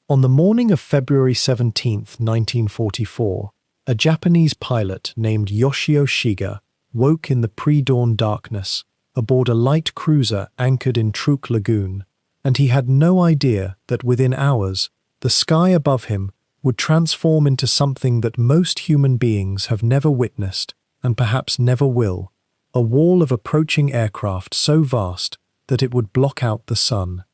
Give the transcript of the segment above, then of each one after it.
On the morning of February 17, 1944, a Japanese pilot named Yoshio Shiga woke in the pre-dawn darkness aboard a light cruiser anchored in Truk Lagoon, and he had no idea that within hours, the sky above him would transform into something that most human beings have never witnessed and perhaps never will, a wall of approaching aircraft so vast that it would block out the sun.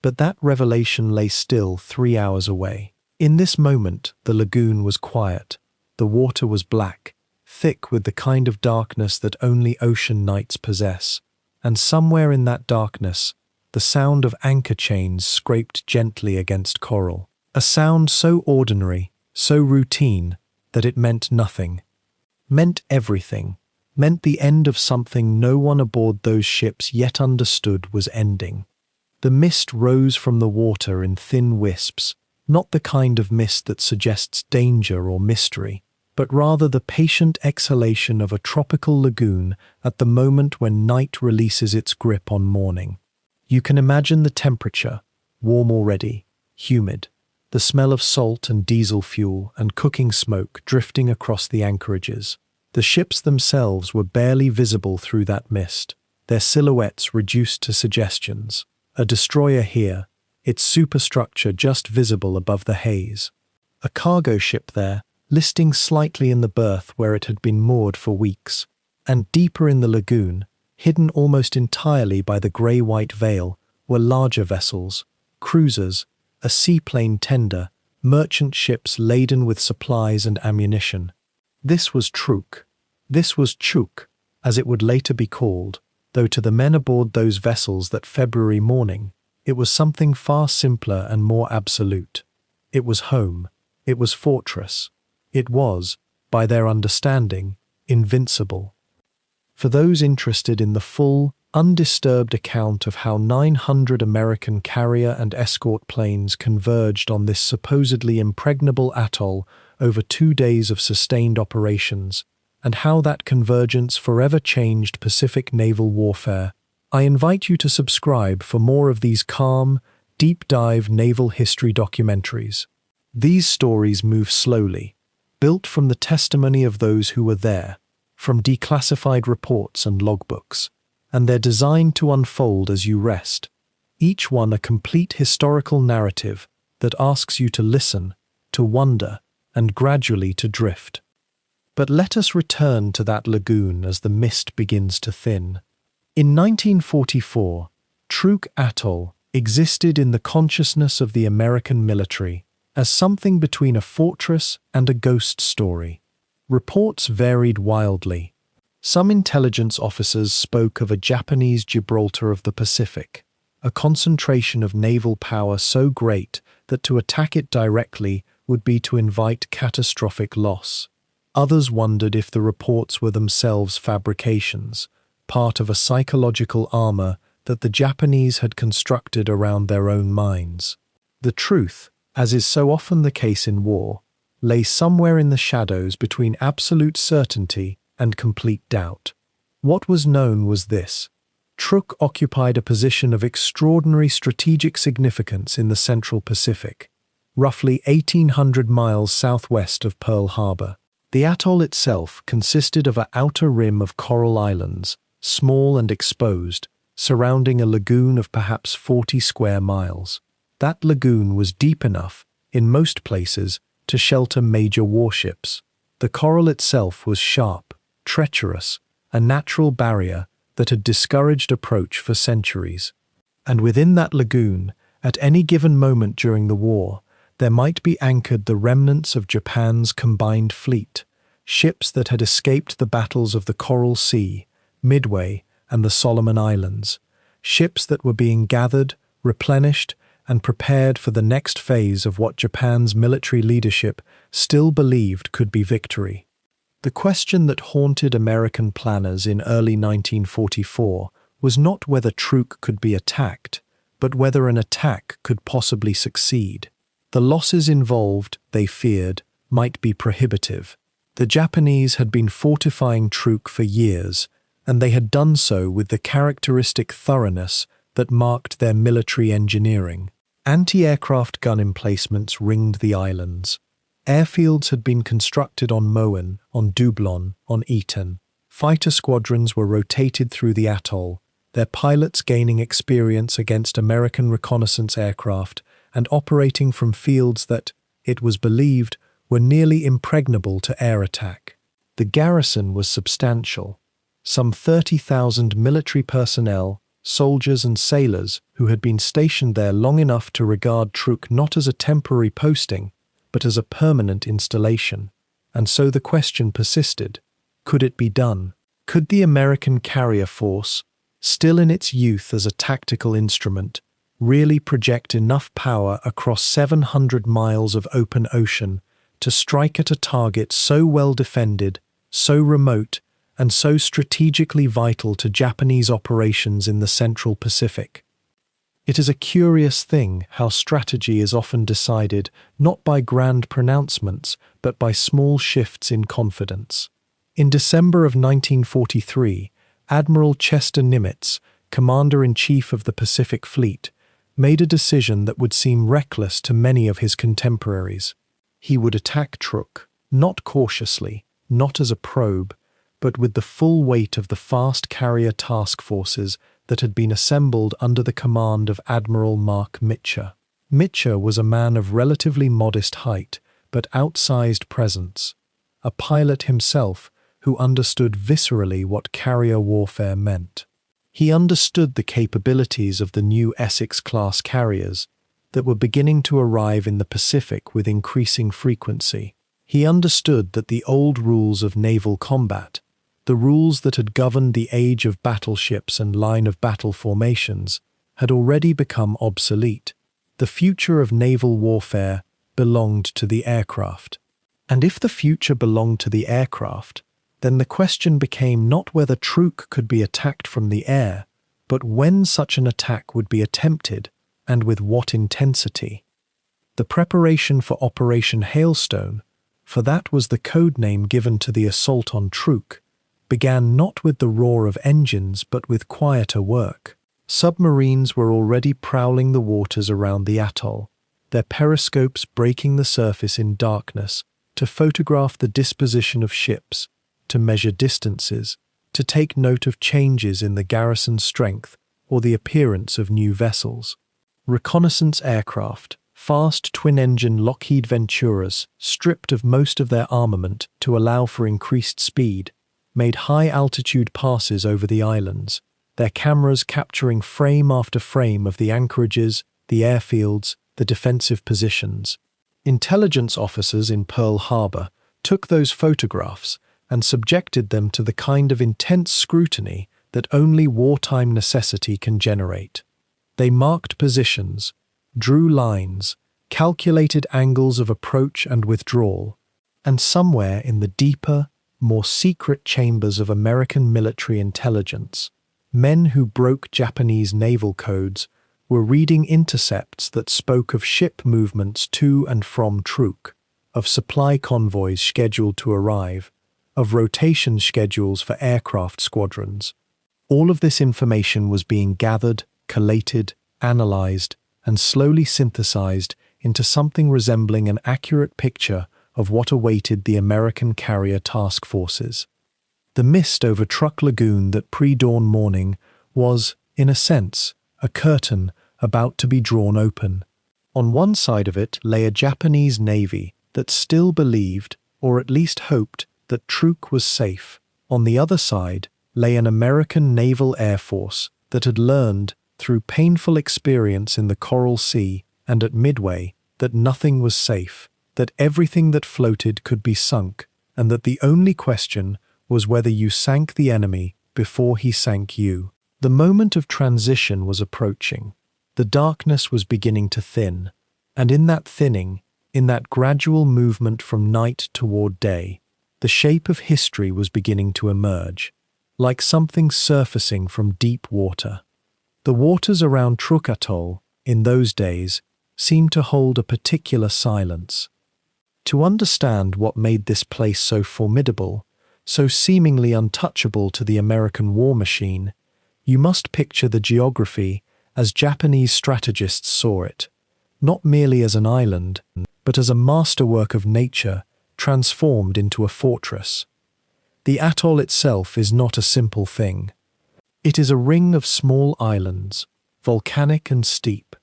But that revelation lay still 3 hours away. In this moment, the lagoon was quiet. The water was black, thick with the kind of darkness that only ocean nights possess, and somewhere in that darkness, the sound of anchor chains scraped gently against coral. A sound so ordinary, so routine, that it meant nothing. Meant everything. Meant the end of something no one aboard those ships yet understood was ending. The mist rose from the water in thin wisps, not the kind of mist that suggests danger or mystery, but rather the patient exhalation of a tropical lagoon at the moment when night releases its grip on morning. You can imagine the temperature, warm already, humid, the smell of salt and diesel fuel and cooking smoke drifting across the anchorages. The ships themselves were barely visible through that mist, their silhouettes reduced to suggestions. A destroyer here, its superstructure just visible above the haze. A cargo ship there, listing slightly in the berth where it had been moored for weeks. And deeper in the lagoon, hidden almost entirely by the grey-white veil, were larger vessels, cruisers, a seaplane tender, merchant ships laden with supplies and ammunition. This was Truk. This was Chuk, as it would later be called, though to the men aboard those vessels that February morning, it was something far simpler and more absolute. It was home. It was fortress. It was, by their understanding, invincible. For those interested in the full, undisturbed account of how 900 American carrier and escort planes converged on this supposedly impregnable atoll over 2 days of sustained operations, and how that convergence forever changed Pacific naval warfare, I invite you to subscribe for more of these calm, deep-dive naval history documentaries. These stories move slowly, built from the testimony of those who were there, from declassified reports and logbooks, and they're designed to unfold as you rest, each one a complete historical narrative that asks you to listen, to wonder, and gradually to drift. But let us return to that lagoon as the mist begins to thin. In 1944, Truk Atoll existed in the consciousness of the American military as something between a fortress and a ghost story. Reports varied wildly. Some intelligence officers spoke of a Japanese Gibraltar of the Pacific, a concentration of naval power so great that to attack it directly would be to invite catastrophic loss. Others wondered if the reports were themselves fabrications, part of a psychological armor that the Japanese had constructed around their own minds. The truth, as is so often the case in war, lay somewhere in the shadows between absolute certainty and complete doubt. What was known was this: Truk occupied a position of extraordinary strategic significance in the Central Pacific, roughly 1,800 miles southwest of Pearl Harbor. The atoll itself consisted of an outer rim of coral islands, small and exposed, surrounding a lagoon of perhaps 40 square miles. That lagoon was deep enough, in most places, to shelter major warships. The coral itself was sharp, treacherous, a natural barrier that had discouraged approach for centuries. And within that lagoon, at any given moment during the war, there might be anchored the remnants of Japan's combined fleet, ships that had escaped the battles of the Coral Sea, Midway, and the Solomon Islands, ships that were being gathered, replenished, and prepared for the next phase of what Japan's military leadership still believed could be victory. The question that haunted American planners in early 1944 was not whether Truk could be attacked, but whether an attack could possibly succeed. The losses involved, they feared, might be prohibitive. The Japanese had been fortifying Truk for years, and they had done so with the characteristic thoroughness that marked their military engineering. Anti-aircraft gun emplacements ringed the islands. Airfields had been constructed on Moen, on Dublon, on Eton. Fighter squadrons were rotated through the atoll, their pilots gaining experience against American reconnaissance aircraft and operating from fields that, it was believed, were nearly impregnable to air attack. The garrison was substantial. Some 30,000 military personnel, soldiers and sailors who had been stationed there long enough to regard Truk not as a temporary posting, but as a permanent installation. And so the question persisted, could it be done? Could the American carrier force, still in its youth as a tactical instrument, really project enough power across 700 miles of open ocean to strike at a target so well defended, so remote, and so strategically vital to Japanese operations in the Central Pacific? It is a curious thing how strategy is often decided not by grand pronouncements, but by small shifts in confidence. In December of 1943, Admiral Chester Nimitz, Commander-in-Chief of the Pacific Fleet, made a decision that would seem reckless to many of his contemporaries. He would attack Truk, not cautiously, not as a probe, but with the full weight of the fast carrier task forces that had been assembled under the command of Admiral Mark Mitcher. Mitcher was a man of relatively modest height, but outsized presence, a pilot himself who understood viscerally what carrier warfare meant. He understood the capabilities of the new Essex-class carriers that were beginning to arrive in the Pacific with increasing frequency. He understood that the old rules of naval combat, the rules that had governed the age of battleships and line-of-battle formations, had already become obsolete. The future of naval warfare belonged to the aircraft. And if the future belonged to the aircraft, then the question became not whether Truk could be attacked from the air, but when such an attack would be attempted, and with what intensity. The preparation for Operation Hailstone, for that was the code name given to the assault on Truk, began not with the roar of engines but with quieter work. Submarines were already prowling the waters around the atoll, their periscopes breaking the surface in darkness to photograph the disposition of ships, to measure distances, to take note of changes in the garrison's strength or the appearance of new vessels. Reconnaissance aircraft, fast twin-engine Lockheed Venturas, stripped of most of their armament to allow for increased speed, made high-altitude passes over the islands, their cameras capturing frame after frame of the anchorages, the airfields, the defensive positions. Intelligence officers in Pearl Harbor took those photographs and subjected them to the kind of intense scrutiny that only wartime necessity can generate. They marked positions, drew lines, calculated angles of approach and withdrawal, and somewhere in the deeper, more secret chambers of American military intelligence, men who broke Japanese naval codes were reading intercepts that spoke of ship movements to and from Truk, of supply convoys scheduled to arrive, of rotation schedules for aircraft squadrons. All of this information was being gathered, collated, analyzed, and slowly synthesized into something resembling an accurate picture of what awaited the American carrier task forces. The mist over Truk Lagoon that pre-dawn morning was, in a sense, a curtain about to be drawn open. On one side of it lay a Japanese navy that still believed, or at least hoped, that Truk was safe. On the other side lay an American naval air force that had learned, through painful experience in the Coral Sea and at Midway, that nothing was safe, that everything that floated could be sunk, and that the only question was whether you sank the enemy before he sank you. The moment of transition was approaching. The darkness was beginning to thin, and in that thinning, in that gradual movement from night toward day, the shape of history was beginning to emerge, like something surfacing from deep water. The waters around Truk Atoll, in those days, seemed to hold a particular silence. To understand what made this place so formidable, so seemingly untouchable to the American war machine, you must picture the geography as Japanese strategists saw it, not merely as an island, but as a masterwork of nature transformed into a fortress. The atoll itself is not a simple thing. It is a ring of small islands, volcanic and steep,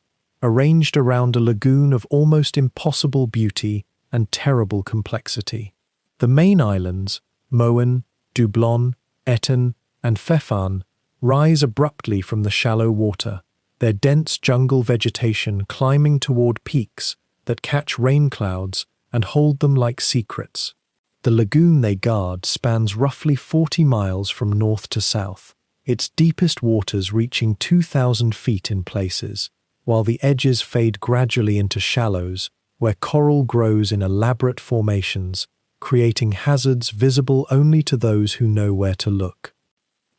arranged around a lagoon of almost impossible beauty and terrible complexity. The main islands, Moen, Dublon, Etten, and Fefan, rise abruptly from the shallow water, their dense jungle vegetation climbing toward peaks that catch rain clouds and hold them like secrets. The lagoon they guard spans roughly 40 miles from north to south, its deepest waters reaching 2,000 feet in places, while the edges fade gradually into shallows where coral grows in elaborate formations, creating hazards visible only to those who know where to look.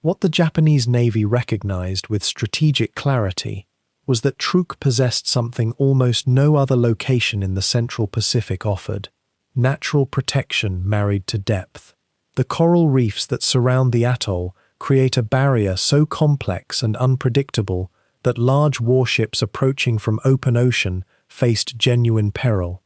What the Japanese Navy recognized with strategic clarity was that Truk possessed something almost no other location in the Central Pacific offered: natural protection married to depth. The coral reefs that surround the atoll create a barrier so complex and unpredictable that large warships approaching from open ocean faced genuine peril.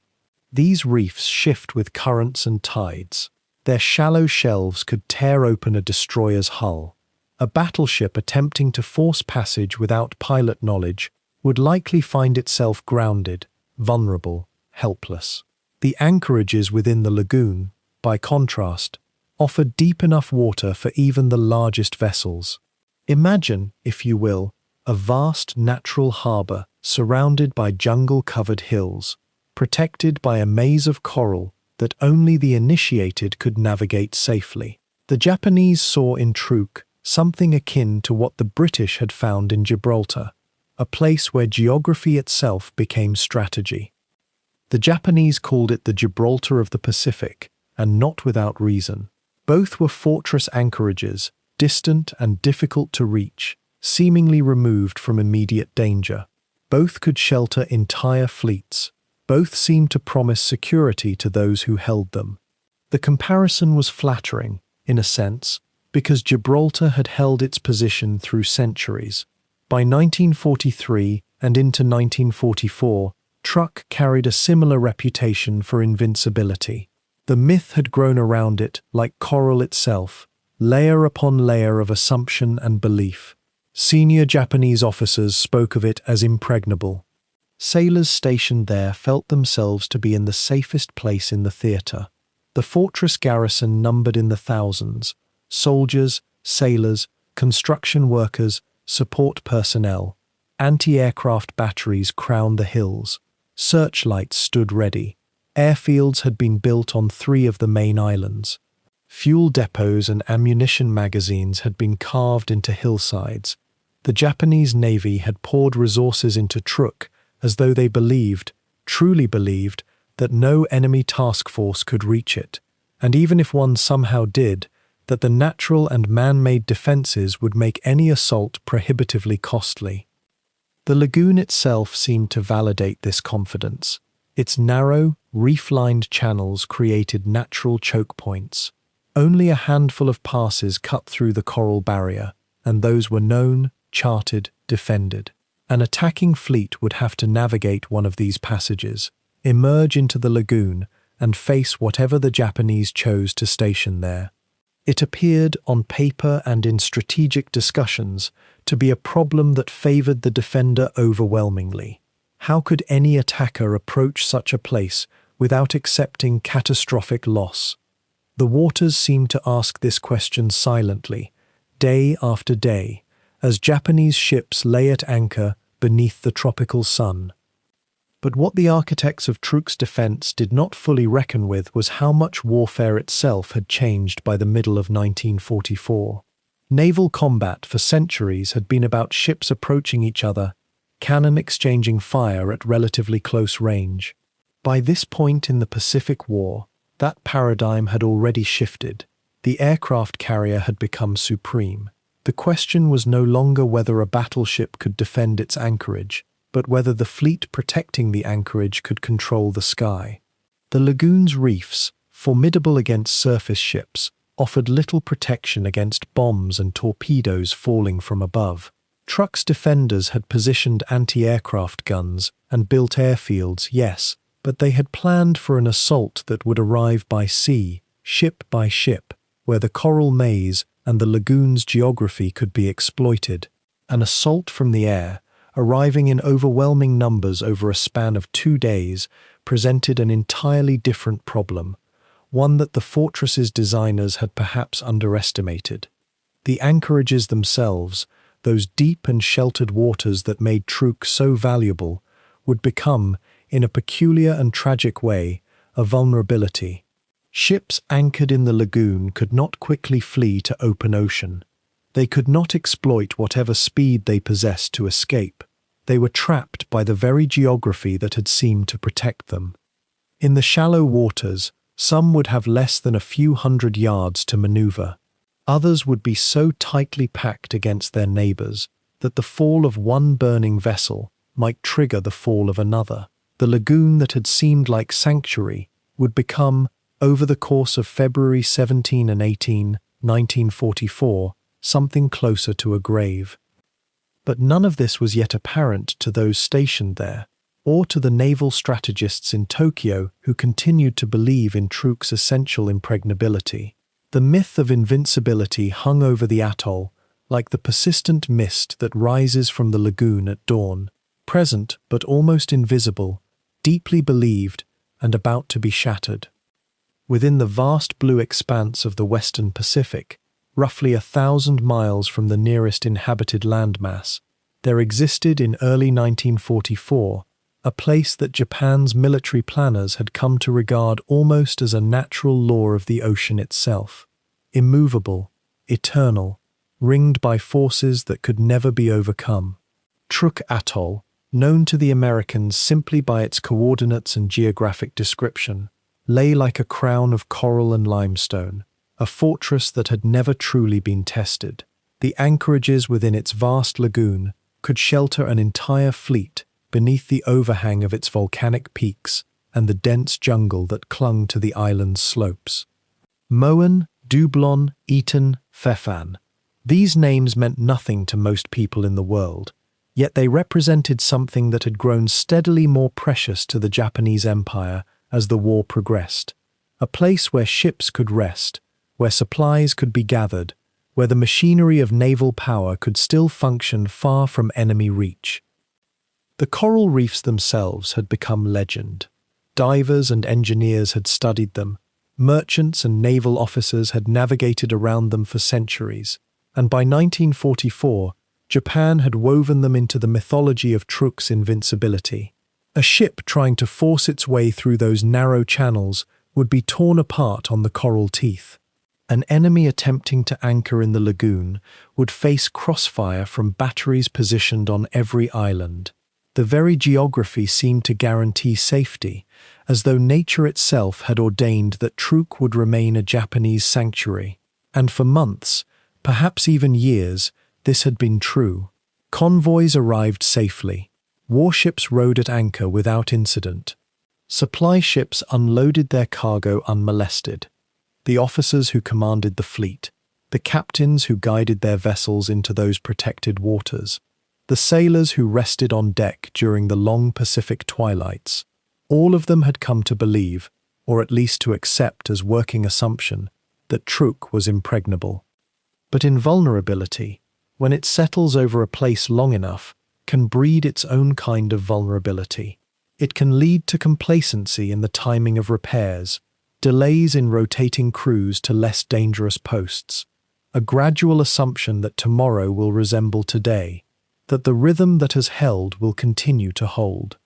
These reefs shift with currents and tides. Their shallow shelves could tear open a destroyer's hull. A battleship attempting to force passage without pilot knowledge would likely find itself grounded, vulnerable, helpless. The anchorages within the lagoon, by contrast, offered deep enough water for even the largest vessels. Imagine, if you will, a vast natural harbour surrounded by jungle-covered hills, protected by a maze of coral that only the initiated could navigate safely. The Japanese saw in Truk something akin to what the British had found in Gibraltar, a place where geography itself became strategy. The Japanese called it the Gibraltar of the Pacific, and not without reason. Both were fortress anchorages, distant and difficult to reach, seemingly removed from immediate danger. Both could shelter entire fleets. Both seemed to promise security to those who held them. The comparison was flattering, in a sense, because Gibraltar had held its position through centuries. By 1943 and into 1944, Truk carried a similar reputation for invincibility. The myth had grown around it like coral itself, layer upon layer of assumption and belief. Senior Japanese officers spoke of it as impregnable. Sailors stationed there felt themselves to be in the safest place in the theatre. The fortress garrison numbered in the thousands. Soldiers, sailors, construction workers, support personnel. Anti-aircraft batteries crowned the hills. Searchlights stood ready. Airfields had been built on 3 of the main islands. Fuel depots and ammunition magazines had been carved into hillsides. The Japanese Navy had poured resources into Truk as though they believed, truly believed, that no enemy task force could reach it, and even if one somehow did, that the natural and man-made defenses would make any assault prohibitively costly. The lagoon itself seemed to validate this confidence. Its narrow, reef-lined channels created natural choke points. Only a handful of passes cut through the coral barrier, and those were known, charted, defended. An attacking fleet would have to navigate one of these passages, emerge into the lagoon, and face whatever the Japanese chose to station there. It appeared, on paper and in strategic discussions, to be a problem that favored the defender overwhelmingly. How could any attacker approach such a place without accepting catastrophic loss? The waters seemed to ask this question silently, day after day, as Japanese ships lay at anchor beneath the tropical sun. But what the architects of Truk's defense did not fully reckon with was how much warfare itself had changed by the middle of 1944. Naval combat for centuries had been about ships approaching each other, cannon exchanging fire at relatively close range. By this point in the Pacific War, that paradigm had already shifted. The aircraft carrier had become supreme. The question was no longer whether a battleship could defend its anchorage, but whether the fleet protecting the anchorage could control the sky. The lagoon's reefs, formidable against surface ships, offered little protection against bombs and torpedoes falling from above. Truk's defenders had positioned anti-aircraft guns and built airfields, yes, but they had planned for an assault that would arrive by sea, ship by ship, where the coral maze and the lagoon's geography could be exploited. An assault from the air, arriving in overwhelming numbers over a span of 2 days, presented an entirely different problem, one that the fortress's designers had perhaps underestimated. The anchorages themselves, those deep and sheltered waters that made Truk so valuable, would become, in a peculiar and tragic way, a vulnerability. Ships anchored in the lagoon could not quickly flee to open ocean. They could not exploit whatever speed they possessed to escape. They were trapped by the very geography that had seemed to protect them. In the shallow waters, some would have less than a few hundred yards to maneuver. Others would be so tightly packed against their neighbors that the fall of one burning vessel might trigger the fall of another. The lagoon that had seemed like sanctuary would become, over the course of February 17 and 18, 1944, something closer to a grave. But none of this was yet apparent to those stationed there, or to the naval strategists in Tokyo who continued to believe in Truk's essential impregnability. The myth of invincibility hung over the atoll, like the persistent mist that rises from the lagoon at dawn, present but almost invisible, deeply believed, and about to be shattered. Within the vast blue expanse of the Western Pacific, roughly 1,000 miles from the nearest inhabited landmass, there existed in early 1944 a place that Japan's military planners had come to regard almost as a natural law of the ocean itself, immovable, eternal, ringed by forces that could never be overcome. Truk Atoll, known to the Americans simply by its coordinates and geographic description, lay like a crown of coral and limestone, a fortress that had never truly been tested. The anchorages within its vast lagoon could shelter an entire fleet beneath the overhang of its volcanic peaks and the dense jungle that clung to the island's slopes. Moan, Dublon, Eton, Fefan. These names meant nothing to most people in the world, yet they represented something that had grown steadily more precious to the Japanese Empire as the war progressed. A place where ships could rest, where supplies could be gathered, where the machinery of naval power could still function far from enemy reach. The coral reefs themselves had become legend. Divers and engineers had studied them, merchants and naval officers had navigated around them for centuries, and by 1944, Japan had woven them into the mythology of Truk's invincibility. A ship trying to force its way through those narrow channels would be torn apart on the coral teeth. An enemy attempting to anchor in the lagoon would face crossfire from batteries positioned on every island. The very geography seemed to guarantee safety, as though nature itself had ordained that Truk would remain a Japanese sanctuary. And for months, perhaps even years, this had been true. Convoys arrived safely. Warships rode at anchor without incident. Supply ships unloaded their cargo unmolested. The officers who commanded the fleet, the captains who guided their vessels into those protected waters, the sailors who rested on deck during the long Pacific twilights, all of them had come to believe, or at least to accept as working assumption, that Truk was impregnable. But invulnerability, when it settles over a place long enough, can breed its own kind of vulnerability. It can lead to complacency in the timing of repairs, delays in rotating crews to less dangerous posts, a gradual assumption that tomorrow will resemble today, that the rhythm that has held will continue to hold.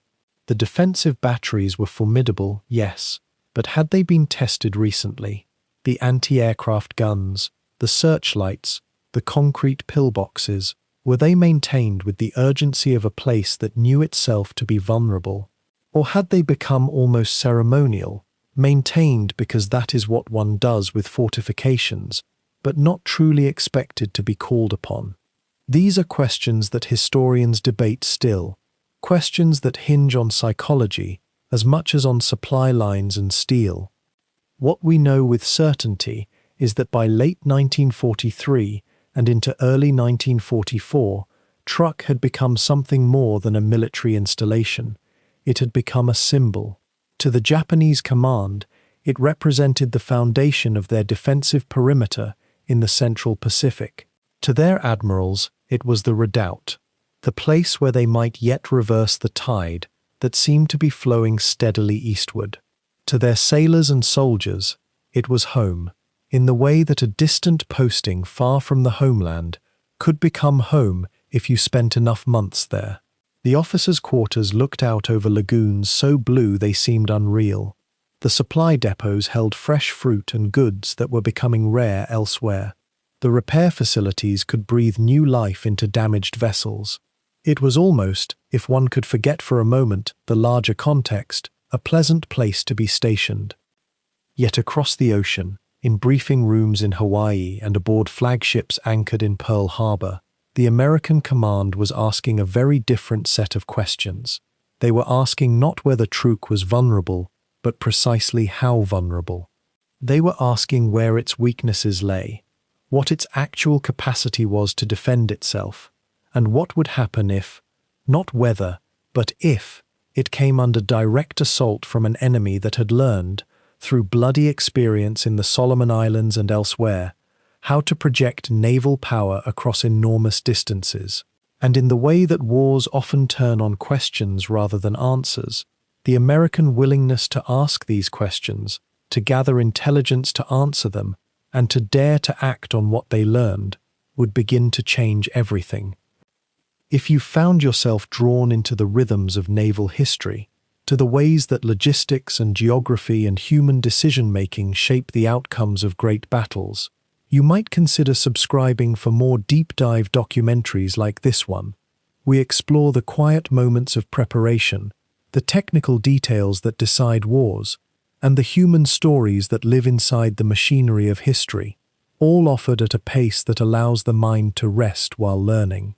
The defensive batteries were formidable, yes, but had they been tested recently? The anti-aircraft guns, the searchlights, the concrete pillboxes, were they maintained with the urgency of a place that knew itself to be vulnerable? Or had they become almost ceremonial, maintained because that is what one does with fortifications, but not truly expected to be called upon? These are questions that historians debate still, questions that hinge on psychology as much as on supply lines and steel. What we know with certainty is that by late 1943 and into early 1944, Truk had become something more than a military installation. It had become a symbol. To the Japanese command, it represented the foundation of their defensive perimeter in the Central Pacific. To their admirals, it was the redoubt, the place where they might yet reverse the tide that seemed to be flowing steadily eastward. To their sailors and soldiers, it was home, in the way that a distant posting far from the homeland could become home if you spent enough months there. The officers' quarters looked out over lagoons so blue they seemed unreal. The supply depots held fresh fruit and goods that were becoming rare elsewhere. The repair facilities could breathe new life into damaged vessels. It was almost, if one could forget for a moment the larger context, a pleasant place to be stationed. Yet across the ocean, in briefing rooms in Hawaii and aboard flagships anchored in Pearl Harbor, the American command was asking a very different set of questions. They were asking not whether Truk was vulnerable, but precisely how vulnerable. They were asking where its weaknesses lay, what its actual capacity was to defend itself, and what would happen if, not whether, but if, it came under direct assault from an enemy that had learned, through bloody experience in the Solomon Islands and elsewhere, how to project naval power across enormous distances. And in the way that wars often turn on questions rather than answers, the American willingness to ask these questions, to gather intelligence to answer them, and to dare to act on what they learned, would begin to change everything. If you found yourself drawn into the rhythms of naval history, to the ways that logistics and geography and human decision-making shape the outcomes of great battles, you might consider subscribing for more deep-dive documentaries like this one. We explore the quiet moments of preparation, the technical details that decide wars, and the human stories that live inside the machinery of history, all offered at a pace that allows the mind to rest while learning.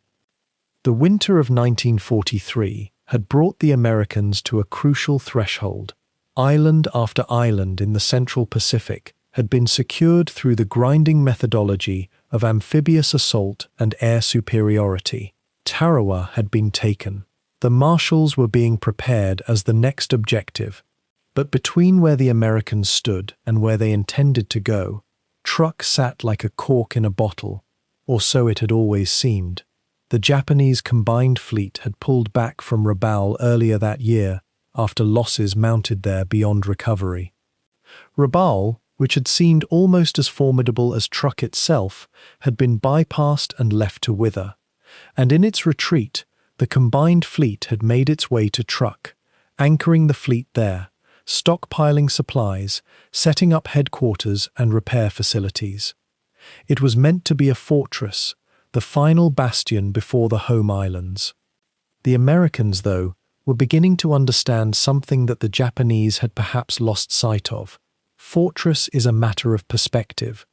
The winter of 1943 had brought the Americans to a crucial threshold. Island after island in the Central Pacific had been secured through the grinding methodology of amphibious assault and air superiority. Tarawa had been taken. The Marshalls were being prepared as the next objective. But between where the Americans stood and where they intended to go, Truk sat like a cork in a bottle, or so it had always seemed. The Japanese combined fleet had pulled back from Rabaul earlier that year after losses mounted there beyond recovery. Rabaul, which had seemed almost as formidable as Truk itself, had been bypassed and left to wither. And in its retreat, the combined fleet had made its way to Truk, anchoring the fleet there, stockpiling supplies, setting up headquarters and repair facilities. It was meant to be a fortress, the final bastion before the home islands. The Americans, though, were beginning to understand something that the Japanese had perhaps lost sight of. Fortress is a matter of perspective.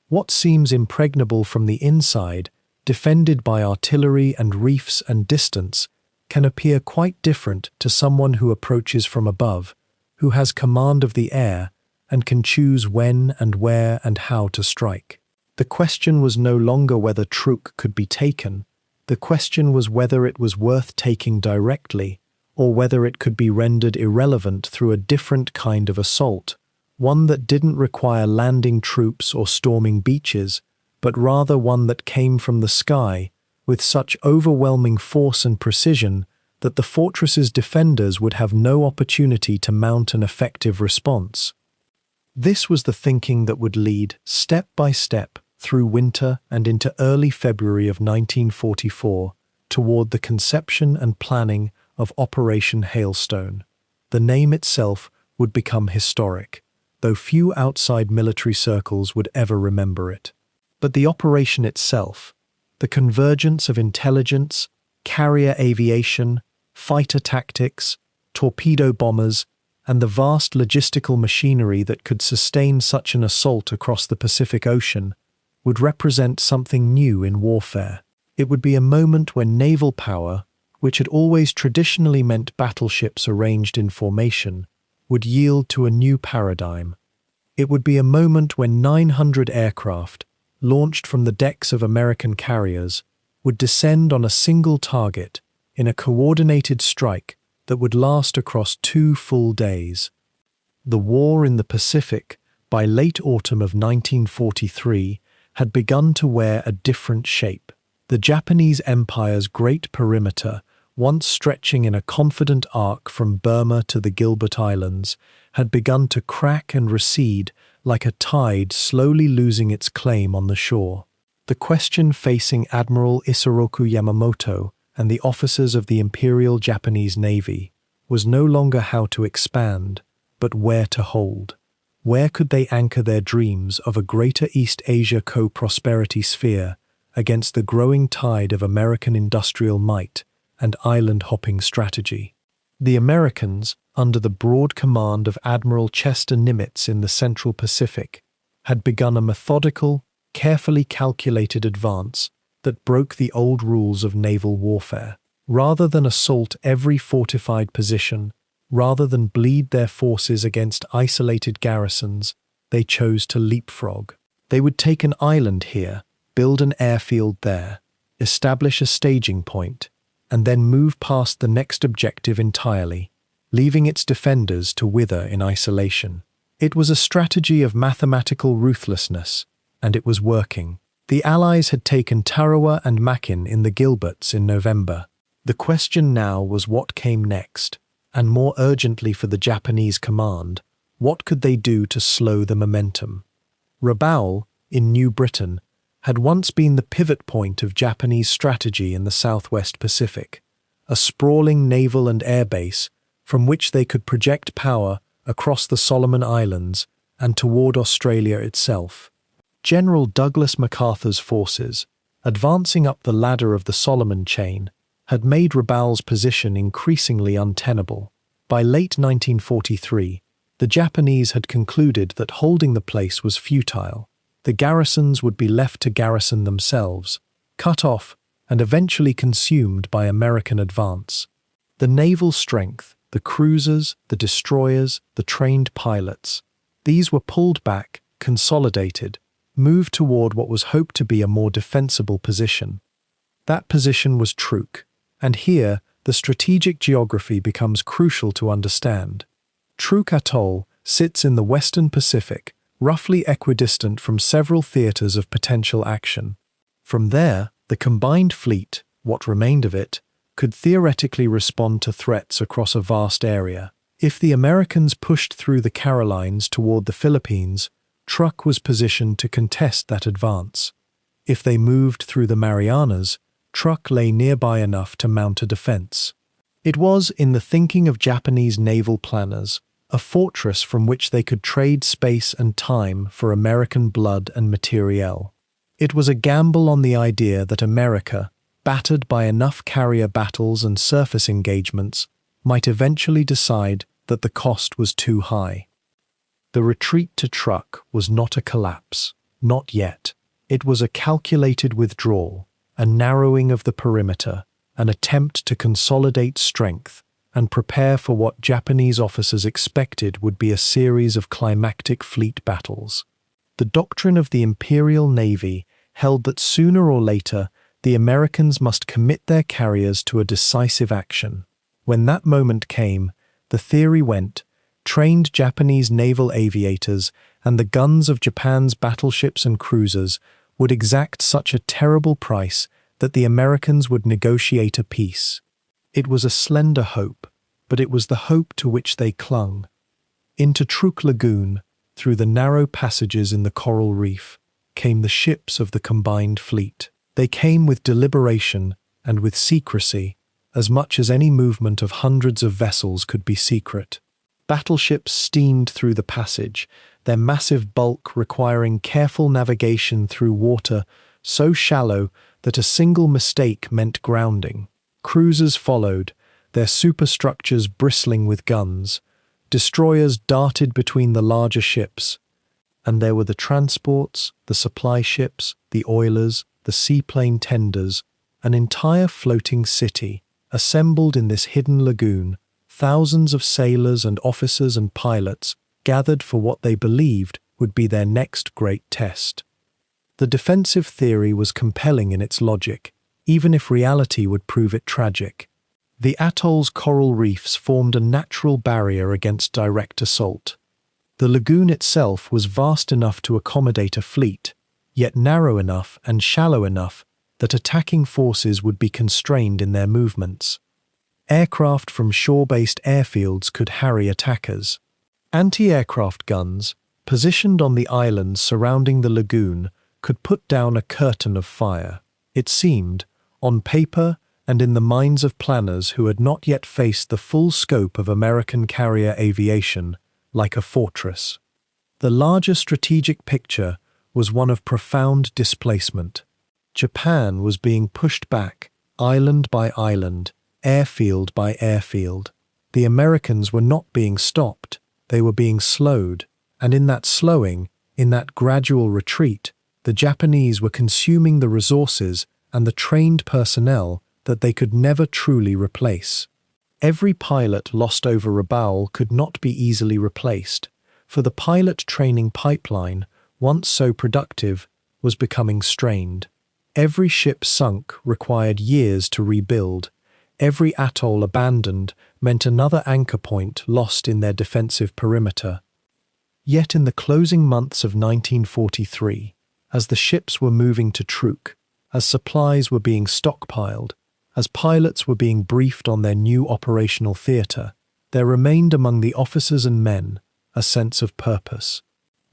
What seems impregnable from the inside, defended by artillery and reefs and distance, can appear quite different to someone who approaches from above, who has command of the air and can choose when and where and how to strike. The question was no longer whether Truk could be taken. The question was whether it was worth taking directly, or whether it could be rendered irrelevant through a different kind of assault, one that didn't require landing troops or storming beaches, but rather one that came from the sky, with such overwhelming force and precision that the fortress's defenders would have no opportunity to mount an effective response. This was the thinking that would lead, step by step, through winter and into early February of 1944, toward the conception and planning of Operation Hailstone. The name itself would become historic, though few outside military circles would ever remember it. But the operation itself, the convergence of intelligence, carrier aviation, fighter tactics, torpedo bombers, and the vast logistical machinery that could sustain such an assault across the Pacific Ocean, would represent something new in warfare. It would be a moment when naval power, which had always traditionally meant battleships arranged in formation, would yield to a new paradigm. It would be a moment when 900 aircraft, launched from the decks of American carriers, would descend on a single target in a coordinated strike that would last across 2 full days. The war in the Pacific, by late autumn of 1943, had begun to wear a different shape. The Japanese Empire's great perimeter, once stretching in a confident arc from Burma to the Gilbert Islands, had begun to crack and recede like a tide slowly losing its claim on the shore. The question facing Admiral Isoroku Yamamoto and the officers of the Imperial Japanese Navy was no longer how to expand, but where to hold. Where could they anchor their dreams of a greater East Asia co-prosperity sphere against the growing tide of American industrial might and island-hopping strategy? The Americans, under the broad command of Admiral Chester Nimitz in the Central Pacific, had begun a methodical, carefully calculated advance that broke the old rules of naval warfare. Rather than assault every fortified position, rather than bleed their forces against isolated garrisons, they chose to leapfrog. They would take an island here, build an airfield there, establish a staging point, and then move past the next objective entirely, leaving its defenders to wither in isolation. It was a strategy of mathematical ruthlessness, and it was working. The Allies had taken Tarawa and Makin in the Gilberts in November. The question now was what came next, and more urgently for the Japanese command, what could they do to slow the momentum? Rabaul, in New Britain, had once been the pivot point of Japanese strategy in the Southwest Pacific, a sprawling naval and air base from which they could project power across the Solomon Islands and toward Australia itself. General Douglas MacArthur's forces, advancing up the ladder of the Solomon chain, had made Rabaul's position increasingly untenable. By late 1943, the Japanese had concluded that holding the place was futile. The garrisons would be left to garrison themselves, cut off and eventually consumed by American advance. The naval strength, the cruisers, the destroyers, the trained pilots, these were pulled back, consolidated, moved toward what was hoped to be a more defensible position. That position was Truk, and here the strategic geography becomes crucial to understand. Truk Atoll sits in the Western Pacific, roughly equidistant from several theaters of potential action. From there, the combined fleet, what remained of it, could theoretically respond to threats across a vast area. If the Americans pushed through the Carolines toward the Philippines, Truk was positioned to contest that advance. If they moved through the Marianas, Truk lay nearby enough to mount a defense. It was, in the thinking of Japanese naval planners, a fortress from which they could trade space and time for American blood and materiel. It was a gamble on the idea that America, battered by enough carrier battles and surface engagements, might eventually decide that the cost was too high. The retreat to Truk was not a collapse, not yet. It was a calculated withdrawal, a narrowing of the perimeter, an attempt to consolidate strength and prepare for what Japanese officers expected would be a series of climactic fleet battles. The doctrine of the Imperial Navy held that sooner or later the Americans must commit their carriers to a decisive action. When that moment came, the theory went, trained Japanese naval aviators and the guns of Japan's battleships and cruisers would exact such a terrible price that the Americans would negotiate a peace. It was a slender hope, but it was the hope to which they clung. Into Truk Lagoon, through the narrow passages in the coral reef, came the ships of the combined fleet. They came with deliberation and with secrecy, as much as any movement of hundreds of vessels could be secret. Battleships steamed through the passage, their massive bulk requiring careful navigation through water so shallow that a single mistake meant grounding. Cruisers followed, their superstructures bristling with guns. Destroyers darted between the larger ships. And there were the transports, the supply ships, the oilers, the seaplane tenders, an entire floating city, assembled in this hidden lagoon. Thousands of sailors and officers and pilots gathered for what they believed would be their next great test. The defensive theory was compelling in its logic. even if reality would prove it tragic. The atoll's coral reefs formed a natural barrier against direct assault. The lagoon itself was vast enough to accommodate a fleet, yet narrow enough and shallow enough that attacking forces would be constrained in their movements. Aircraft from shore-based airfields could harry attackers. Anti-aircraft guns, positioned on the islands surrounding the lagoon, could put down a curtain of fire. It seemed, on paper and in the minds of planners who had not yet faced the full scope of American carrier aviation, like a fortress. The larger strategic picture was one of profound displacement. Japan was being pushed back, island by island, airfield by airfield. The Americans were not being stopped, they were being slowed, and in that slowing, in that gradual retreat, the Japanese were consuming the resources and the trained personnel that they could never truly replace. Every pilot lost over Rabaul could not be easily replaced, for the pilot training pipeline, once so productive, was becoming strained. Every ship sunk required years to rebuild. Every atoll abandoned meant another anchor point lost in their defensive perimeter. Yet in the closing months of 1943, as the ships were moving to Truk, as supplies were being stockpiled, as pilots were being briefed on their new operational theatre, there remained among the officers and men a sense of purpose.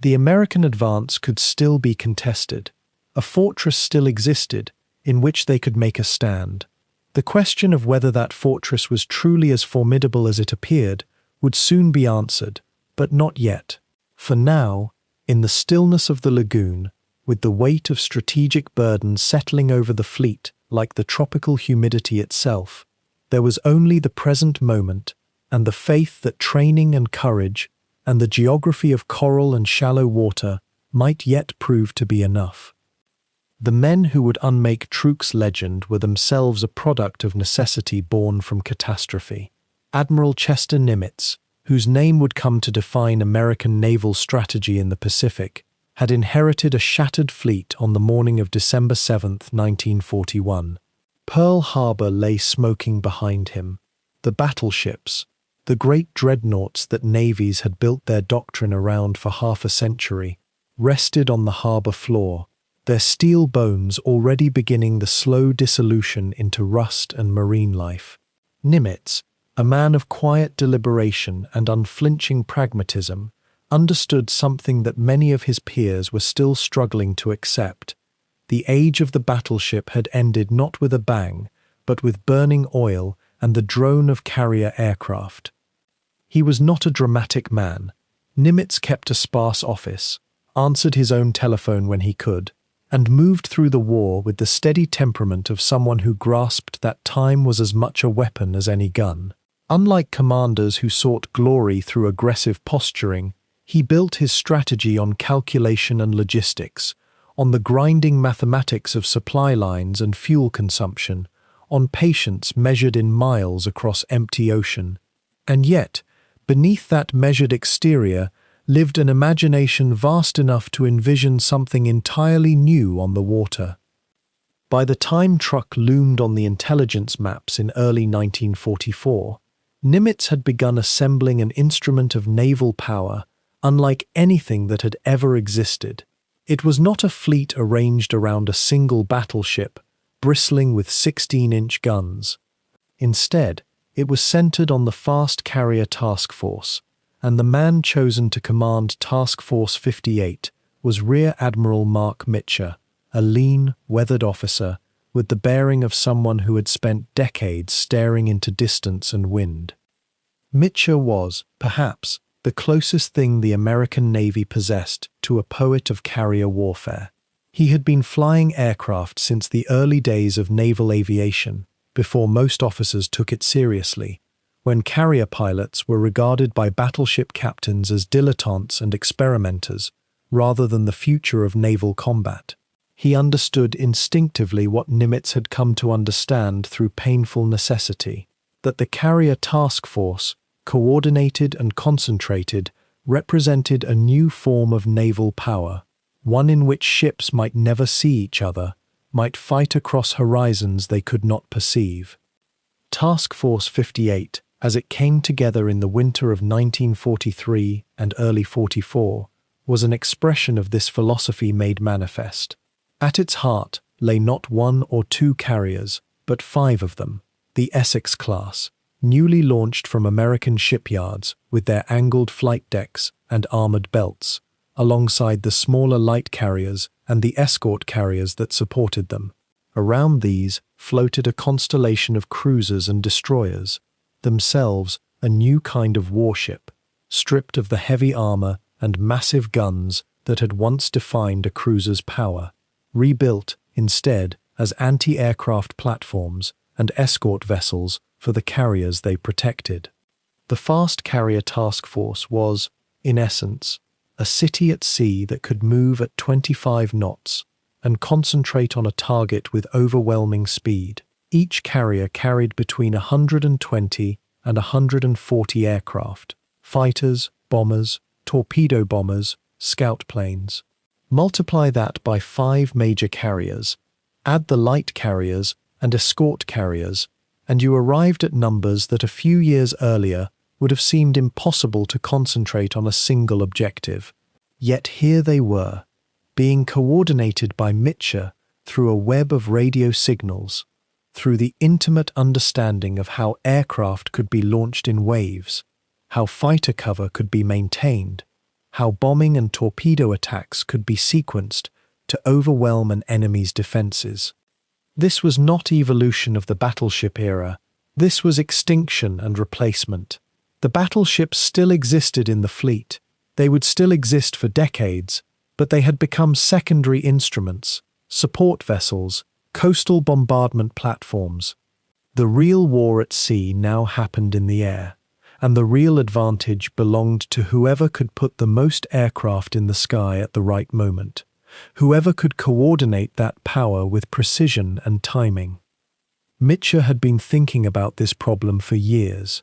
The American advance could still be contested. A fortress still existed in which they could make a stand. The question of whether that fortress was truly as formidable as it appeared would soon be answered, but not yet. For now, in the stillness of the lagoon, with the weight of strategic burden settling over the fleet like the tropical humidity itself, there was only the present moment and the faith that training and courage and the geography of coral and shallow water might yet prove to be enough. The men who would unmake Truk's legend were themselves a product of necessity born from catastrophe. Admiral Chester Nimitz, whose name would come to define American naval strategy in the Pacific, had inherited a shattered fleet on the morning of December 7, 1941. Pearl Harbor lay smoking behind him. The battleships, the great dreadnoughts that navies had built their doctrine around for half a century, rested on the harbor floor, their steel bones already beginning the slow dissolution into rust and marine life. Nimitz, a man of quiet deliberation and unflinching pragmatism, understood something that many of his peers were still struggling to accept. The age of the battleship had ended not with a bang, but with burning oil and the drone of carrier aircraft. He was not a dramatic man. Nimitz kept a sparse office, answered his own telephone when he could, and moved through the war with the steady temperament of someone who grasped that time was as much a weapon as any gun. Unlike commanders who sought glory through aggressive posturing, he built his strategy on calculation and logistics, on the grinding mathematics of supply lines and fuel consumption, on patience measured in miles across empty ocean. And yet, beneath that measured exterior, lived an imagination vast enough to envision something entirely new on the water. By the time Truk loomed on the intelligence maps in early 1944, Nimitz had begun assembling an instrument of naval power unlike anything that had ever existed. It was not a fleet arranged around a single battleship, bristling with 16-inch guns. Instead, it was centered on the fast carrier task force, and the man chosen to command Task Force 58 was Rear Admiral Mark Mitscher, a lean, weathered officer with the bearing of someone who had spent decades staring into distance and wind. Mitscher was, perhaps, the closest thing the American Navy possessed to a poet of carrier warfare. He had been flying aircraft since the early days of naval aviation, before most officers took it seriously, when carrier pilots were regarded by battleship captains as dilettantes and experimenters, rather than the future of naval combat. He understood instinctively what Nimitz had come to understand through painful necessity, that the carrier task force, coordinated and concentrated, represented a new form of naval power, one in which ships might never see each other, might fight across horizons they could not perceive. Task Force 58, as it came together in the winter of 1943 and early 44, was an expression of this philosophy made manifest. At its heart lay not one or two carriers, but 5 of them, the Essex class, newly launched from American shipyards with their angled flight decks and armored belts, alongside the smaller light carriers and the escort carriers that supported them. Around these floated a constellation of cruisers and destroyers, themselves a new kind of warship, stripped of the heavy armor and massive guns that had once defined a cruiser's power, rebuilt instead as anti-aircraft platforms and escort vessels for the carriers they protected. The Fast Carrier Task Force was, in essence, a city at sea that could move at 25 knots and concentrate on a target with overwhelming speed. Each carrier carried between 120 and 140 aircraft, fighters, bombers, torpedo bombers, scout planes. Multiply that by 5 major carriers, add the light carriers and escort carriers, and you arrived at numbers that a few years earlier would have seemed impossible to concentrate on a single objective. Yet here they were, being coordinated by Mitscher through a web of radio signals, through the intimate understanding of how aircraft could be launched in waves, how fighter cover could be maintained, how bombing and torpedo attacks could be sequenced to overwhelm an enemy's defenses. This was not evolution of the battleship era, this was extinction and replacement. The battleships still existed in the fleet, they would still exist for decades, but they had become secondary instruments, support vessels, coastal bombardment platforms. The real war at sea now happened in the air, and the real advantage belonged to whoever could put the most aircraft in the sky at the right moment, whoever could coordinate that power with precision and timing. Mitscher had been thinking about this problem for years.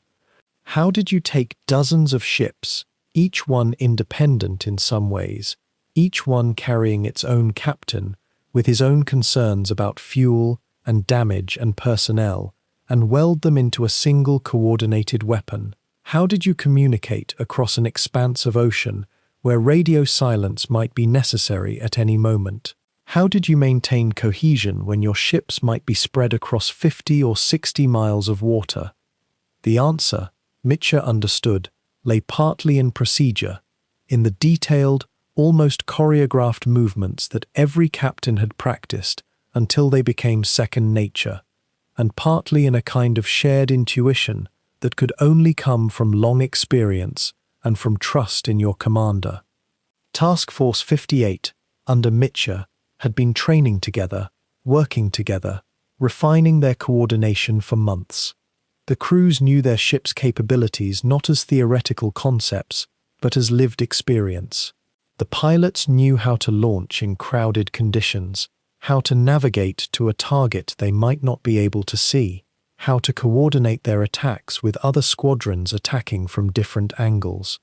How did you take dozens of ships, each one independent in some ways, each one carrying its own captain, with his own concerns about fuel and damage and personnel, and weld them into a single coordinated weapon? How did you communicate across an expanse of ocean where radio silence might be necessary at any moment? How did you maintain cohesion when your ships might be spread across 50 or 60 miles of water? The answer, Mitscher understood, lay partly in procedure, in the detailed, almost choreographed movements that every captain had practiced until they became second nature, and partly in a kind of shared intuition that could only come from long experience and from trust in your commander. Task Force 58, under Mitscher, had been training together, working together, refining their coordination for months. The crews knew their ship's capabilities not as theoretical concepts, but as lived experience. The pilots knew how to launch in crowded conditions, how to navigate to a target they might not be able to see, how to coordinate their attacks with other squadrons attacking from different angles.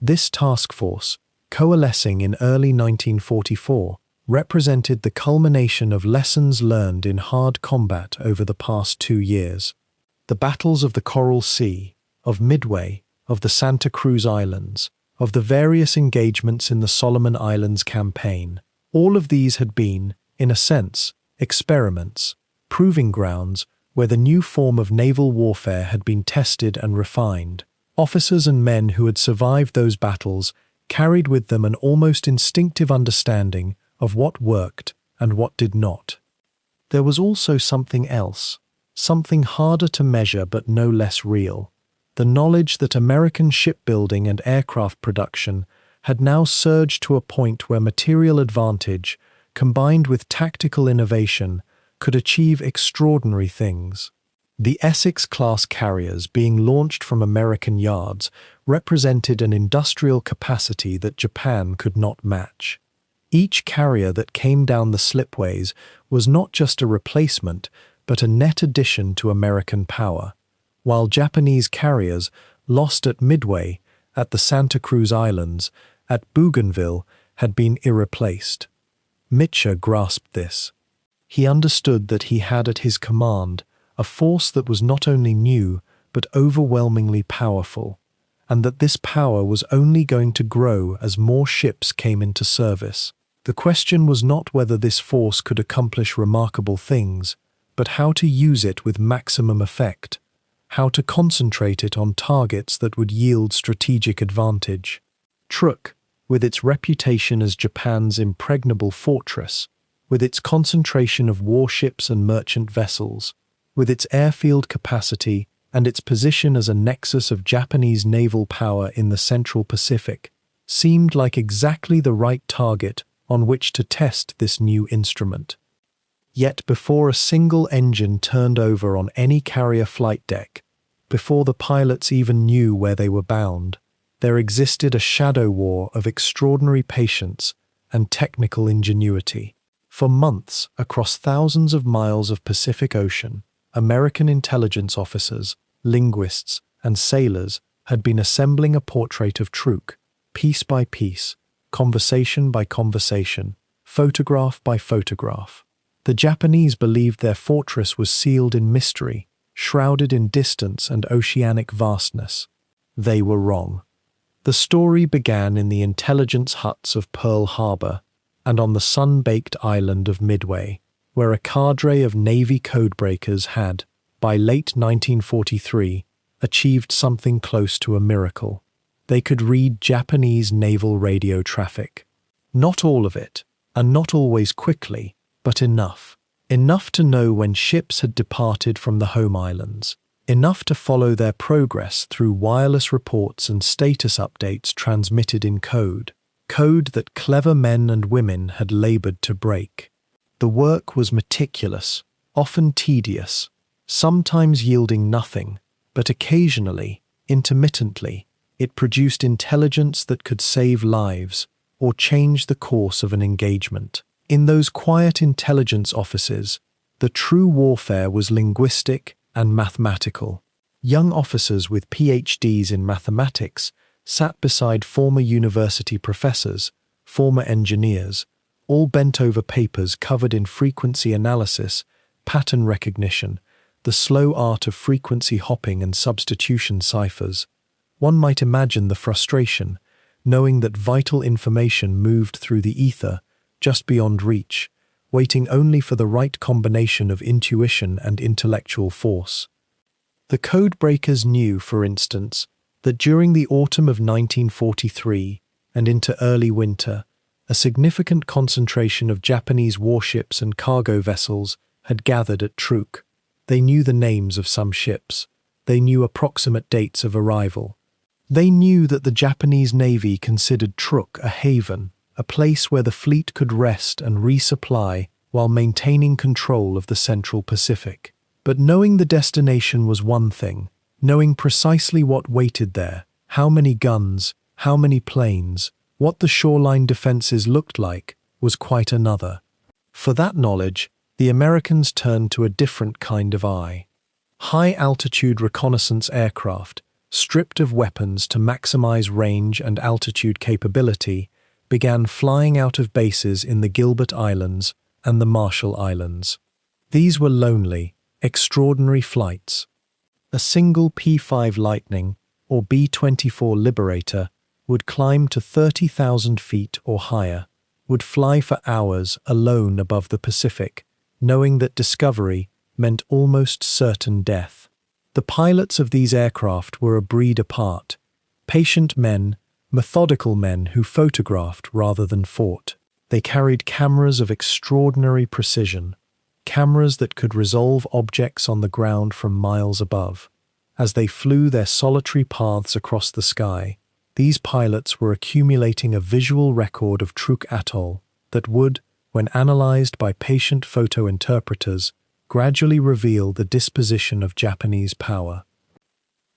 This task force, coalescing in early 1944, represented the culmination of lessons learned in hard combat over the past 2 years. The battles of the Coral Sea, of Midway, of the Santa Cruz Islands, of the various engagements in the Solomon Islands campaign, all of these had been, in a sense, experiments, proving grounds where the new form of naval warfare had been tested and refined. Officers and men who had survived those battles carried with them an almost instinctive understanding of what worked and what did not. There was also something else, something harder to measure but no less real, the knowledge that American shipbuilding and aircraft production had now surged to a point where material advantage, combined with tactical innovation, could achieve extraordinary things. The Essex-class carriers being launched from American yards represented an industrial capacity that Japan could not match. Each carrier that came down the slipways was not just a replacement, but a net addition to American power, while Japanese carriers lost at Midway, at the Santa Cruz Islands, at Bougainville, had been irreplaced. Mitscher grasped this. He understood that he had at his command a force that was not only new, but overwhelmingly powerful, and that this power was only going to grow as more ships came into service. The question was not whether this force could accomplish remarkable things, but how to use it with maximum effect, how to concentrate it on targets that would yield strategic advantage. Truk, with its reputation as Japan's impregnable fortress, with its concentration of warships and merchant vessels, with its airfield capacity and its position as a nexus of Japanese naval power in the Central Pacific, seemed like exactly the right target on which to test this new instrument. Yet before a single engine turned over on any carrier flight deck, before the pilots even knew where they were bound, there existed a shadow war of extraordinary patience and technical ingenuity. For months, across thousands of miles of Pacific Ocean, American intelligence officers, linguists, and sailors had been assembling a portrait of Truk, piece by piece, conversation by conversation, photograph by photograph. The Japanese believed their fortress was sealed in mystery, shrouded in distance and oceanic vastness. They were wrong. The story began in the intelligence huts of Pearl Harbor and on the sun-baked island of Midway, where a cadre of Navy codebreakers had, by late 1943, achieved something close to a miracle. They could read Japanese naval radio traffic. Not all of it, and not always quickly, but enough. Enough to know when ships had departed from the home islands. Enough to follow their progress through wireless reports and status updates transmitted in code. Code that clever men and women had labored to break. The work was meticulous, often tedious, sometimes yielding nothing, but occasionally, intermittently, it produced intelligence that could save lives or change the course of an engagement. In those quiet intelligence offices, the true warfare was linguistic and mathematical. Young officers with PhDs in mathematics sat beside former university professors, former engineers, all bent over papers covered in frequency analysis, pattern recognition, the slow art of frequency hopping and substitution ciphers. One might imagine the frustration, knowing that vital information moved through the ether, just beyond reach, waiting only for the right combination of intuition and intellectual force. The codebreakers knew, for instance, that during the autumn of 1943 and into early winter, a significant concentration of Japanese warships and cargo vessels had gathered at Truk. They knew the names of some ships. They knew approximate dates of arrival. They knew that the Japanese Navy considered Truk a haven, a place where the fleet could rest and resupply while maintaining control of the Central Pacific. But knowing the destination was one thing. Knowing precisely what waited there, how many guns, how many planes, what the shoreline defenses looked like, was quite another. For that knowledge, the Americans turned to a different kind of eye. High-altitude reconnaissance aircraft, stripped of weapons to maximize range and altitude capability, began flying out of bases in the Gilbert Islands and the Marshall Islands. These were lonely, extraordinary flights. A single P-5 Lightning or B-24 Liberator would climb to 30,000 feet or higher, would fly for hours alone above the Pacific, knowing that discovery meant almost certain death. The pilots of these aircraft were a breed apart, patient men, methodical men who photographed rather than fought. They carried cameras of extraordinary precision, cameras that could resolve objects on the ground from miles above. As they flew their solitary paths across the sky, these pilots were accumulating a visual record of Truk Atoll that would, when analyzed by patient photo interpreters, gradually reveal the disposition of Japanese power.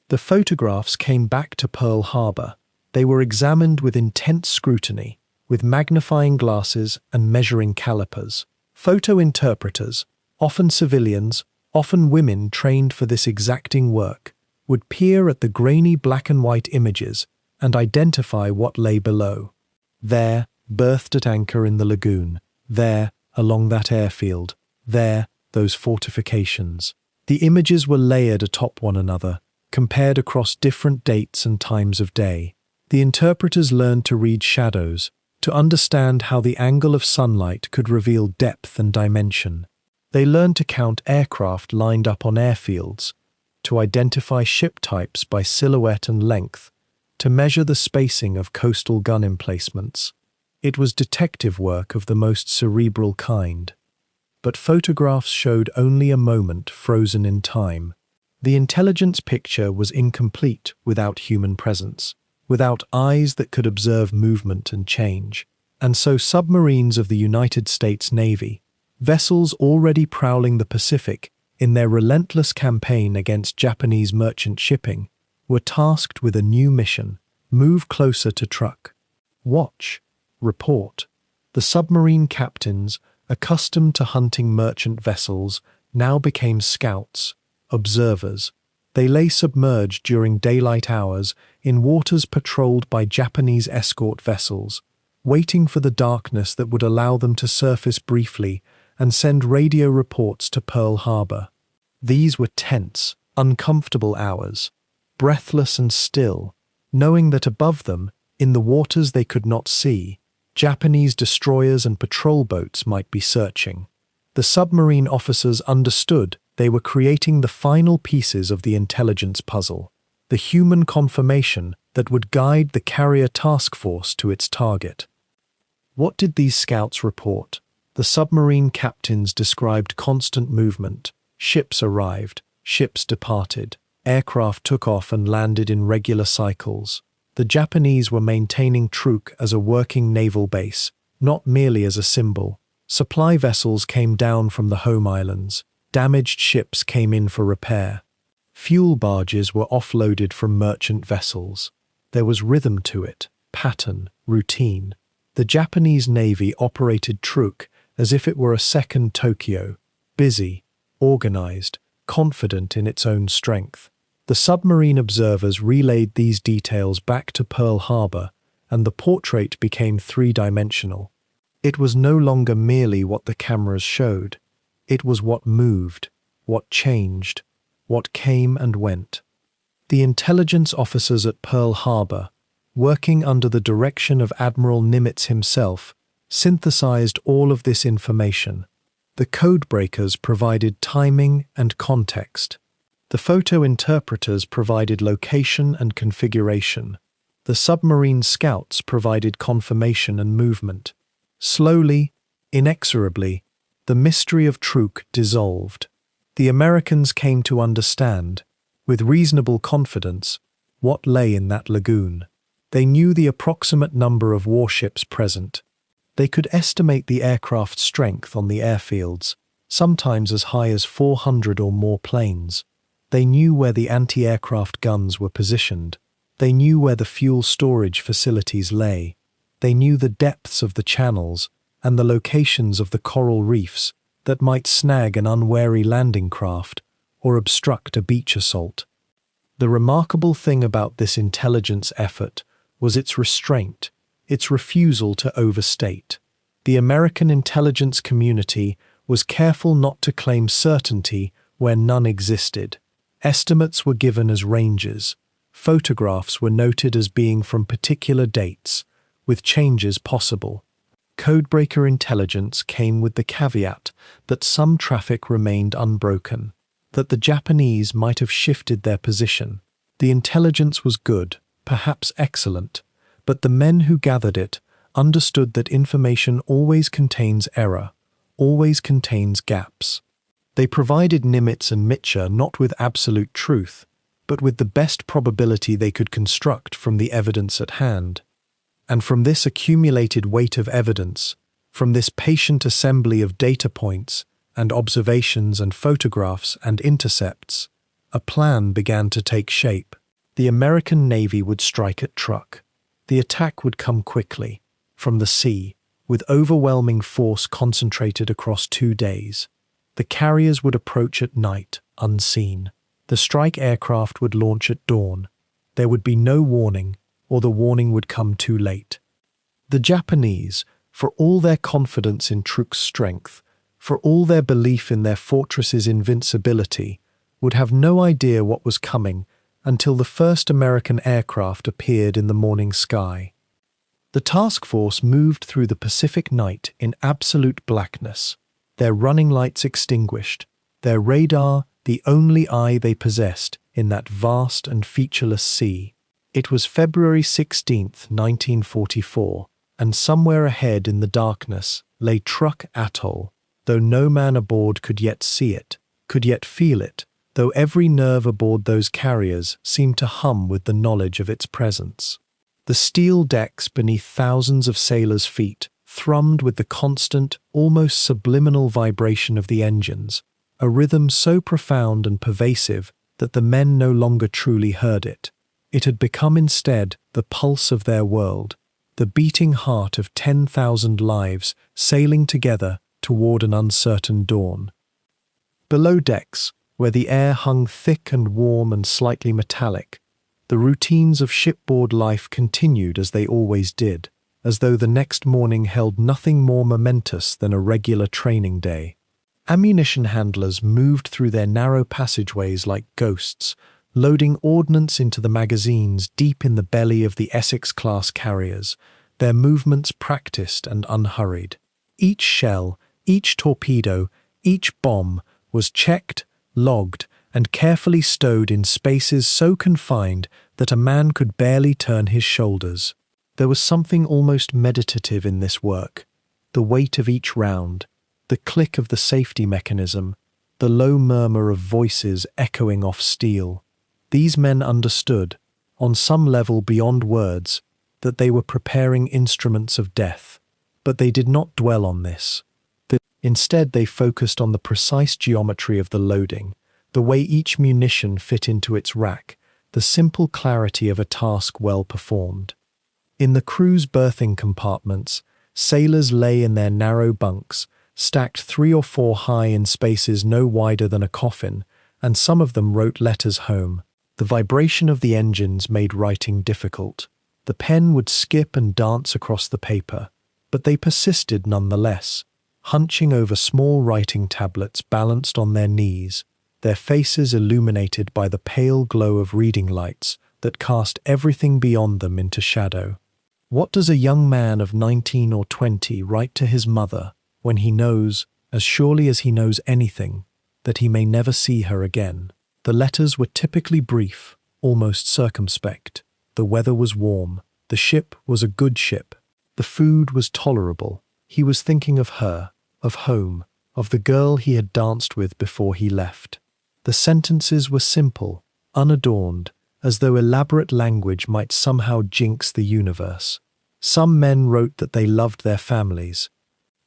The photographs came back to Pearl Harbor. They were examined with intense scrutiny, with magnifying glasses and measuring calipers. Photo interpreters, often civilians, often women trained for this exacting work, would peer at the grainy black and white images and identify what lay below. There, berthed at anchor in the lagoon, there, along that airfield, There, those fortifications. The images were layered atop one another, compared across different dates and times of day. The interpreters learned to read shadows, to understand how the angle of sunlight could reveal depth and dimension. They learned to count aircraft lined up on airfields, to identify ship types by silhouette and length, to measure the spacing of coastal gun emplacements. It was detective work of the most cerebral kind. But photographs showed only a moment frozen in time. The intelligence picture was incomplete without human presence, without eyes that could observe movement and change. And so submarines of the United States Navy, vessels already prowling the Pacific in their relentless campaign against Japanese merchant shipping, were tasked with a new mission: move closer to Truk. Watch. Report. The submarine captains, accustomed to hunting merchant vessels, now became scouts, observers. They lay submerged during daylight hours in waters patrolled by Japanese escort vessels, waiting for the darkness that would allow them to surface briefly and send radio reports to Pearl Harbor. These were tense, uncomfortable hours, breathless and still, knowing that above them, in the waters they could not see, Japanese destroyers and patrol boats might be searching. The submarine officers understood they were creating the final pieces of the intelligence puzzle, the human confirmation that would guide the carrier task force to its target. What did these scouts report? The submarine captains described constant movement. Ships arrived, ships departed, aircraft took off and landed in regular cycles. The Japanese were maintaining Truk as a working naval base, not merely as a symbol. Supply vessels came down from the home islands. Damaged ships came in for repair. Fuel barges were offloaded from merchant vessels. There was rhythm to it, pattern, routine. The Japanese Navy operated Truk as if it were a second Tokyo, busy, organized, confident in its own strength. The submarine observers relayed these details back to Pearl Harbor, and the portrait became three-dimensional. It was no longer merely what the cameras showed. It was what moved, what changed, what came and went. The intelligence officers at Pearl Harbor, working under the direction of Admiral Nimitz himself, synthesized all of this information. The codebreakers provided timing and context. The photo interpreters provided location and configuration. The submarine scouts provided confirmation and movement. Slowly, inexorably, the mystery of Truk dissolved. The Americans came to understand, with reasonable confidence, what lay in that lagoon. They knew the approximate number of warships present. They could estimate the aircraft's strength on the airfields, sometimes as high as 400 or more planes. They knew where the anti-aircraft guns were positioned. They knew where the fuel storage facilities lay. They knew the depths of the channels and the locations of the coral reefs that might snag an unwary landing craft or obstruct a beach assault. The remarkable thing about this intelligence effort was its restraint, its refusal to overstate. The American intelligence community was careful not to claim certainty where none existed. Estimates were given as ranges. Photographs were noted as being from particular dates, with changes possible. Codebreaker intelligence came with the caveat that some traffic remained unbroken, that the Japanese might have shifted their position. The intelligence was good, perhaps excellent, but the men who gathered it understood that information always contains error, always contains gaps. They provided Nimitz and Mitscher not with absolute truth, but with the best probability they could construct from the evidence at hand. And from this accumulated weight of evidence, from this patient assembly of data points and observations and photographs and intercepts, a plan began to take shape. The American Navy would strike at Truk. The attack would come quickly, from the sea, with overwhelming force concentrated across 2 days. The carriers would approach at night, unseen. The strike aircraft would launch at dawn. There would be no warning, or the warning would come too late. The Japanese, for all their confidence in Truk's strength, for all their belief in their fortress's invincibility, would have no idea what was coming until the first American aircraft appeared in the morning sky. The task force moved through the Pacific night in absolute blackness, their running lights extinguished, their radar the only eye they possessed in that vast and featureless sea. It was February 16th, 1944, and somewhere ahead in the darkness lay Truk Atoll, though no man aboard could yet see it, could yet feel it, though every nerve aboard those carriers seemed to hum with the knowledge of its presence. The steel decks beneath thousands of sailors' feet thrummed with the constant, almost subliminal vibration of the engines, a rhythm so profound and pervasive that the men no longer truly heard it. It had become instead the pulse of their world, the beating heart of 10,000 lives sailing together toward an uncertain dawn. Below decks, where the air hung thick and warm and slightly metallic, the routines of shipboard life continued as they always did, as though the next morning held nothing more momentous than a regular training day. Ammunition handlers moved through their narrow passageways like ghosts, loading ordnance into the magazines deep in the belly of the Essex-class carriers, their movements practiced and unhurried. Each shell, each torpedo, each bomb was checked, logged, and carefully stowed in spaces so confined that a man could barely turn his shoulders. There was something almost meditative in this work, the weight of each round, the click of the safety mechanism, the low murmur of voices echoing off steel. These men understood, on some level beyond words, that they were preparing instruments of death, but they did not dwell on this. Instead, they focused on the precise geometry of the loading, the way each munition fit into its rack, the simple clarity of a task well performed. In the crew's berthing compartments, sailors lay in their narrow bunks, stacked 3 or 4 high in spaces no wider than a coffin, and some of them wrote letters home. The vibration of the engines made writing difficult. The pen would skip and dance across the paper, but they persisted nonetheless, hunching over small writing tablets balanced on their knees, their faces illuminated by the pale glow of reading lights that cast everything beyond them into shadow. What does a young man of 19 or 20 write to his mother when he knows, as surely as he knows anything, that he may never see her again? The letters were typically brief, almost circumspect. The weather was warm. The ship was a good ship. The food was tolerable. He was thinking of her, of home, of the girl he had danced with before he left. The sentences were simple, unadorned, as though elaborate language might somehow jinx the universe. Some men wrote that they loved their families.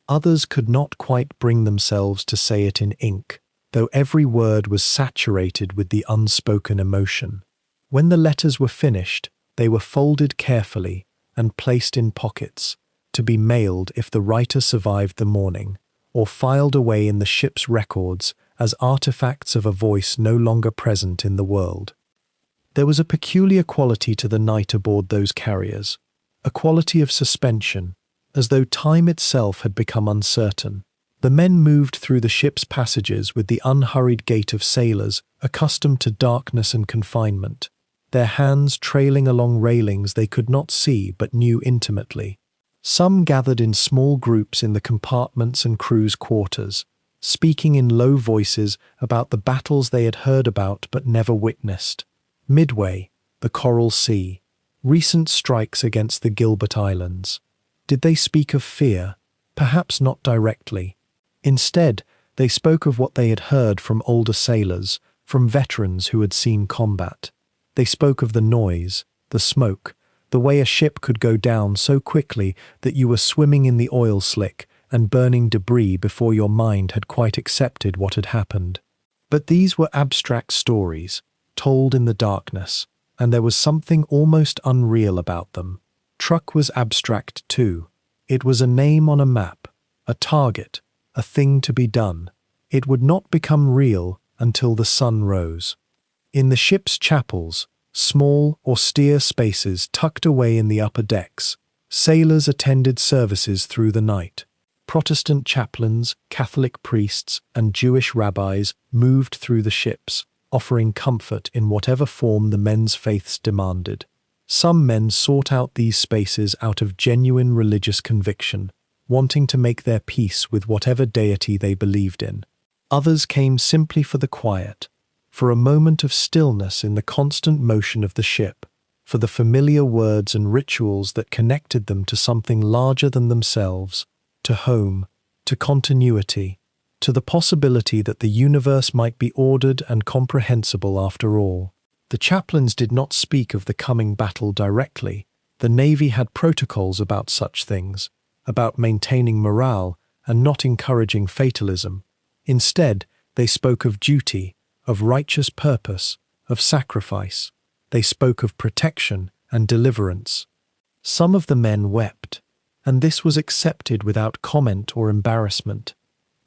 Others could not quite bring themselves to say it in ink, though every word was saturated with the unspoken emotion. When the letters were finished, they were folded carefully and placed in pockets, to be mailed if the writer survived the morning, or filed away in the ship's records as artifacts of a voice no longer present in the world. There was a peculiar quality to the night aboard those carriers, a quality of suspension, as though time itself had become uncertain. The men moved through the ship's passages with the unhurried gait of sailors accustomed to darkness and confinement, their hands trailing along railings they could not see but knew intimately. Some gathered in small groups in the compartments and crew's quarters, speaking in low voices about the battles they had heard about but never witnessed. Midway, the Coral Sea, recent strikes against the Gilbert Islands. Did they speak of fear? Perhaps not directly. Instead, they spoke of what they had heard from older sailors, from veterans who had seen combat. They spoke of the noise, the smoke, the way a ship could go down so quickly that you were swimming in the oil slick and burning debris before your mind had quite accepted what had happened. But these were abstract stories, told in the darkness, and there was something almost unreal about them. Truk was abstract too. It was a name on a map, a target, a thing to be done. It would not become real until the sun rose. In the ship's chapels, small, austere spaces tucked away in the upper decks, sailors attended services through the night. Protestant chaplains, Catholic priests, and Jewish rabbis moved through the ships, offering comfort in whatever form the men's faiths demanded. Some men sought out these spaces out of genuine religious conviction, wanting to make their peace with whatever deity they believed in. Others came simply for the quiet, for a moment of stillness in the constant motion of the ship, for the familiar words and rituals that connected them to something larger than themselves, to home, to continuity, to the possibility that the universe might be ordered and comprehensible after all. The chaplains did not speak of the coming battle directly. The Navy had protocols about such things, about maintaining morale and not encouraging fatalism. Instead, they spoke of duty, of righteous purpose, of sacrifice. They spoke of protection and deliverance. Some of the men wept, and this was accepted without comment or embarrassment.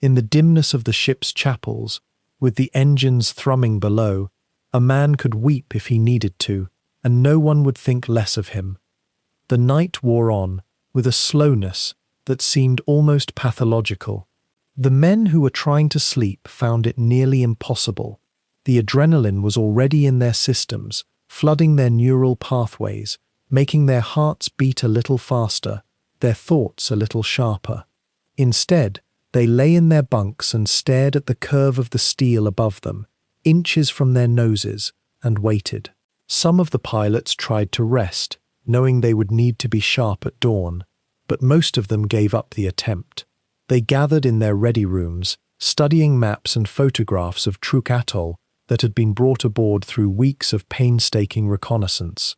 In the dimness of the ship's chapels, with the engines thrumming below, a man could weep if he needed to, and no one would think less of him. The night wore on, with a slowness that seemed almost pathological. The men who were trying to sleep found it nearly impossible. The adrenaline was already in their systems, flooding their neural pathways, making their hearts beat a little faster, their thoughts a little sharper. Instead, they lay in their bunks and stared at the curve of the steel above them, inches from their noses, and waited. Some of the pilots tried to rest, knowing they would need to be sharp at dawn, but most of them gave up the attempt. They gathered in their ready rooms, studying maps and photographs of Truk Atoll that had been brought aboard through weeks of painstaking reconnaissance.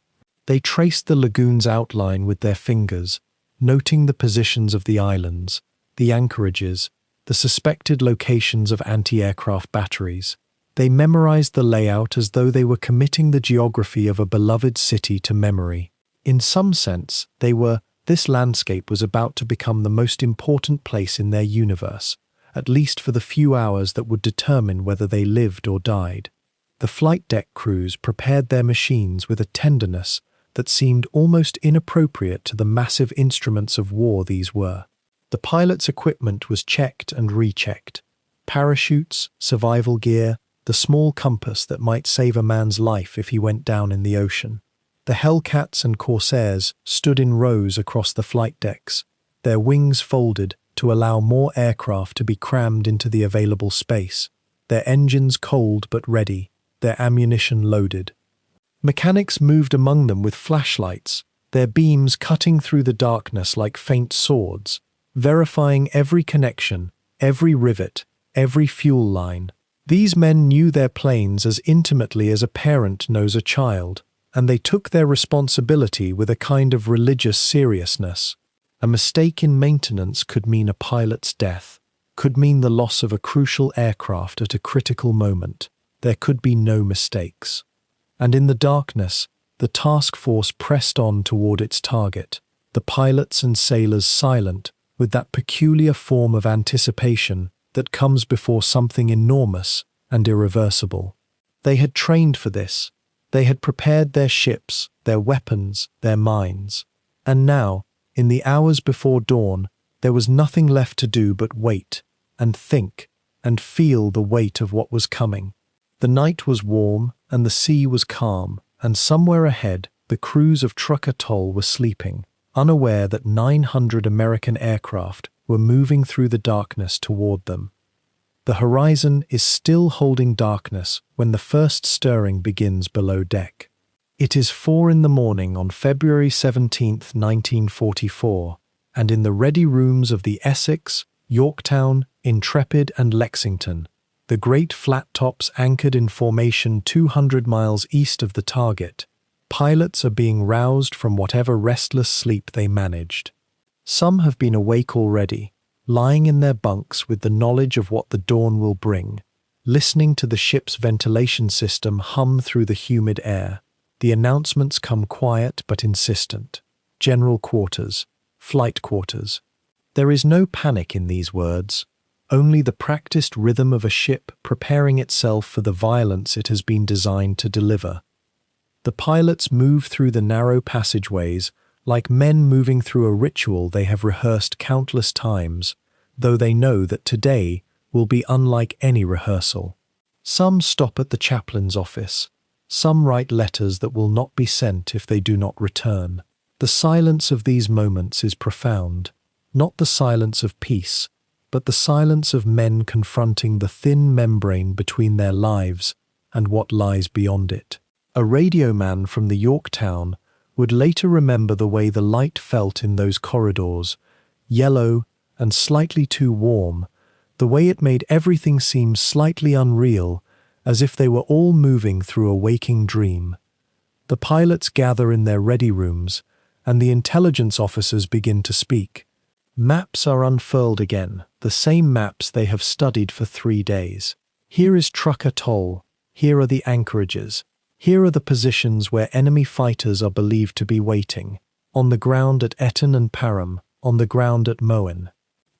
They traced the lagoon's outline with their fingers, noting the positions of the islands, the anchorages, the suspected locations of anti-aircraft batteries. They memorized the layout as though they were committing the geography of a beloved city to memory. In some sense, this landscape was about to become the most important place in their universe, at least for the few hours that would determine whether they lived or died. The flight deck crews prepared their machines with a tenderness that seemed almost inappropriate to the massive instruments of war these were. The pilot's equipment was checked and rechecked. Parachutes, survival gear, the small compass that might save a man's life if he went down in the ocean. The Hellcats and Corsairs stood in rows across the flight decks, their wings folded to allow more aircraft to be crammed into the available space, their engines cold but ready, their ammunition loaded. Mechanics moved among them with flashlights, their beams cutting through the darkness like faint swords, verifying every connection, every rivet, every fuel line. These men knew their planes as intimately as a parent knows a child, and they took their responsibility with a kind of religious seriousness. A mistake in maintenance could mean a pilot's death, could mean the loss of a crucial aircraft at a critical moment. There could be no mistakes. And in the darkness, the task force pressed on toward its target, the pilots and sailors silent, with that peculiar form of anticipation that comes before something enormous and irreversible. They had trained for this. They had prepared their ships, their weapons, their minds. And now, in the hours before dawn, there was nothing left to do but wait, and think, and feel the weight of what was coming. The night was warm, and the sea was calm, and somewhere ahead, the crews of Truk Atoll were sleeping, unaware that 900 American aircraft were moving through the darkness toward them. The horizon is still holding darkness when the first stirring begins below deck. It is 4 in the morning on February 17, 1944, and in the ready rooms of the Essex, Yorktown, Intrepid and Lexington, the great flat tops anchored in formation 200 miles east of the target, pilots are being roused from whatever restless sleep they managed. Some have been awake already, lying in their bunks with the knowledge of what the dawn will bring, listening to the ship's ventilation system hum through the humid air. The announcements come quiet but insistent. General quarters, flight quarters. There is no panic in these words, only the practiced rhythm of a ship preparing itself for the violence it has been designed to deliver. The pilots move through the narrow passageways like men moving through a ritual they have rehearsed countless times, though they know that today will be unlike any rehearsal. Some stop at the chaplain's office. Some write letters that will not be sent if they do not return. The silence of these moments is profound, not the silence of peace, but the silence of men confronting the thin membrane between their lives and what lies beyond it. A radio man from the Yorktown would later remember the way the light felt in those corridors, yellow and slightly too warm, the way it made everything seem slightly unreal, as if they were all moving through a waking dream. The pilots gather in their ready rooms, and the intelligence officers begin to speak. Maps are unfurled again, the same maps they have studied for 3 days. Here is Truk Atoll. Here are the anchorages. Here are the positions where enemy fighters are believed to be waiting. On the ground at Eton and Parham, on the ground at Moen.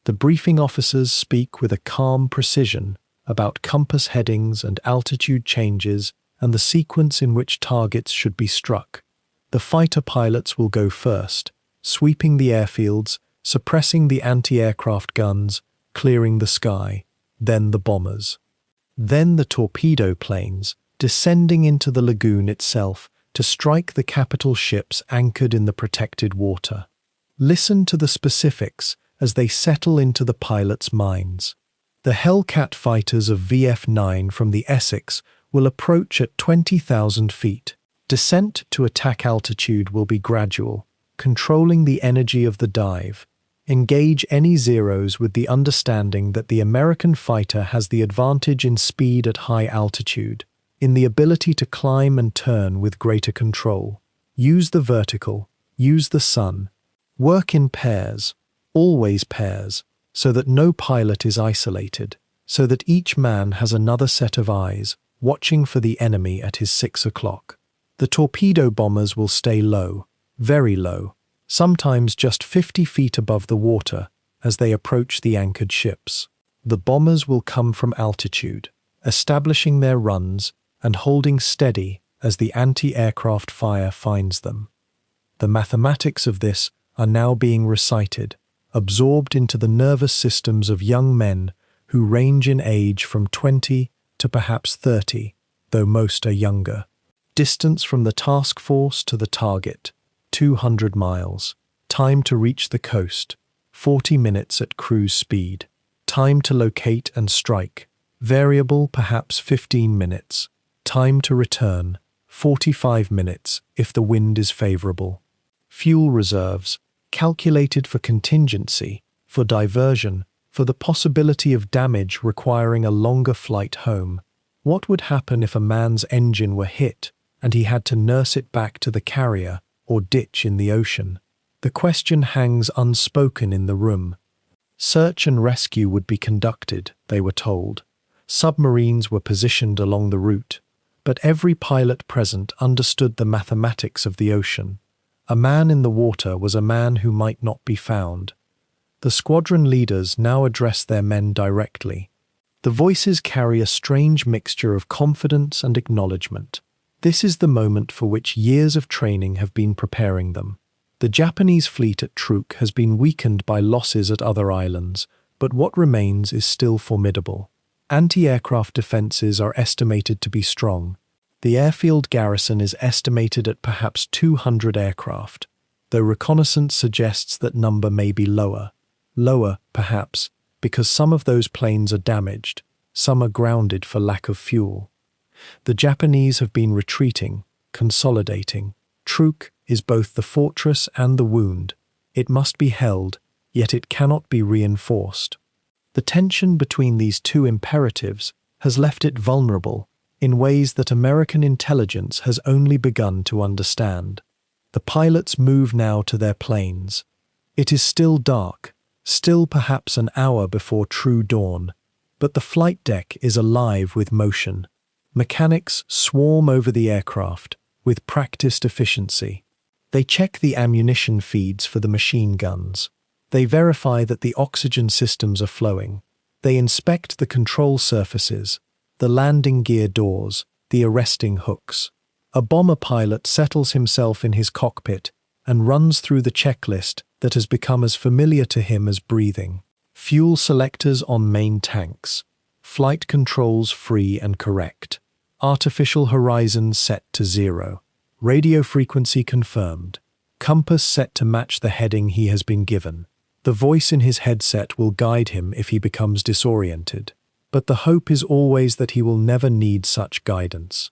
The briefing officers speak with a calm precision about compass headings and altitude changes and the sequence in which targets should be struck. The fighter pilots will go first, sweeping the airfields, suppressing the anti-aircraft guns, clearing the sky, then the bombers. Then the torpedo planes, descending into the lagoon itself to strike the capital ships anchored in the protected water. Listen to the specifics as they settle into the pilots' minds. The Hellcat fighters of VF-9 from the Essex will approach at 20,000 feet. Descent to attack altitude will be gradual, controlling the energy of the dive. Engage any Zeros with the understanding that the American fighter has the advantage in speed at high altitude, in the ability to climb and turn with greater control. Use the vertical, use the sun. Work in pairs, always pairs, so that no pilot is isolated, so that each man has another set of eyes, watching for the enemy at his 6 o'clock. The torpedo bombers will stay low, very low, sometimes just 50 feet above the water as they approach the anchored ships. The bombers will come from altitude, establishing their runs and holding steady as the anti-aircraft fire finds them. The mathematics of this are now being recited, absorbed into the nervous systems of young men who range in age from 20 to perhaps 30, though most are younger. Distance from the task force to the target, 200 miles. Time to reach the coast, 40 minutes at cruise speed. Time to locate and strike, variable perhaps 15 minutes. Time to return, 45 minutes if the wind is favorable. Fuel reserves, calculated for contingency, for diversion, for the possibility of damage requiring a longer flight home. What would happen if a man's engine were hit and he had to nurse it back to the carrier or ditch in the ocean? The question hangs unspoken in the room. Search and rescue would be conducted, they were told. Submarines were positioned along the route, but every pilot present understood the mathematics of the ocean. A man in the water was a man who might not be found. The squadron leaders now address their men directly. The voices carry a strange mixture of confidence and acknowledgement. This is the moment for which years of training have been preparing them. The Japanese fleet at Truk has been weakened by losses at other islands, but what remains is still formidable. Anti-aircraft defenses are estimated to be strong. The airfield garrison is estimated at perhaps 200 aircraft, though reconnaissance suggests that number may be lower. Lower, perhaps, because some of those planes are damaged, some are grounded for lack of fuel. The Japanese have been retreating, consolidating. Truk is both the fortress and the wound. It must be held, yet it cannot be reinforced. The tension between these two imperatives has left it vulnerable in ways that American intelligence has only begun to understand. The pilots move now to their planes. It is still dark, still perhaps an hour before true dawn, but the flight deck is alive with motion. Mechanics swarm over the aircraft with practiced efficiency. They check the ammunition feeds for the machine guns. They verify that the oxygen systems are flowing. They inspect the control surfaces, the landing gear doors, the arresting hooks. A bomber pilot settles himself in his cockpit and runs through the checklist that has become as familiar to him as breathing. Fuel selectors on main tanks. Flight controls free and correct. Artificial horizon set to 0. Radio frequency confirmed. Compass set to match the heading he has been given. The voice in his headset will guide him if he becomes disoriented, but the hope is always that he will never need such guidance.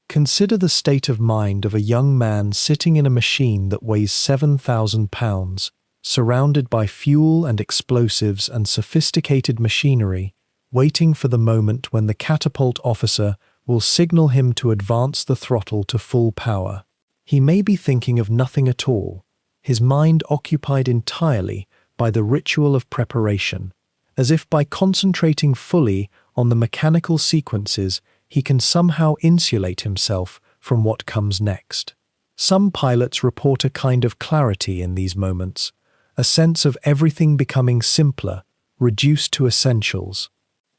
Consider the state of mind of a young man sitting in a machine that weighs 7,000 pounds, surrounded by fuel and explosives and sophisticated machinery, waiting for the moment when the catapult officer will signal him to advance the throttle to full power. He may be thinking of nothing at all, his mind occupied entirely by the ritual of preparation, as if by concentrating fully on the mechanical sequences he can somehow insulate himself from what comes next. Some pilots report a kind of clarity in these moments, a sense of everything becoming simpler, reduced to essentials.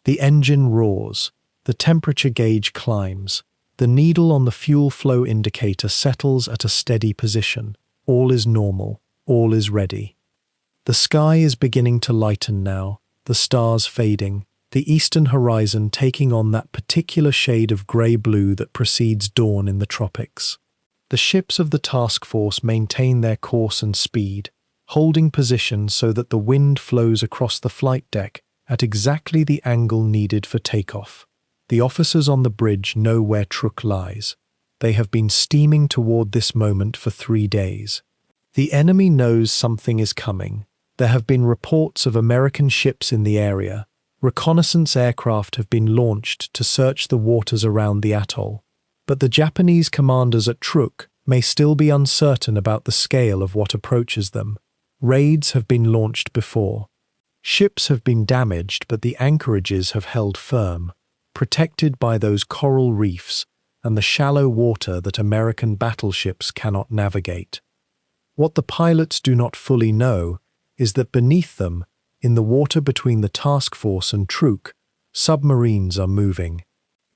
The engine roars, the temperature gauge climbs, the needle on the fuel flow indicator settles at a steady position. All is normal, all is ready. The sky is beginning to lighten now, the stars fading, the eastern horizon taking on that particular shade of grey-blue that precedes dawn in the tropics. The ships of the task force maintain their course and speed, holding position so that the wind flows across the flight deck at exactly the angle needed for takeoff. The officers on the bridge know where Truk lies. They have been steaming toward this moment for 3 days. The enemy knows something is coming. There have been reports of American ships in the area. Reconnaissance aircraft have been launched to search the waters around the atoll. But the Japanese commanders at Truk may still be uncertain about the scale of what approaches them. Raids have been launched before. Ships have been damaged, but the anchorages have held firm, protected by those coral reefs and the shallow water that American battleships cannot navigate. What the pilots do not fully know is that beneath them, in the water between the task force and Truk, submarines are moving.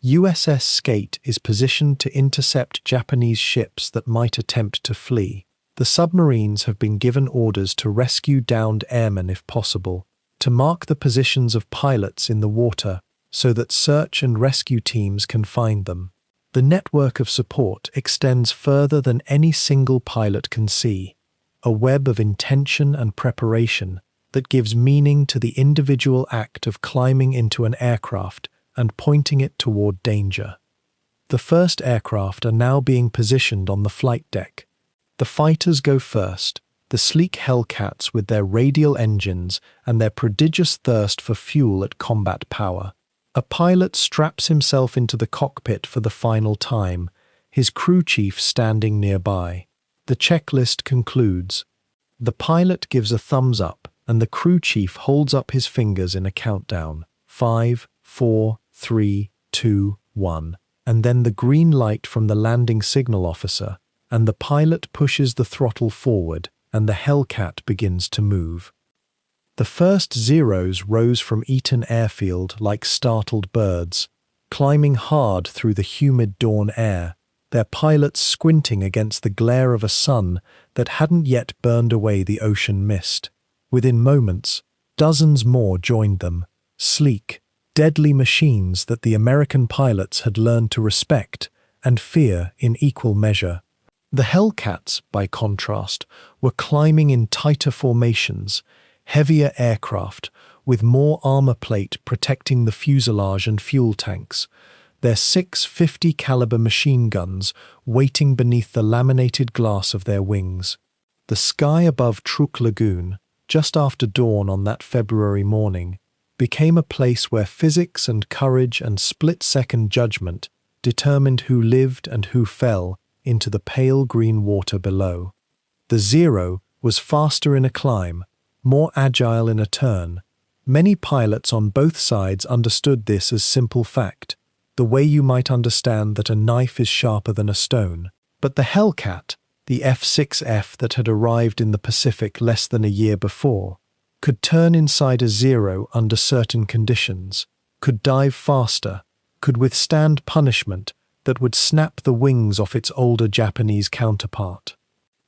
USS Skate is positioned to intercept Japanese ships that might attempt to flee. The submarines have been given orders to rescue downed airmen if possible, to mark the positions of pilots in the water so that search and rescue teams can find them. The network of support extends further than any single pilot can see, a web of intention and preparation that gives meaning to the individual act of climbing into an aircraft and pointing it toward danger. The first aircraft are now being positioned on the flight deck. The fighters go first, the sleek Hellcats with their radial engines and their prodigious thirst for fuel at combat power. A pilot straps himself into the cockpit for the final time, his crew chief standing nearby. The checklist concludes. The pilot gives a thumbs up, and the crew chief holds up his fingers in a countdown. 5, 4, 3, 2, 1. And then the green light from the landing signal officer, and the pilot pushes the throttle forward, and the Hellcat begins to move. The first Zeros rose from Eaton Airfield like startled birds, climbing hard through the humid dawn air, their pilots squinting against the glare of a sun that hadn't yet burned away the ocean mist. Within moments, dozens more joined them, sleek, deadly machines that the American pilots had learned to respect and fear in equal measure. The Hellcats, by contrast, were climbing in tighter formations, heavier aircraft, with more armor plate protecting the fuselage and fuel tanks, their 650 caliber machine guns waiting beneath the laminated glass of their wings. The sky above Truk Lagoon, just after dawn on that February morning, became a place where physics and courage and split-second judgment determined who lived and who fell into the pale green water below. The Zero was faster in a climb, more agile in a turn. Many pilots on both sides understood this as simple fact, the way you might understand that a knife is sharper than a stone. But the Hellcat, the F-6F that had arrived in the Pacific less than a year before, could turn inside a Zero under certain conditions, could dive faster, could withstand punishment that would snap the wings off its older Japanese counterpart.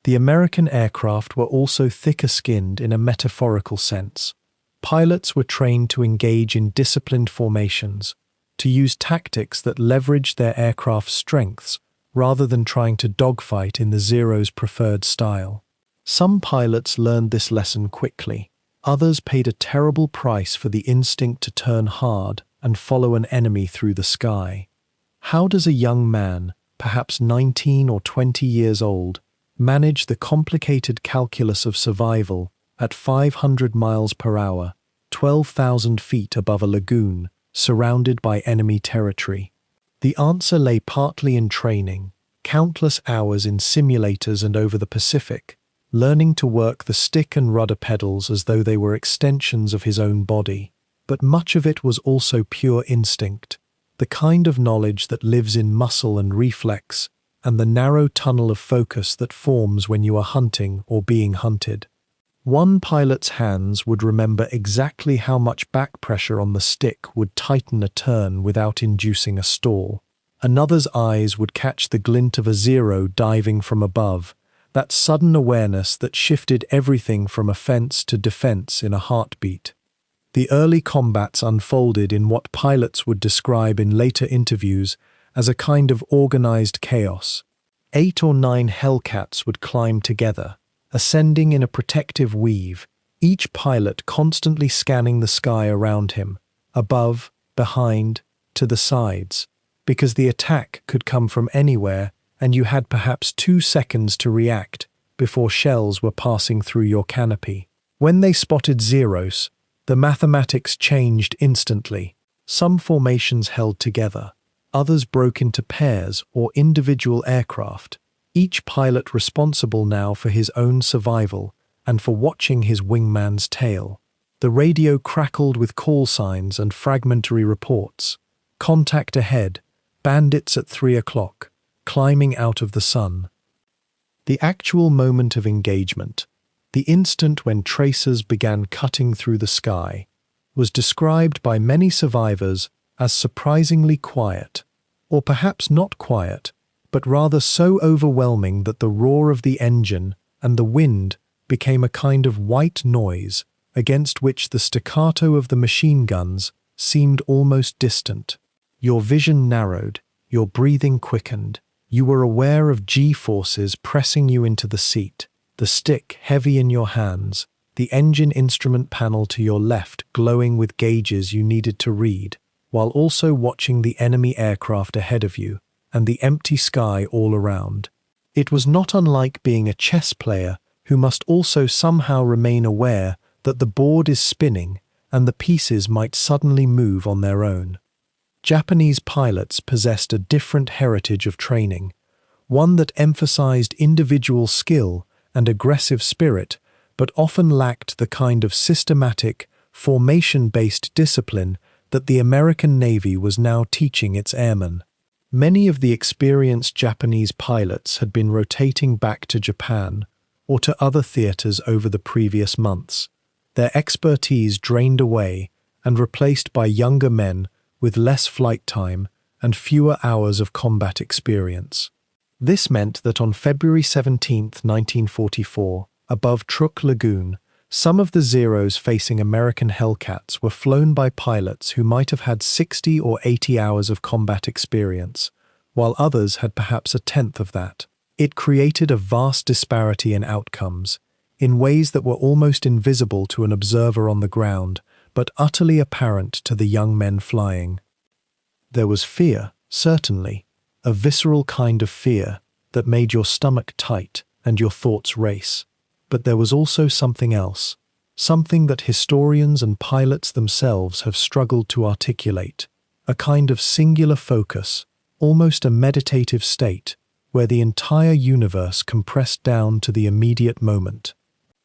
The American aircraft were also thicker-skinned in a metaphorical sense. Pilots were trained to engage in disciplined formations, to use tactics that leveraged their aircraft's strengths rather than trying to dogfight in the Zero's preferred style. Some pilots learned this lesson quickly. Others paid a terrible price for the instinct to turn hard and follow an enemy through the sky. How does a young man, perhaps 19 or 20 years old, manage the complicated calculus of survival at 500 miles per hour, 12,000 feet above a lagoon, surrounded by enemy territory? The answer lay partly in training, countless hours in simulators and over the Pacific, learning to work the stick and rudder pedals as though they were extensions of his own body. But much of it was also pure instinct, the kind of knowledge that lives in muscle and reflex, and the narrow tunnel of focus that forms when you are hunting or being hunted. One pilot's hands would remember exactly how much back pressure on the stick would tighten a turn without inducing a stall. Another's eyes would catch the glint of a Zero diving from above, that sudden awareness that shifted everything from offense to defense in a heartbeat. The early combats unfolded in what pilots would describe in later interviews as a kind of organized chaos. 8 or 9 Hellcats would climb together, ascending in a protective weave, each pilot constantly scanning the sky around him, above, behind, to the sides, because the attack could come from anywhere and you had perhaps 2 seconds to react before shells were passing through your canopy. When they spotted Zeros, the mathematics changed instantly. Some formations held together, others broke into pairs or individual aircraft, each pilot responsible now for his own survival and for watching his wingman's tail. The radio crackled with call signs and fragmentary reports. Contact ahead, bandits at 3 o'clock, climbing out of the sun. The actual moment of engagement, the instant when tracers began cutting through the sky, was described by many survivors as surprisingly quiet, or perhaps not quiet, but rather so overwhelming that the roar of the engine and the wind became a kind of white noise against which the staccato of the machine guns seemed almost distant. Your vision narrowed, your breathing quickened. You were aware of G-forces pressing you into the seat, the stick heavy in your hands, the engine instrument panel to your left glowing with gauges you needed to read, while also watching the enemy aircraft ahead of you and the empty sky all around. It was not unlike being a chess player who must also somehow remain aware that the board is spinning and the pieces might suddenly move on their own. Japanese pilots possessed a different heritage of training, one that emphasized individual skill and aggressive spirit, but often lacked the kind of systematic, formation-based discipline that the American Navy was now teaching its airmen. Many of the experienced Japanese pilots had been rotating back to Japan or to other theaters over the previous months, their expertise drained away and replaced by younger men with less flight time and fewer hours of combat experience. This meant that on February 17, 1944, above Truk Lagoon, some of the Zeros facing American Hellcats were flown by pilots who might have had 60 or 80 hours of combat experience, while others had perhaps a tenth of that. It created a vast disparity in outcomes, in ways that were almost invisible to an observer on the ground, but utterly apparent to the young men flying. There was fear, certainly, a visceral kind of fear that made your stomach tight and your thoughts race. But there was also something else, something that historians and pilots themselves have struggled to articulate, a kind of singular focus, almost a meditative state, where the entire universe compressed down to the immediate moment.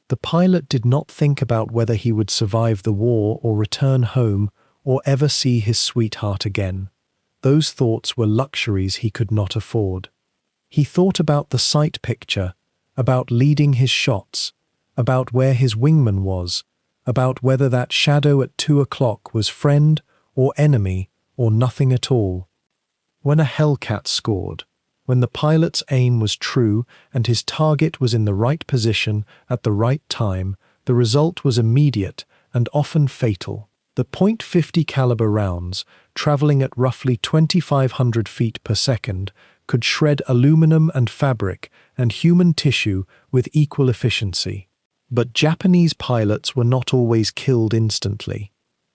The pilot did not think about whether he would survive the war or return home or ever see his sweetheart again. Those thoughts were luxuries he could not afford. He thought about the sight picture, about leading his shots, about where his wingman was, about whether that shadow at 2 o'clock was friend or enemy or nothing at all. When a Hellcat scored, when the pilot's aim was true and his target was in the right position at the right time, the result was immediate and often fatal. The .50 caliber rounds, traveling at roughly 2,500 feet per second, could shred aluminum and fabric and human tissue with equal efficiency. But Japanese pilots were not always killed instantly.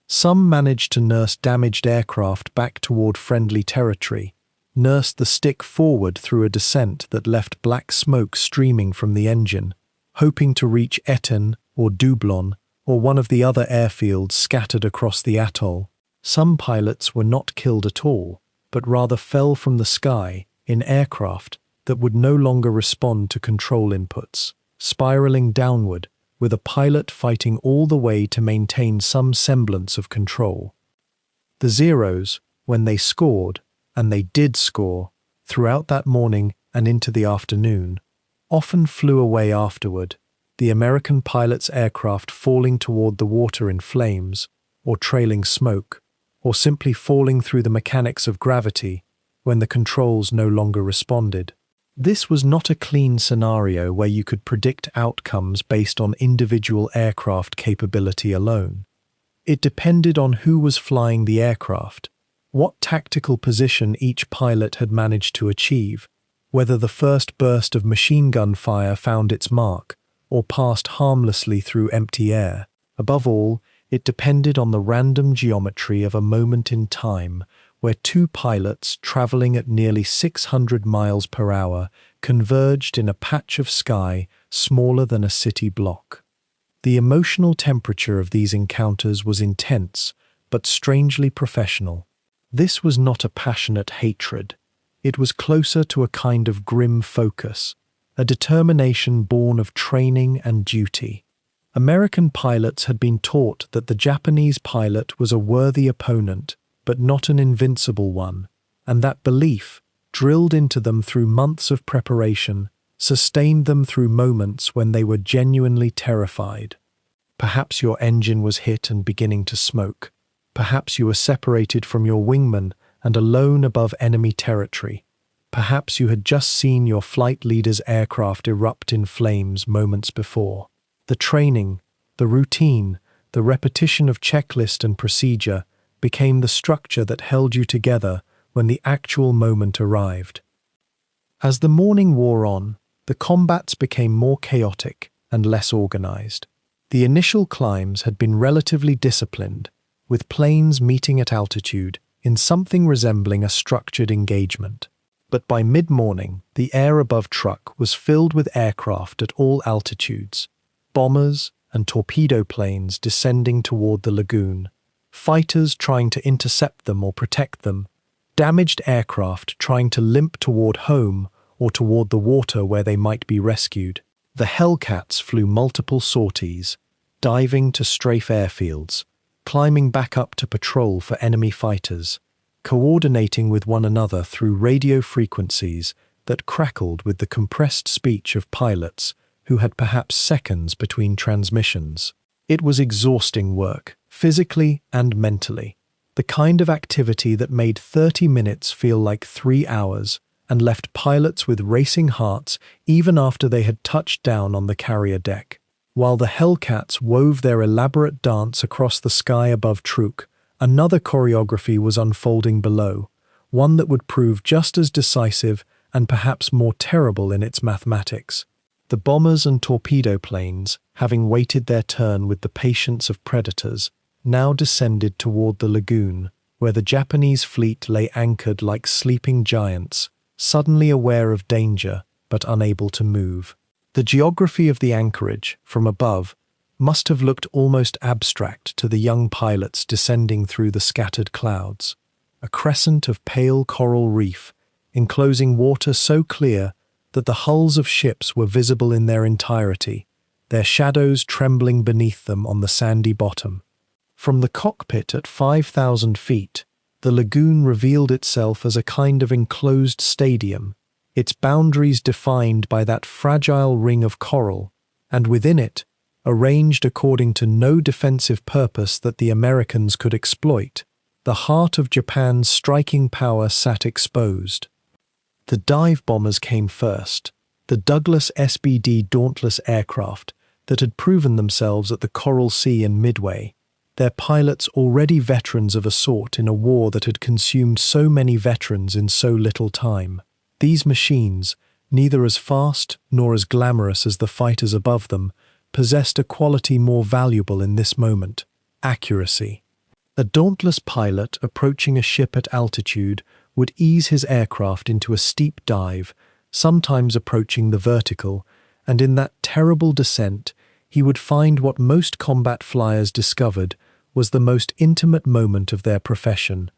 Some managed to nurse damaged aircraft back toward friendly territory, nursed the stick forward through a descent that left black smoke streaming from the engine, hoping to reach Etten or Dublon or one of the other airfields scattered across the atoll. Some pilots were not killed at all, but rather fell from the sky in aircraft that would no longer respond to control inputs, spiraling downward, with a pilot fighting all the way to maintain some semblance of control. The Zeros, when they scored, and they did score, throughout that morning and into the afternoon, often flew away afterward, the American pilot's aircraft falling toward the water in flames, or trailing smoke, or simply falling through the mechanics of gravity when the controls no longer responded. This was not a clean scenario where you could predict outcomes based on individual aircraft capability alone. It depended on who was flying the aircraft, what tactical position each pilot had managed to achieve, whether the first burst of machine gun fire found its mark, or passed harmlessly through empty air. Above all, it depended on the random geometry of a moment in time where two pilots traveling at nearly 600 miles per hour converged in a patch of sky smaller than a city block. The emotional temperature of these encounters was intense, but strangely professional. This was not a passionate hatred. It was closer to a kind of grim focus, a determination born of training and duty. American pilots had been taught that the Japanese pilot was a worthy opponent, but not an invincible one, and that belief, drilled into them through months of preparation, sustained them through moments when they were genuinely terrified. Perhaps your engine was hit and beginning to smoke. Perhaps you were separated from your wingman and alone above enemy territory. Perhaps you had just seen your flight leader's aircraft erupt in flames moments before. The training, the routine, the repetition of checklist and procedure became the structure that held you together when the actual moment arrived. As the morning wore on, the combats became more chaotic and less organized. The initial climbs had been relatively disciplined, with planes meeting at altitude in something resembling a structured engagement. But by mid-morning, the air above Truk was filled with aircraft at all altitudes, bombers and torpedo planes descending toward the lagoon, fighters trying to intercept them or protect them, damaged aircraft trying to limp toward home or toward the water where they might be rescued. The Hellcats flew multiple sorties, diving to strafe airfields, climbing back up to patrol for enemy fighters, coordinating with one another through radio frequencies that crackled with the compressed speech of pilots who had perhaps seconds between transmissions. It was exhausting work, physically and mentally, the kind of activity that made 30 minutes feel like 3 hours and left pilots with racing hearts even after they had touched down on the carrier deck. While the Hellcats wove their elaborate dance across the sky above Truk, another choreography was unfolding below, one that would prove just as decisive and perhaps more terrible in its mathematics. The bombers and torpedo planes, having waited their turn with the patience of predators, now descended toward the lagoon, where the Japanese fleet lay anchored like sleeping giants, suddenly aware of danger but unable to move. The geography of the anchorage, from above, must have looked almost abstract to the young pilots descending through the scattered clouds. A crescent of pale coral reef, enclosing water so clear that the hulls of ships were visible in their entirety, their shadows trembling beneath them on the sandy bottom. From the cockpit at 5,000 feet, the lagoon revealed itself as a kind of enclosed stadium, its boundaries defined by that fragile ring of coral, and within it, arranged according to no defensive purpose that the Americans could exploit, the heart of Japan's striking power sat exposed. The dive bombers came first, the Douglas SBD Dauntless aircraft, that had proven themselves at the Coral Sea and Midway, their pilots already veterans of a sort in a war that had consumed so many veterans in so little time. These machines, neither as fast nor as glamorous as the fighters above them, possessed a quality more valuable in this moment: accuracy. A dauntless pilot approaching a ship at altitude would ease his aircraft into a steep dive, sometimes approaching the vertical, and in that terrible descent he would find what most combat flyers discovered was the most intimate moment of their profession: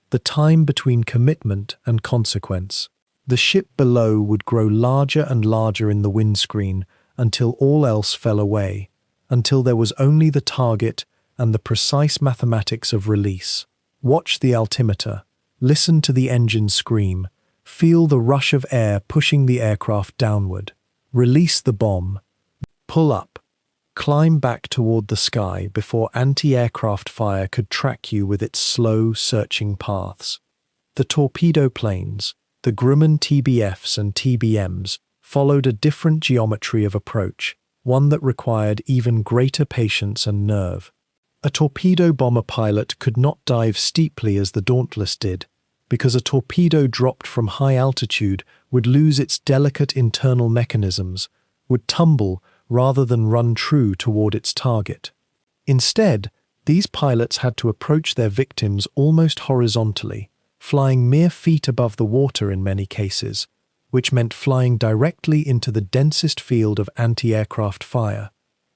the time between commitment and consequence. The ship below would grow larger and larger in the windscreen until all else fell away, until there was only the target and the precise mathematics of release. Watch the altimeter, listen to the engine scream, feel the rush of air pushing the aircraft downward. Release the bomb. Pull up. Climb back toward the sky before anti-aircraft fire could track you with its slow, searching paths. The torpedo planes, the Grumman TBFs and TBMs, followed a different geometry of approach, one that required even greater patience and nerve. A torpedo bomber pilot could not dive steeply as the Dauntless did, because a torpedo dropped from high altitude would lose its delicate internal mechanisms, would tumble rather than run true toward its target. Instead, these pilots had to approach their victims almost horizontally, flying mere feet above the water in many cases, which meant flying directly into the densest field of anti-aircraft fire,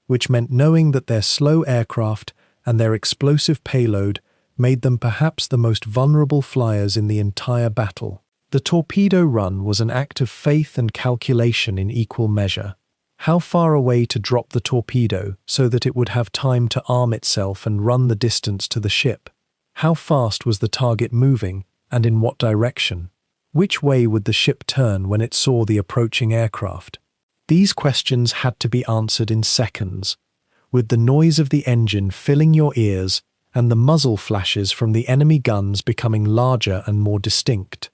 which meant knowing that their slow aircraft and their explosive payload made them perhaps the most vulnerable flyers in the entire battle. The torpedo run was an act of faith and calculation in equal measure. How far away to drop the torpedo so that it would have time to arm itself and run the distance to the ship? How fast was the target moving, and in what direction? Which way would the ship turn when it saw the approaching aircraft? These questions had to be answered in seconds, with the noise of the engine filling your ears and the muzzle flashes from the enemy guns becoming larger and more distinct.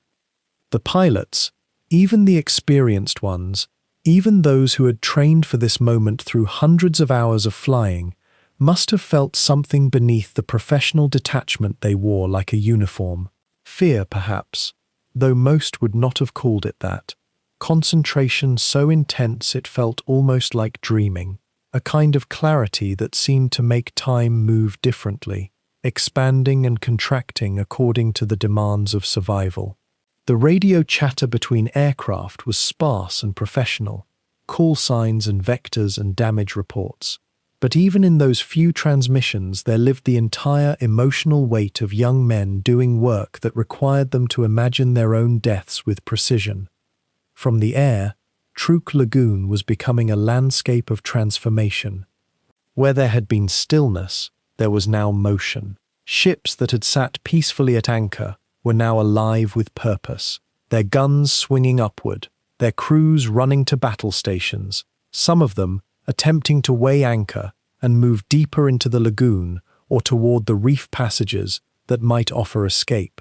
The pilots, even the experienced ones, even those who had trained for this moment through hundreds of hours of flying, must have felt something beneath the professional detachment they wore like a uniform. Fear, perhaps, though most would not have called it that. Concentration so intense it felt almost like dreaming. A kind of clarity that seemed to make time move differently, expanding and contracting according to the demands of survival. The radio chatter between aircraft was sparse and professional, call signs and vectors and damage reports. But even in those few transmissions there lived the entire emotional weight of young men doing work that required them to imagine their own deaths with precision. From the air, Truk Lagoon was becoming a landscape of transformation. Where there had been stillness, there was now motion. Ships that had sat peacefully at anchor were now alive with purpose, their guns swinging upward, their crews running to battle stations, some of them attempting to weigh anchor and move deeper into the lagoon or toward the reef passages that might offer escape.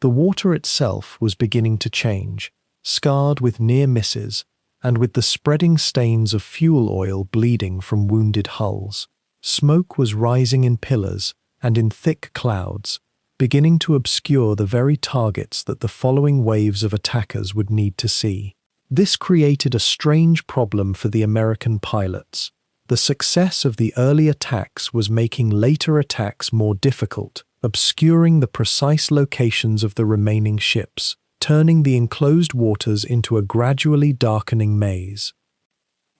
The water itself was beginning to change, scarred with near misses, and with the spreading stains of fuel oil bleeding from wounded hulls. Smoke was rising in pillars and in thick clouds, beginning to obscure the very targets that the following waves of attackers would need to see. This created a strange problem for the American pilots. The success of the early attacks was making later attacks more difficult, obscuring the precise locations of the remaining ships, turning the enclosed waters into a gradually darkening maze.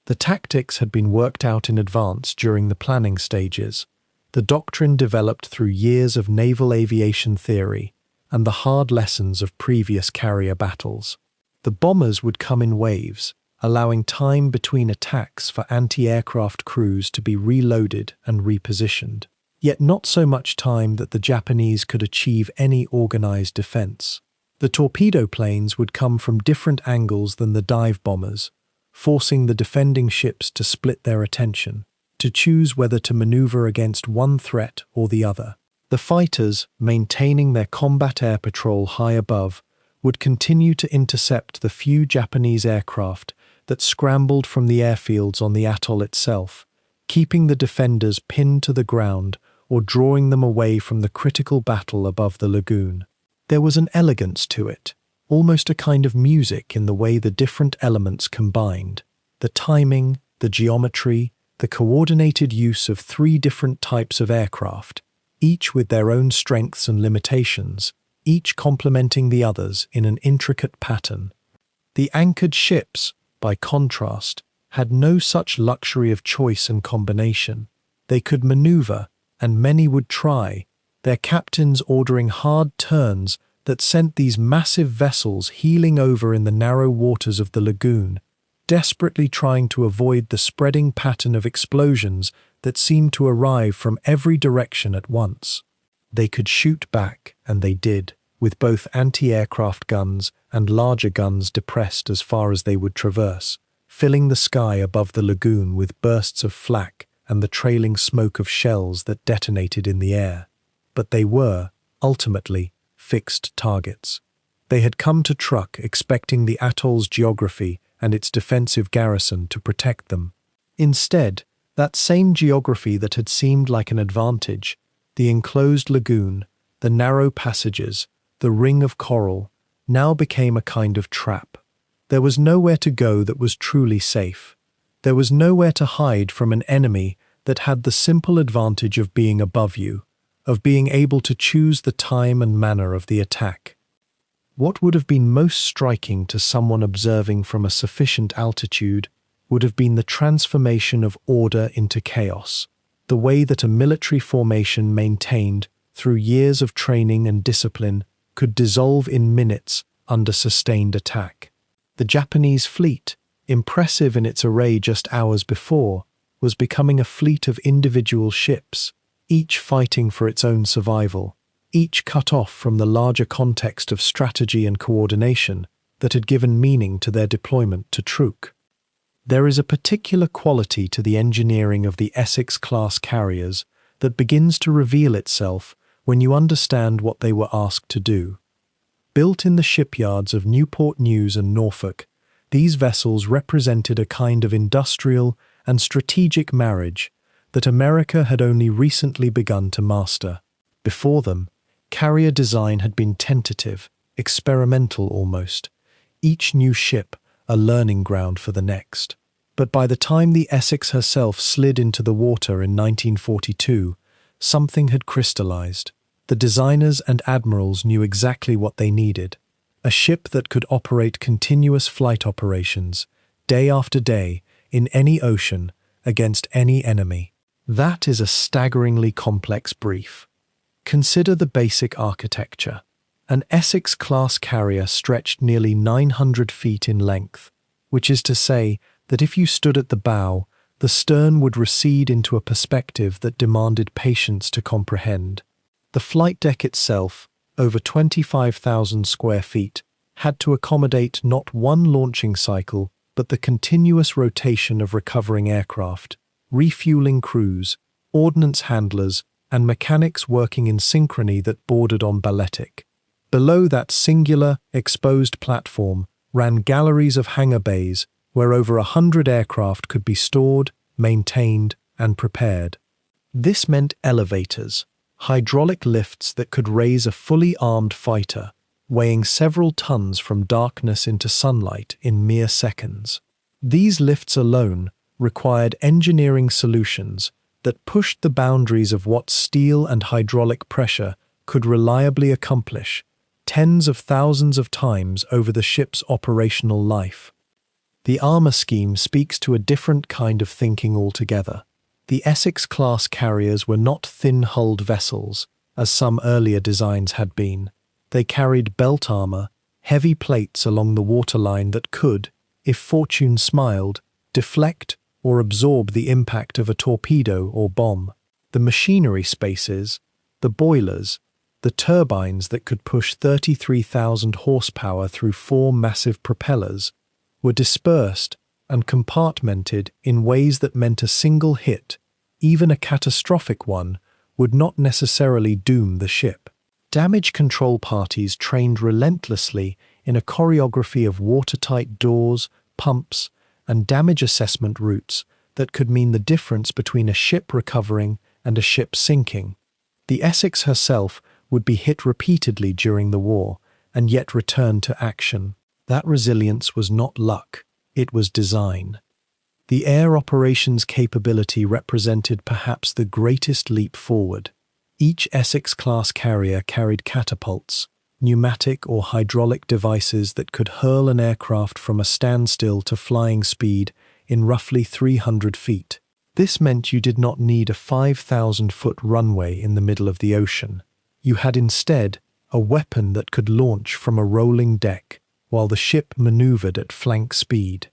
The tactics had been worked out in advance during the planning stages, the doctrine developed through years of naval aviation theory and the hard lessons of previous carrier battles. The bombers would come in waves, allowing time between attacks for anti-aircraft crews to be reloaded and repositioned, yet not so much time that the Japanese could achieve any organized defense. The torpedo planes would come from different angles than the dive bombers, forcing the defending ships to split their attention, to choose whether to maneuver against one threat or the other. The fighters, maintaining their combat air patrol high above, would continue to intercept the few Japanese aircraft that scrambled from the airfields on the atoll itself, keeping the defenders pinned to the ground or drawing them away from the critical battle above the lagoon. There was an elegance to it, almost a kind of music in the way the different elements combined. The timing, the geometry, the coordinated use of 3 different types of aircraft, each with their own strengths and limitations, each complementing the others in an intricate pattern. The anchored ships, by contrast, had no such luxury of choice and combination. They could maneuver, and many would try, their captains ordering hard turns that sent these massive vessels heeling over in the narrow waters of the lagoon, desperately trying to avoid the spreading pattern of explosions that seemed to arrive from every direction at once. They could shoot back, and they did, with both anti-aircraft guns and larger guns depressed as far as they would traverse, filling the sky above the lagoon with bursts of flak and the trailing smoke of shells that detonated in the air. But they were, ultimately, fixed targets. They had come to Truk expecting the atoll's geography and its defensive garrison to protect them. Instead, that same geography that had seemed like an advantage, the enclosed lagoon, the narrow passages, the ring of coral, now became a kind of trap. There was nowhere to go that was truly safe. There was nowhere to hide from an enemy that had the simple advantage of being above you, of being able to choose the time and manner of the attack. What would have been most striking to someone observing from a sufficient altitude would have been the transformation of order into chaos, the way that a military formation maintained through years of training and discipline could dissolve in minutes under sustained attack. The Japanese fleet, impressive in its array just hours before, was becoming a fleet of individual ships, each fighting for its own survival, each cut off from the larger context of strategy and coordination that had given meaning to their deployment to Truk. There is a particular quality to the engineering of the Essex-class carriers that begins to reveal itself when you understand what they were asked to do. Built in the shipyards of Newport News and Norfolk, these vessels represented a kind of industrial and strategic marriage that America had only recently begun to master. Before them, carrier design had been tentative, experimental almost, each new ship a learning ground for the next. But by the time the Essex herself slid into the water in 1942, something had crystallized. The designers and admirals knew exactly what they needed. A ship that could operate continuous flight operations, day after day, in any ocean, against any enemy. That is a staggeringly complex brief. Consider the basic architecture. An Essex-class carrier stretched nearly 900 feet in length, which is to say that if you stood at the bow, the stern would recede into a perspective that demanded patience to comprehend. The flight deck itself, over 25,000 square feet, had to accommodate not one launching cycle, but the continuous rotation of recovering aircraft, refueling crews, ordnance handlers, and mechanics working in synchrony that bordered on balletic. Below that singular, exposed platform ran galleries of hangar bays where over 100 aircraft could be stored, maintained, and prepared. This meant elevators, hydraulic lifts that could raise a fully armed fighter, weighing several tons from darkness into sunlight in mere seconds. These lifts alone required engineering solutions that pushed the boundaries of what steel and hydraulic pressure could reliably accomplish, tens of thousands of times over the ship's operational life. The armor scheme speaks to a different kind of thinking altogether. The Essex-class carriers were not thin-hulled vessels, as some earlier designs had been. They carried belt armor, heavy plates along the waterline that could, if fortune smiled, deflect or absorb the impact of a torpedo or bomb. The machinery spaces, the boilers, the turbines that could push 33,000 horsepower through 4 massive propellers, were dispersed and compartmented in ways that meant a single hit, even a catastrophic one, would not necessarily doom the ship. Damage control parties trained relentlessly in a choreography of watertight doors, pumps, and damage assessment routes that could mean the difference between a ship recovering and a ship sinking. The Essex herself would be hit repeatedly during the war and yet return to action. That resilience was not luck, it was design. The air operations capability represented perhaps the greatest leap forward. Each Essex-class carrier carried catapults, pneumatic or hydraulic devices that could hurl an aircraft from a standstill to flying speed in roughly 300 feet. This meant you did not need a 5,000-foot runway in the middle of the ocean. You had instead a weapon that could launch from a rolling deck while the ship maneuvered at flank speed.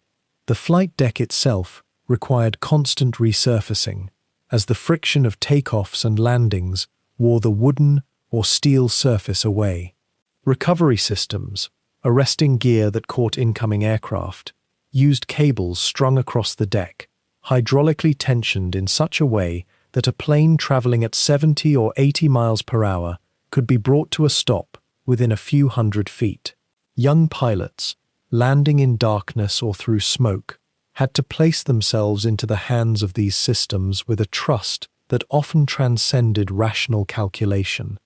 The flight deck itself required constant resurfacing, as the friction of takeoffs and landings wore the wooden or steel surface away. Recovery systems, arresting gear that caught incoming aircraft, used cables strung across the deck, hydraulically tensioned in such a way that a plane traveling at 70 or 80 miles per hour could be brought to a stop within a few hundred feet. Young pilots, landing in darkness or through smoke, had to place themselves into the hands of these systems with a trust that often transcended rational calculation.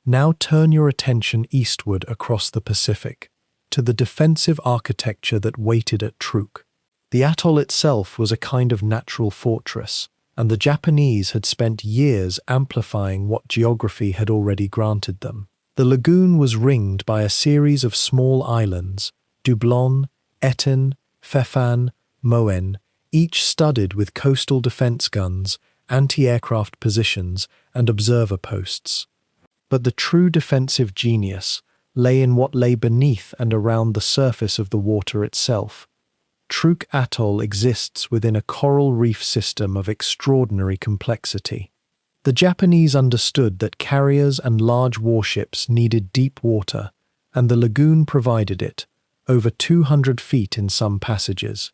Now turn your attention eastward across the Pacific, to the defensive architecture that waited at Truk. The atoll itself was a kind of natural fortress, and the Japanese had spent years amplifying what geography had already granted them. The lagoon was ringed by a series of small islands, Dublon, Etten, Fefan, Moen, each studded with coastal defense guns, anti-aircraft positions, and observer posts. But the true defensive genius lay in what lay beneath and around the surface of the water itself. Truk Atoll exists within a coral reef system of extraordinary complexity. The Japanese understood that carriers and large warships needed deep water, and the lagoon provided it, over 200 feet in some passages.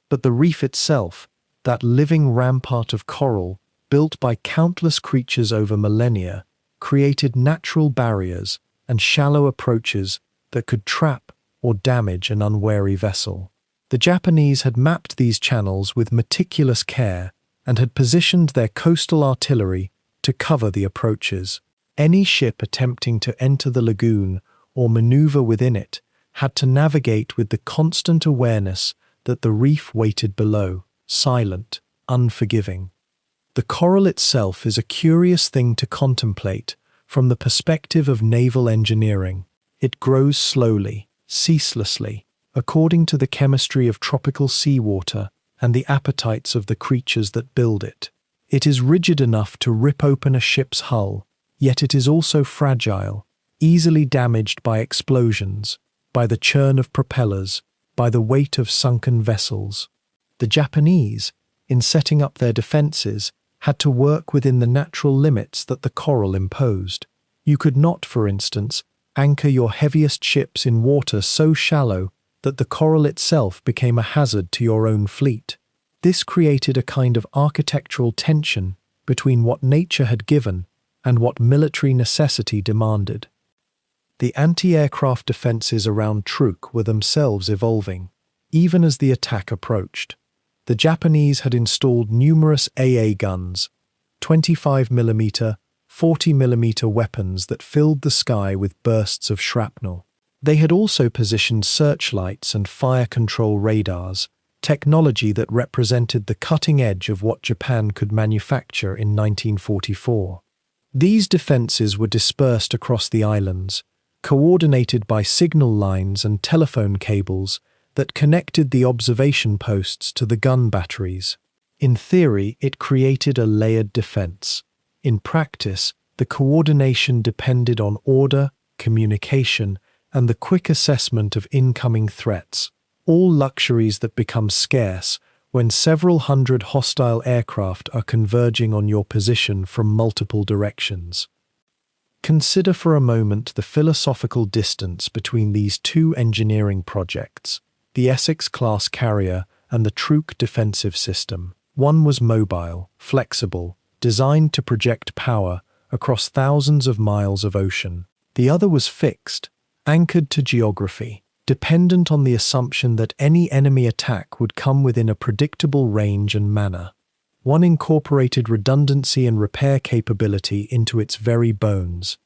But the reef itself, that living rampart of coral, built by countless creatures over millennia, created natural barriers and shallow approaches that could trap or damage an unwary vessel. The Japanese had mapped these channels with meticulous care and had positioned their coastal artillery to cover the approaches. Any ship attempting to enter the lagoon or maneuver within it had to navigate with the constant awareness that the reef waited below, silent, unforgiving. The coral itself is a curious thing to contemplate from the perspective of naval engineering. It grows slowly, ceaselessly, according to the chemistry of tropical seawater and the appetites of the creatures that build it. It is rigid enough to rip open a ship's hull, yet it is also fragile, easily damaged by explosions, by the churn of propellers, by the weight of sunken vessels. The Japanese, in setting up their defenses, had to work within the natural limits that the coral imposed. You could not, for instance, anchor your heaviest ships in water so shallow that the coral itself became a hazard to your own fleet. This created a kind of architectural tension between what nature had given and what military necessity demanded. The anti-aircraft defenses around Truk were themselves evolving, even as the attack approached. The Japanese had installed numerous AA guns, 25mm, 40mm weapons that filled the sky with bursts of shrapnel. They had also positioned searchlights and fire control radars, technology that represented the cutting edge of what Japan could manufacture in 1944. These defenses were dispersed across the islands, coordinated by signal lines and telephone cables that connected the observation posts to the gun batteries. In theory, it created a layered defense. In practice, the coordination depended on order, communication, and the quick assessment of incoming threats, all luxuries that become scarce when several hundred hostile aircraft are converging on your position from multiple directions. Consider for a moment the philosophical distance between these two engineering projects, the Essex-class carrier and the Truk defensive system. One was mobile, flexible, designed to project power across thousands of miles of ocean. The other was fixed, anchored to geography, dependent on the assumption that any enemy attack would come within a predictable range and manner. One incorporated redundancy and repair capability into its very bones.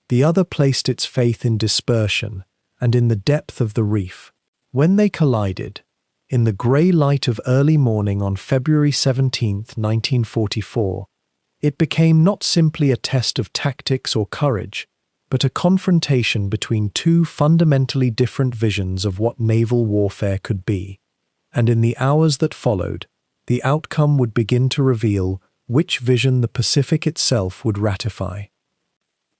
The other placed its faith in dispersion and in the depth of the reef. When they collided, in the grey light of early morning on February 17, 1944, it became not simply a test of tactics or courage, but a confrontation between two fundamentally different visions of what naval warfare could be. And in the hours that followed, the outcome would begin to reveal which vision the Pacific itself would ratify.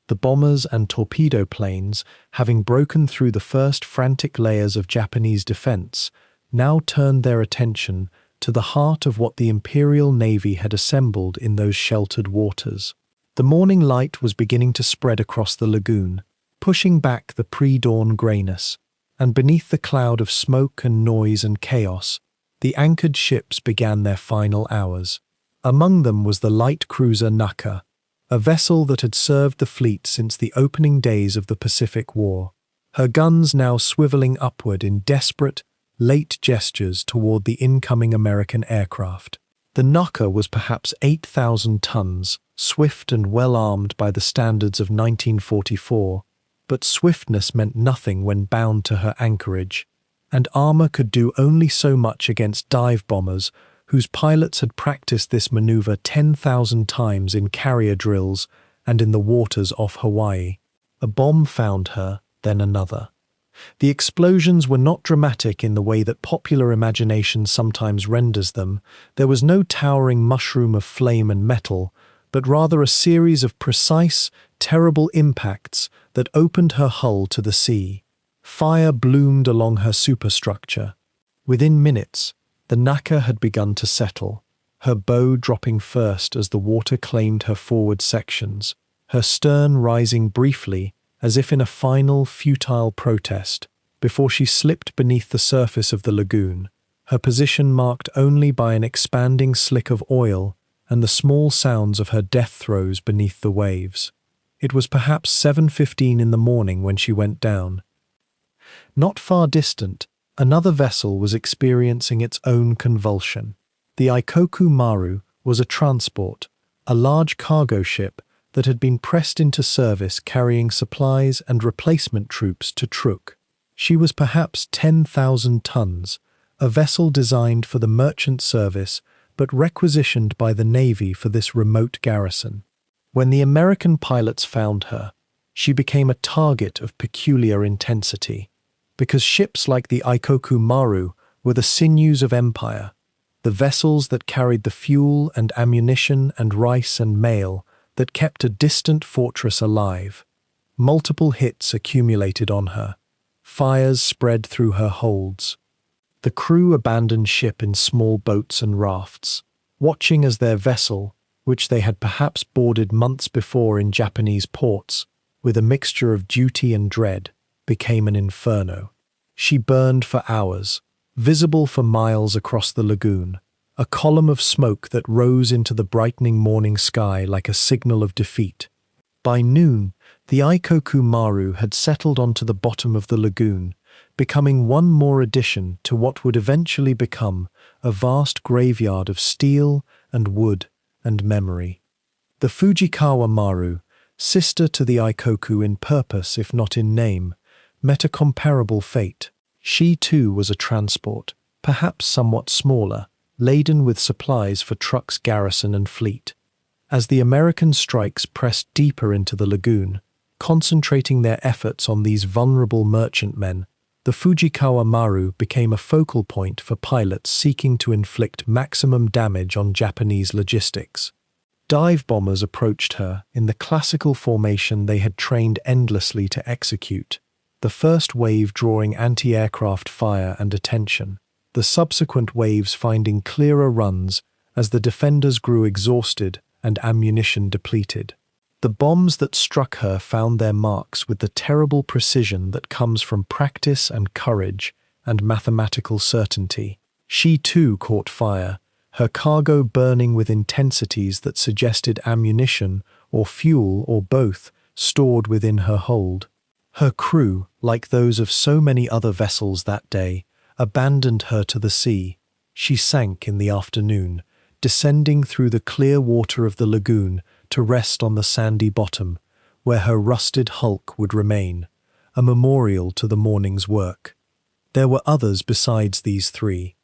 The bombers and torpedo planes, having broken through the first frantic layers of Japanese defense, now turned their attention to the heart of what the Imperial Navy had assembled in those sheltered waters. The morning light was beginning to spread across the lagoon, pushing back the pre-dawn greyness, and beneath the cloud of smoke and noise and chaos, the anchored ships began their final hours. Among them was the light cruiser Naka, a vessel that had served the fleet since the opening days of the Pacific War, her guns now swiveling upward in desperate, late gestures toward the incoming American aircraft. The Naka was perhaps 8,000 tons, swift and well-armed by the standards of 1944, but swiftness meant nothing when bound to her anchorage, and armor could do only so much against dive bombers whose pilots had practiced this maneuver 10,000 times in carrier drills and in the waters off Hawaii. A bomb found her, then another. The explosions were not dramatic in the way that popular imagination sometimes renders them. There was no towering mushroom of flame and metal, but rather a series of precise, terrible impacts that opened her hull to the sea. Fire bloomed along her superstructure. Within minutes, the Naka had begun to settle, her bow dropping first as the water claimed her forward sections, her stern rising briefly as if in a final, futile protest, before she slipped beneath the surface of the lagoon, her position marked only by an expanding slick of oil and the small sounds of her death throes beneath the waves. It was perhaps 7:15 in the morning when she went down. Not far distant, another vessel was experiencing its own convulsion. The Ikoku Maru was a transport, a large cargo ship that had been pressed into service carrying supplies and replacement troops to Truk. She was perhaps 10,000 tons, a vessel designed for the merchant service but requisitioned by the Navy for this remote garrison. When the American pilots found her, she became a target of peculiar intensity, because ships like the Ikoku Maru were the sinews of empire, the vessels that carried the fuel and ammunition and rice and mail that kept a distant fortress alive. Multiple hits accumulated on her. Fires spread through her holds. The crew abandoned ship in small boats and rafts, watching as their vessel, which they had perhaps boarded months before in Japanese ports, with a mixture of duty and dread, became an inferno. She burned for hours, visible for miles across the lagoon, a column of smoke that rose into the brightening morning sky like a signal of defeat. By noon, the Ikoku Maru had settled onto the bottom of the lagoon, becoming one more addition to what would eventually become a vast graveyard of steel and wood and memory. The Fujikawa Maru, sister to the Ikoku in purpose if not in name, met a comparable fate. She too was a transport, perhaps somewhat smaller, laden with supplies for Truk's garrison and fleet. As the American strikes pressed deeper into the lagoon, concentrating their efforts on these vulnerable merchantmen, the Fujikawa Maru became a focal point for pilots seeking to inflict maximum damage on Japanese logistics. Dive bombers approached her in the classical formation they had trained endlessly to execute, the first wave drawing anti-aircraft fire and attention, the subsequent waves finding clearer runs as the defenders grew exhausted and ammunition depleted. The bombs that struck her found their marks with the terrible precision that comes from practice and courage and mathematical certainty. She too caught fire, her cargo burning with intensities that suggested ammunition or fuel or both stored within her hold. Her crew, like those of so many other vessels that day, abandoned her to the sea. She sank in the afternoon, descending through the clear water of the lagoon to rest on the sandy bottom, where her rusted hulk would remain, a memorial to the morning's work. There were others besides these three.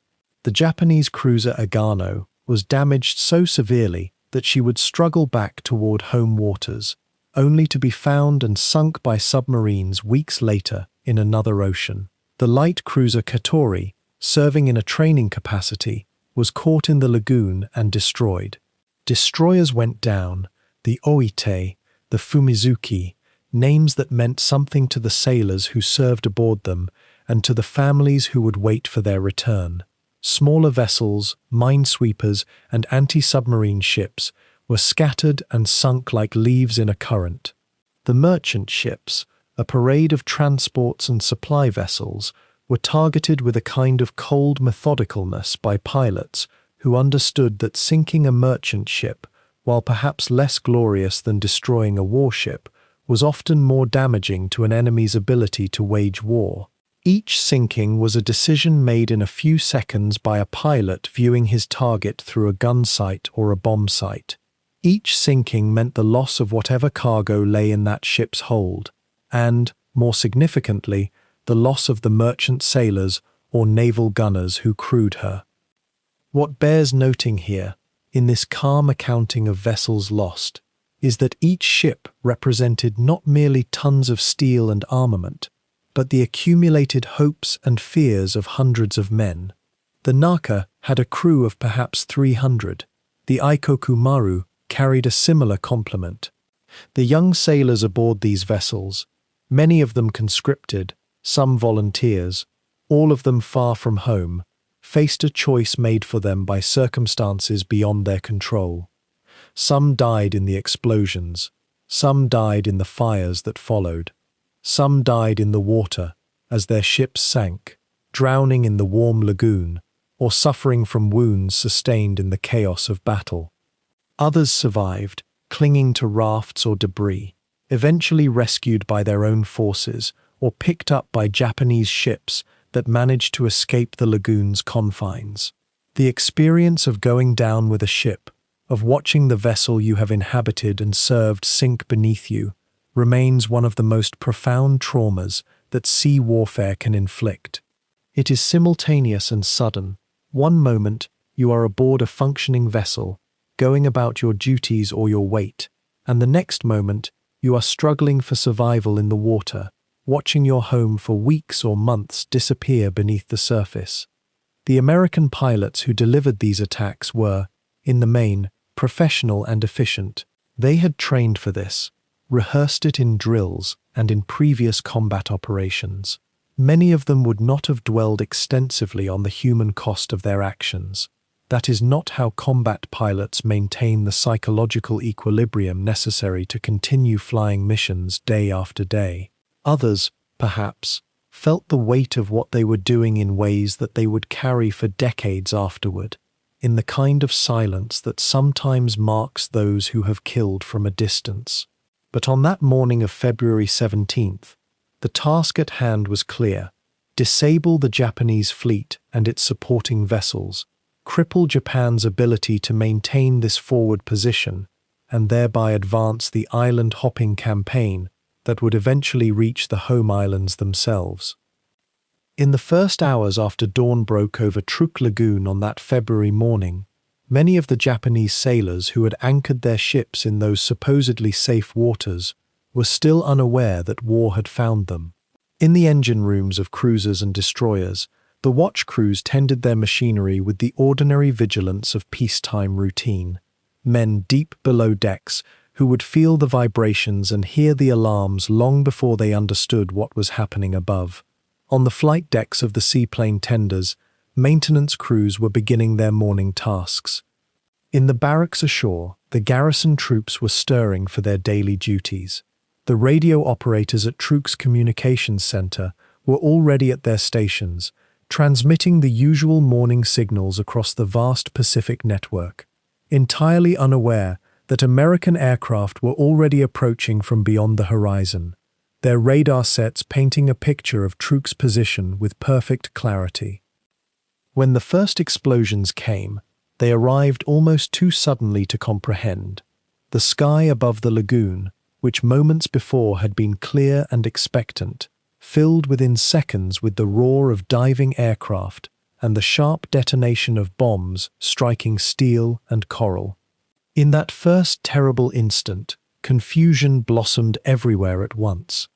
The Japanese cruiser Agano was damaged so severely that she would struggle back toward home waters, only to be found and sunk by submarines weeks later in another ocean. The light cruiser Katori, serving in a training capacity, was caught in the lagoon and destroyed. Destroyers went down, the Oite, the Fumizuki, names that meant something to the sailors who served aboard them and to the families who would wait for their return. Smaller vessels, minesweepers, and anti-submarine ships were scattered and sunk like leaves in a current. The merchant ships, a parade of transports and supply vessels, were targeted with a kind of cold methodicalness by pilots who understood that sinking a merchant ship, while perhaps less glorious than destroying a warship, was often more damaging to an enemy's ability to wage war. Each sinking was a decision made in a few seconds by a pilot viewing his target through a gun sight or a bomb sight. Each sinking meant the loss of whatever cargo lay in that ship's hold, and, more significantly, the loss of the merchant sailors or naval gunners who crewed her. What bears noting here, in this calm accounting of vessels lost, is that each ship represented not merely tons of steel and armament, but the accumulated hopes and fears of hundreds of men. The Naka had a crew of perhaps 300. The Aikoku Maru carried a similar complement. The young sailors aboard these vessels, many of them conscripted, some volunteers, all of them far from home, faced a choice made for them by circumstances beyond their control. Some died in the explosions, some died in the fires that followed, some died in the water as their ships sank, drowning in the warm lagoon, or suffering from wounds sustained in the chaos of battle. Others survived, clinging to rafts or debris, eventually rescued by their own forces or picked up by Japanese ships that managed to escape the lagoon's confines. The experience of going down with a ship, of watching the vessel you have inhabited and served sink beneath you, remains one of the most profound traumas that sea warfare can inflict. It is simultaneous and sudden. One moment, you are aboard a functioning vessel, going about your duties or your weight, and the next moment, you are struggling for survival in the water, watching your home for weeks or months disappear beneath the surface. The American pilots who delivered these attacks were, in the main, professional and efficient. They had trained for this, rehearsed it in drills and in previous combat operations. Many of them would not have dwelled extensively on the human cost of their actions. That is not how combat pilots maintain the psychological equilibrium necessary to continue flying missions day after day. Others, perhaps, felt the weight of what they were doing in ways that they would carry for decades afterward, in the kind of silence that sometimes marks those who have killed from a distance. But on that morning of February 17th, the task at hand was clear: disable the Japanese fleet and its supporting vessels, cripple Japan's ability to maintain this forward position, and thereby advance the island-hopping campaign that would eventually reach the home islands themselves. In the first hours after dawn broke over Truk Lagoon on that February morning, many of the Japanese sailors who had anchored their ships in those supposedly safe waters were still unaware that war had found them. In the engine rooms of cruisers and destroyers, the watch crews tended their machinery with the ordinary vigilance of peacetime routine. Men deep below decks who would feel the vibrations and hear the alarms long before they understood what was happening above. On the flight decks of the seaplane tenders, maintenance crews were beginning their morning tasks. In the barracks ashore, the garrison troops were stirring for their daily duties. The radio operators at Truk's communications center were already at their stations, transmitting the usual morning signals across the vast Pacific network, entirely unaware that American aircraft were already approaching from beyond the horizon. their radar sets painting a picture of Truk's position with perfect clarity. When the first explosions came, they arrived almost too suddenly to comprehend. The sky above the lagoon, which moments before had been clear and expectant, filled within seconds with the roar of diving aircraft and the sharp detonation of bombs striking steel and coral. In that first terrible instant, confusion blossomed everywhere at once.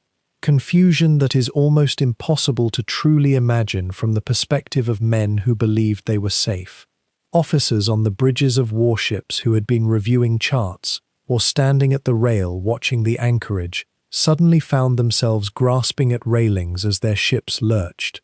Confusion that is almost impossible to truly imagine from the perspective of men who believed they were safe. Officers on the bridges of warships who had been reviewing charts or standing at the rail watching the anchorage suddenly found themselves grasping at railings as their ships lurched.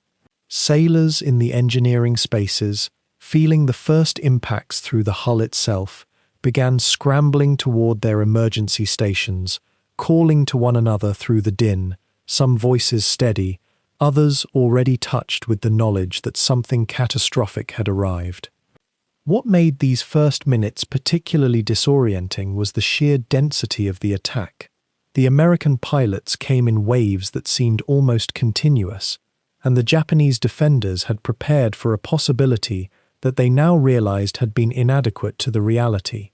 Sailors in the engineering spaces, feeling the first impacts through the hull itself, began scrambling toward their emergency stations, calling to one another through the din, some voices steady, others already touched with the knowledge that something catastrophic had arrived. What made these first minutes particularly disorienting was the sheer density of the attack. The American pilots came in waves that seemed almost continuous, and the Japanese defenders had prepared for a possibility that they now realized had been inadequate to the reality.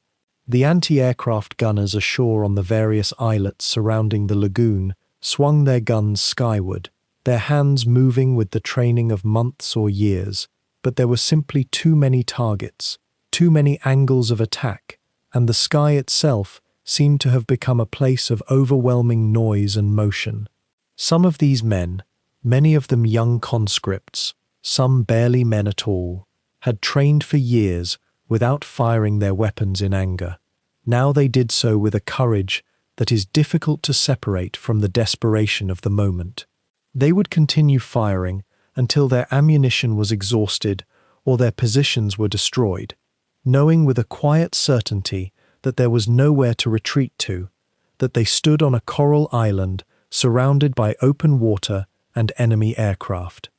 The anti-aircraft gunners ashore on the various islets surrounding the lagoon swung their guns skyward, their hands moving with the training of months or years, but there were simply too many targets, too many angles of attack, and the sky itself seemed to have become a place of overwhelming noise and motion. Some of these men, many of them young conscripts, some barely men at all, had trained for years without firing their weapons in anger. Now they did so with a courage that is difficult to separate from the desperation of the moment. They would continue firing until their ammunition was exhausted or their positions were destroyed, knowing with a quiet certainty that there was nowhere to retreat to, that they stood on a coral island surrounded by open water and enemy aircraft.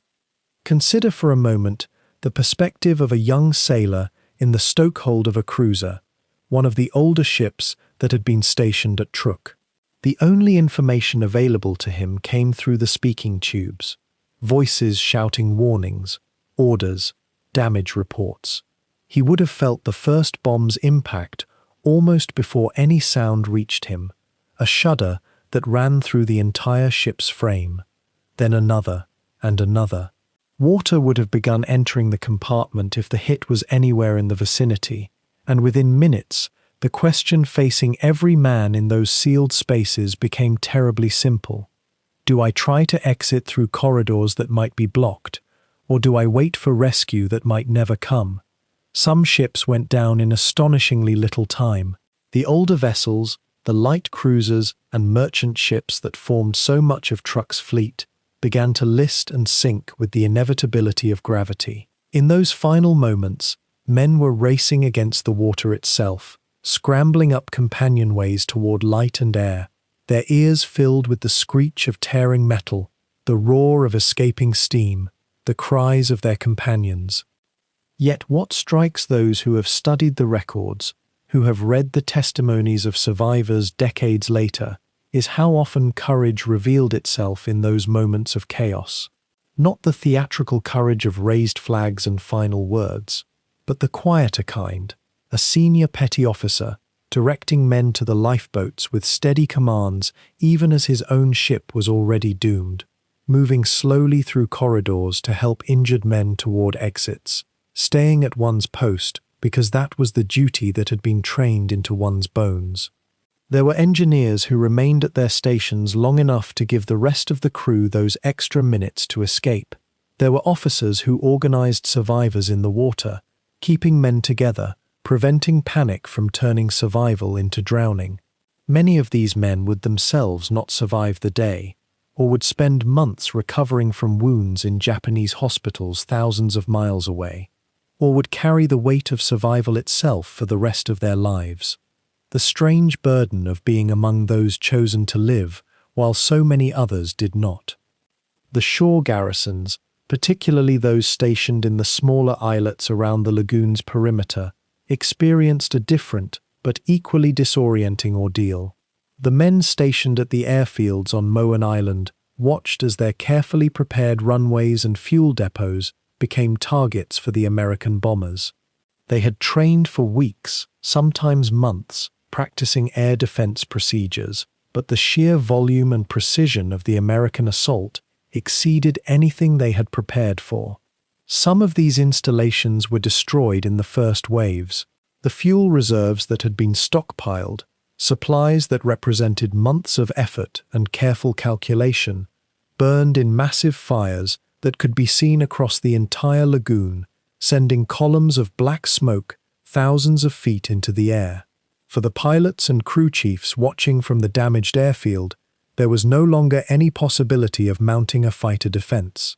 Consider for a moment the perspective of a young sailor in the stokehold of a cruiser, one of the older ships that had been stationed at Truk. The only information available to him came through the speaking tubes, voices shouting warnings, orders, damage reports. He would have felt the first bomb's impact almost before any sound reached him, a shudder that ran through the entire ship's frame, then another and another. Water would have begun entering the compartment if the hit was anywhere in the vicinity, and within minutes, the question facing every man in those sealed spaces became terribly simple. Do I try to exit through corridors that might be blocked, or do I wait for rescue that might never come? Some ships went down in astonishingly little time. The older vessels, the light cruisers and merchant ships that formed so much of Truk's fleet, began to list and sink with the inevitability of gravity. In those final moments, men were racing against the water itself, scrambling up companionways toward light and air, their ears filled with the screech of tearing metal, the roar of escaping steam, the cries of their companions. Yet what strikes those who have studied the records, who have read the testimonies of survivors decades later, is how often courage revealed itself in those moments of chaos. Not the theatrical courage of raised flags and final words, but the quieter kind, a senior petty officer, directing men to the lifeboats with steady commands even as his own ship was already doomed, moving slowly through corridors to help injured men toward exits, staying at one's post because that was the duty that had been trained into one's bones. There were engineers who remained at their stations long enough to give the rest of the crew those extra minutes to escape. There were officers who organized survivors in the water, keeping men together, preventing panic from turning survival into drowning. Many of these men would themselves not survive the day, or would spend months recovering from wounds in Japanese hospitals thousands of miles away, or would carry the weight of survival itself for the rest of their lives. The strange burden of being among those chosen to live, while so many others did not. The shore garrisons, particularly those stationed in the smaller islets around the lagoon's perimeter, experienced a different but equally disorienting ordeal. The men stationed at the airfields on Moan Island watched as their carefully prepared runways and fuel depots became targets for the American bombers. They had trained for weeks, sometimes months, practicing air defense procedures, but the sheer volume and precision of the American assault exceeded anything they had prepared for. Some of these installations were destroyed in the first waves. The fuel reserves that had been stockpiled, supplies that represented months of effort and careful calculation, burned in massive fires that could be seen across the entire lagoon, sending columns of black smoke thousands of feet into the air. For the pilots and crew chiefs watching from the damaged airfield, there was no longer any possibility of mounting a fighter defense.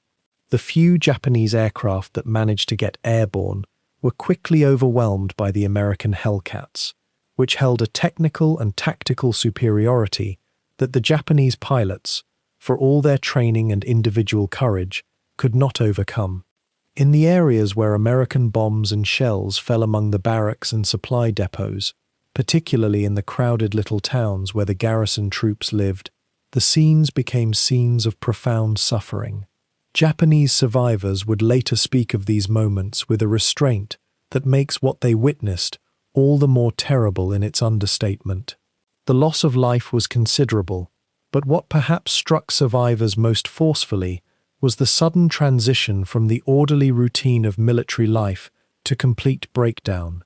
The few Japanese aircraft that managed to get airborne were quickly overwhelmed by the American Hellcats, which held a technical and tactical superiority that the Japanese pilots, for all their training and individual courage, could not overcome. In the areas where American bombs and shells fell among the barracks and supply depots, particularly in the crowded little towns where the garrison troops lived, the scenes became scenes of profound suffering. Japanese survivors would later speak of these moments with a restraint that makes what they witnessed all the more terrible in its understatement. The loss of life was considerable, but what perhaps struck survivors most forcefully was the sudden transition from the orderly routine of military life to complete breakdown.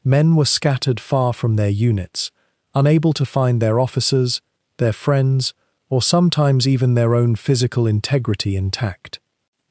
Men were scattered far from their units, unable to find their officers, their friends, or sometimes even their own physical integrity intact.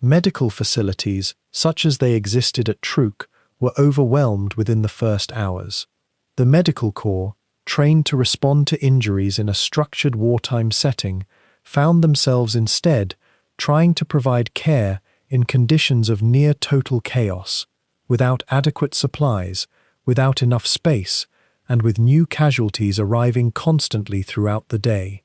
Medical facilities, such as they existed at Truk, were overwhelmed within the first hours. The medical corps, trained to respond to injuries in a structured wartime setting, found themselves instead trying to provide care in conditions of near total chaos, without adequate supplies, without enough space, and with new casualties arriving constantly throughout the day.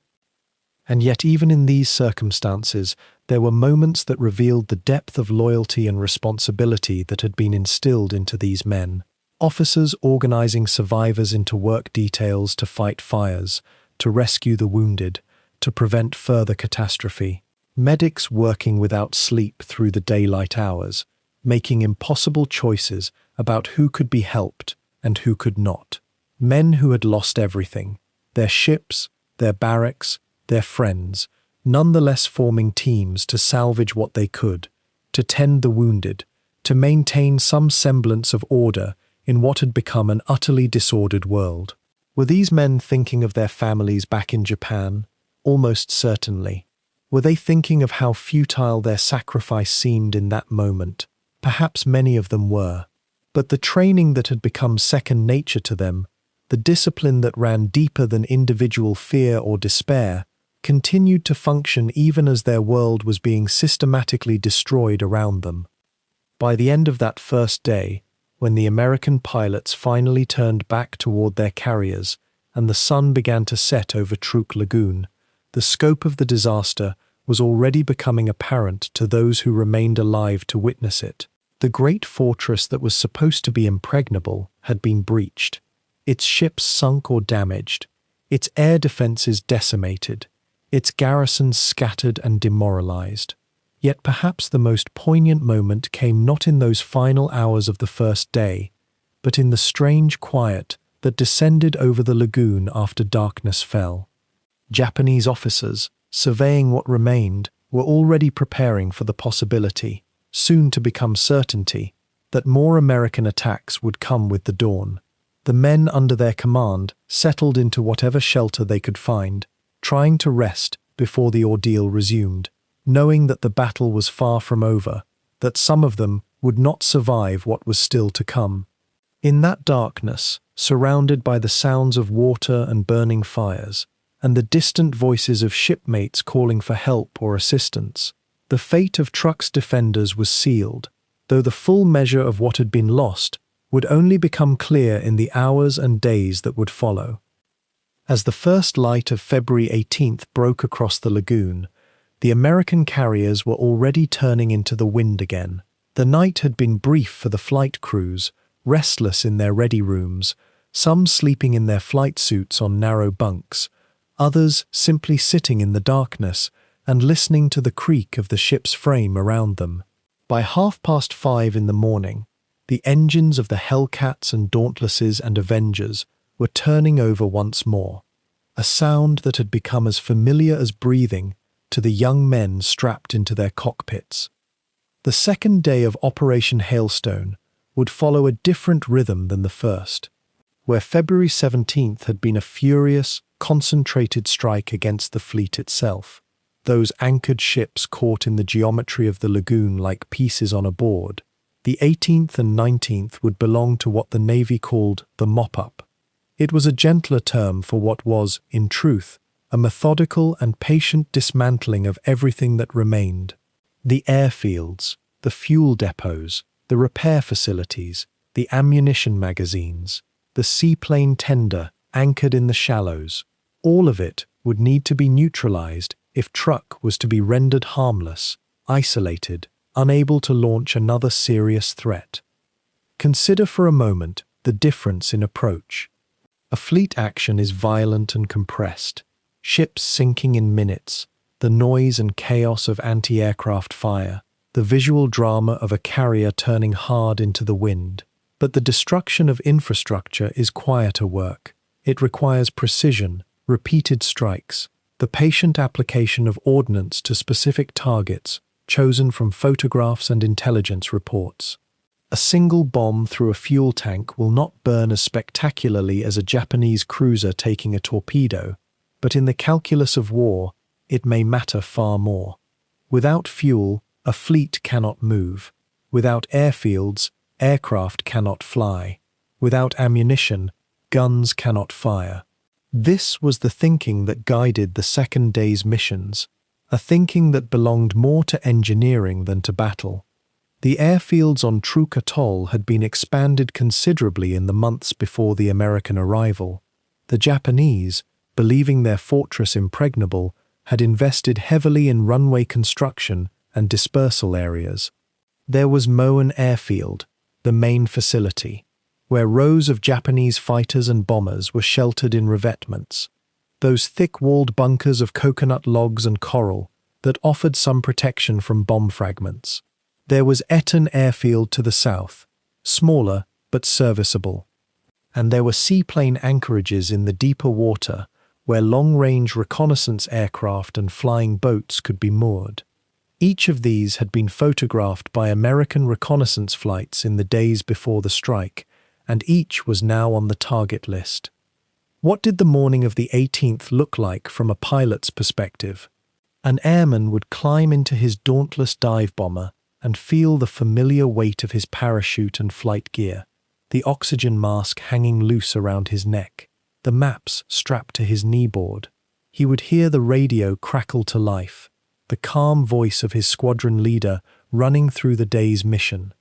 And yet even in these circumstances, there were moments that revealed the depth of loyalty and responsibility that had been instilled into these men. Officers organizing survivors into work details to fight fires, to rescue the wounded, to prevent further catastrophe. Medics working without sleep through the daylight hours, making impossible choices about who could be helped and who could not. Men who had lost everything, their ships, their barracks, their friends, nonetheless forming teams to salvage what they could, to tend the wounded, to maintain some semblance of order in what had become an utterly disordered world. Were these men thinking of their families back in Japan? Almost certainly. Were they thinking of how futile their sacrifice seemed in that moment? Perhaps many of them were. But the training that had become second nature to them, the discipline that ran deeper than individual fear or despair, continued to function even as their world was being systematically destroyed around them. By the end of that first day, when the American pilots finally turned back toward their carriers and the sun began to set over Truk Lagoon, the scope of the disaster was already becoming apparent to those who remained alive to witness it. The great fortress that was supposed to be impregnable had been breached, its ships sunk or damaged, its air defenses decimated, its garrisons scattered and demoralized. Yet perhaps the most poignant moment came not in those final hours of the first day, but in the strange quiet that descended over the lagoon after darkness fell. Japanese officers, surveying what remained, were already preparing for the possibility, soon to become certainty, that more American attacks would come with the dawn. The men under their command settled into whatever shelter they could find, trying to rest before the ordeal resumed, knowing that the battle was far from over, that some of them would not survive what was still to come. In that darkness, surrounded by the sounds of water and burning fires, and the distant voices of shipmates calling for help or assistance, the fate of Truk's defenders was sealed, though the full measure of what had been lost would only become clear in the hours and days that would follow. As the first light of February 18th broke across the lagoon, the American carriers were already turning into the wind again. The night had been brief for the flight crews, restless in their ready rooms, some sleeping in their flight suits on narrow bunks, others simply sitting in the darkness and listening to the creak of the ship's frame around them. By 5:30 in the morning, the engines of the Hellcats and Dauntlesses and Avengers were turning over once more, a sound that had become as familiar as breathing to the young men strapped into their cockpits. The second day of Operation Hailstone would follow a different rhythm than the first, where February 17th had been a furious, concentrated strike against the fleet itself, those anchored ships caught in the geometry of the lagoon like pieces on a board. The 18th and 19th would belong to what the Navy called the mop-up. It was a gentler term for what was, in truth, a methodical and patient dismantling of everything that remained. The airfields, the fuel depots, the repair facilities, the ammunition magazines, the seaplane tender anchored in the shallows, all of it would need to be neutralized if Truk was to be rendered harmless, isolated, unable to launch another serious threat. Consider for a moment the difference in approach. A fleet action is violent and compressed, ships sinking in minutes, the noise and chaos of anti-aircraft fire, the visual drama of a carrier turning hard into the wind. But the destruction of infrastructure is quieter work. It requires precision, repeated strikes, the patient application of ordnance to specific targets, chosen from photographs and intelligence reports. A single bomb through a fuel tank will not burn as spectacularly as a Japanese cruiser taking a torpedo, but in the calculus of war, it may matter far more. Without fuel, a fleet cannot move. Without airfields, aircraft cannot fly. Without ammunition, guns cannot fire. This was the thinking that guided the second day's missions, a thinking that belonged more to engineering than to battle. The airfields on Truk Atoll had been expanded considerably in the months before the American arrival. The Japanese, believing their fortress impregnable, had invested heavily in runway construction and dispersal areas. There was Moen Airfield, the main facility, where rows of Japanese fighters and bombers were sheltered in revetments, those thick-walled bunkers of coconut logs and coral that offered some protection from bomb fragments. There was Eton Airfield to the south, smaller but serviceable. And there were seaplane anchorages in the deeper water where long-range reconnaissance aircraft and flying boats could be moored. Each of these had been photographed by American reconnaissance flights in the days before the strike, and each was now on the target list. What did the morning of the 18th look like from a pilot's perspective? An airman would climb into his dauntless dive bomber and feel the familiar weight of his parachute and flight gear, the oxygen mask hanging loose around his neck, the maps strapped to his kneeboard. He would hear the radio crackle to life, the calm voice of his squadron leader running through the day's mission.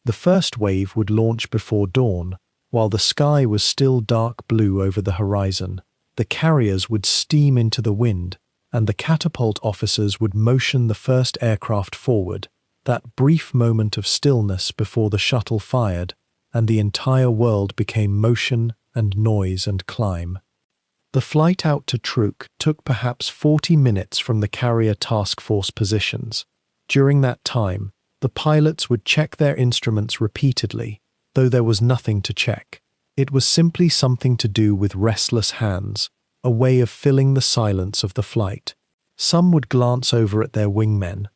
The first wave would launch before dawn, while the sky was still dark blue over the horizon. The carriers would steam into the wind, and the catapult officers would motion the first aircraft forward, that brief moment of stillness before the shuttle fired, and the entire world became motion and noise and climb. The flight out to Truk took perhaps 40 minutes from the carrier task force positions. During that time, the pilots would check their instruments repeatedly, though there was nothing to check. It was simply something to do with restless hands, a way of filling the silence of the flight. Some would glance over at their wingmen.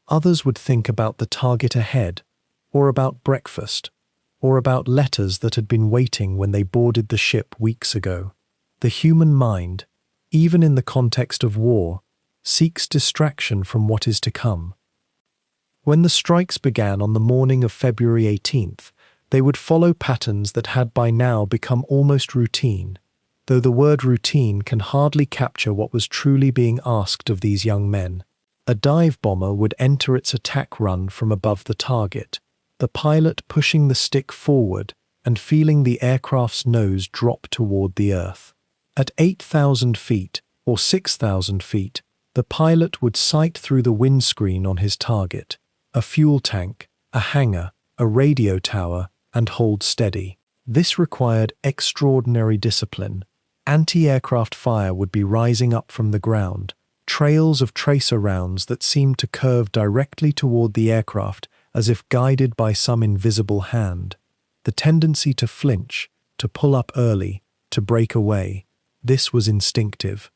Others would think about the target ahead, or about breakfast, or about letters that had been waiting when they boarded the ship weeks ago. The human mind, even in the context of war, seeks distraction from what is to come. When the strikes began on the morning of February 18th, they would follow patterns that had by now become almost routine, though the word routine can hardly capture what was truly being asked of these young men. A dive bomber would enter its attack run from above the target, the pilot pushing the stick forward and feeling the aircraft's nose drop toward the earth. At 8,000 feet or 6,000 feet, the pilot would sight through the windscreen on his target, a fuel tank, a hangar, a radio tower, and hold steady. This required extraordinary discipline, Anti-aircraft fire would be rising up from the ground, trails of tracer rounds that seemed to curve directly toward the aircraft as if guided by some invisible hand. The tendency to flinch, to pull up early, to break away, this was instinctive.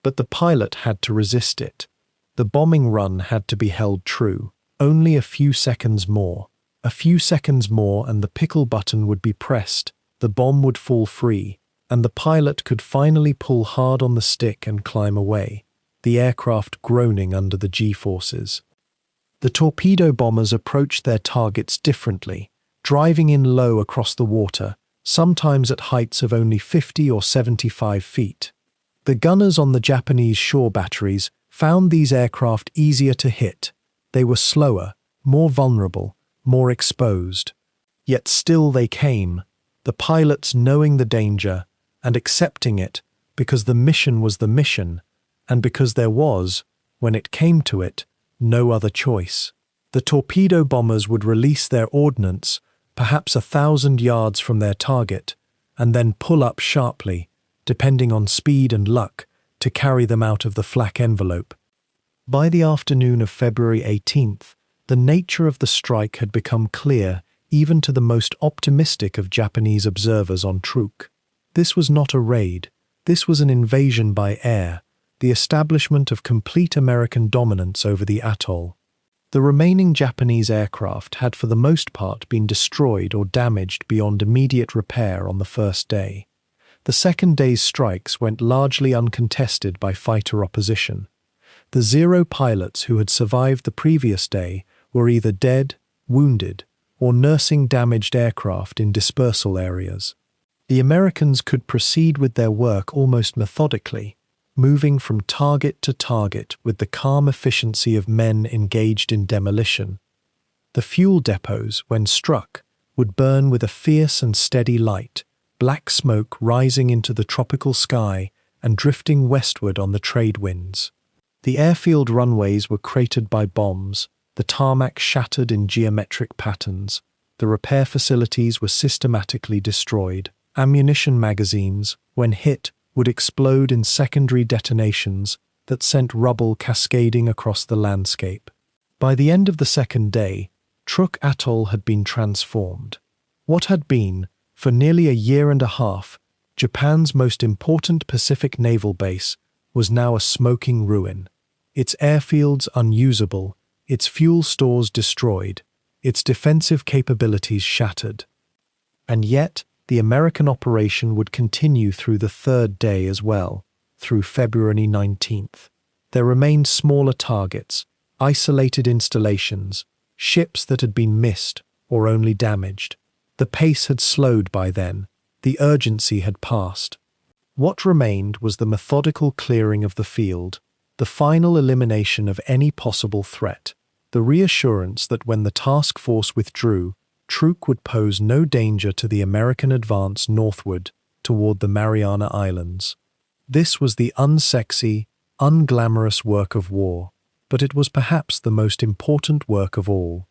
But the pilot had to resist it. The bombing run had to be held true. Only a few seconds more. A few seconds more and the pickle button would be pressed, the bomb would fall free, and the pilot could finally pull hard on the stick and climb away, the aircraft groaning under the G-forces. The torpedo bombers approached their targets differently, driving in low across the water, sometimes at heights of only 50 or 75 feet. The gunners on the Japanese shore batteries found these aircraft easier to hit. They were slower, more vulnerable, more exposed. Yet still they came, the pilots knowing the danger and accepting it because the mission was the mission, and because there was, when it came to it, no other choice. The torpedo bombers would release their ordnance, perhaps 1,000 yards from their target, and then pull up sharply, depending on speed and luck, to carry them out of the flak envelope. By the afternoon of February 18th, the nature of the strike had become clear even to the most optimistic of Japanese observers on Truk. This was not a raid, this was an invasion by air, the establishment of complete American dominance over the atoll. The remaining Japanese aircraft had for the most part been destroyed or damaged beyond immediate repair on the first day. The second day's strikes went largely uncontested by fighter opposition. The 0 pilots who had survived the previous day were either dead, wounded, or nursing damaged aircraft in dispersal areas. The Americans could proceed with their work almost methodically, moving from target to target with the calm efficiency of men engaged in demolition. The fuel depots, when struck, would burn with a fierce and steady light, black smoke rising into the tropical sky and drifting westward on the trade winds. The airfield runways were cratered by bombs, the tarmac shattered in geometric patterns, the repair facilities were systematically destroyed. Ammunition magazines, when hit, would explode in secondary detonations that sent rubble cascading across the landscape. By the end of the second day, Truk Atoll had been transformed. What had been, for nearly a year and a half, Japan's most important Pacific naval base was now a smoking ruin, its airfields unusable, its fuel stores destroyed, its defensive capabilities shattered. And yet, the American operation would continue through the third day as well, through February 19th. There remained smaller targets, isolated installations, ships that had been missed or only damaged. The pace had slowed by then, the urgency had passed. What remained was the methodical clearing of the field, the final elimination of any possible threat, the reassurance that when the task force withdrew, Truk would pose no danger to the American advance northward toward the Mariana Islands. This was the unsexy, unglamorous work of war, but it was perhaps the most important work of all.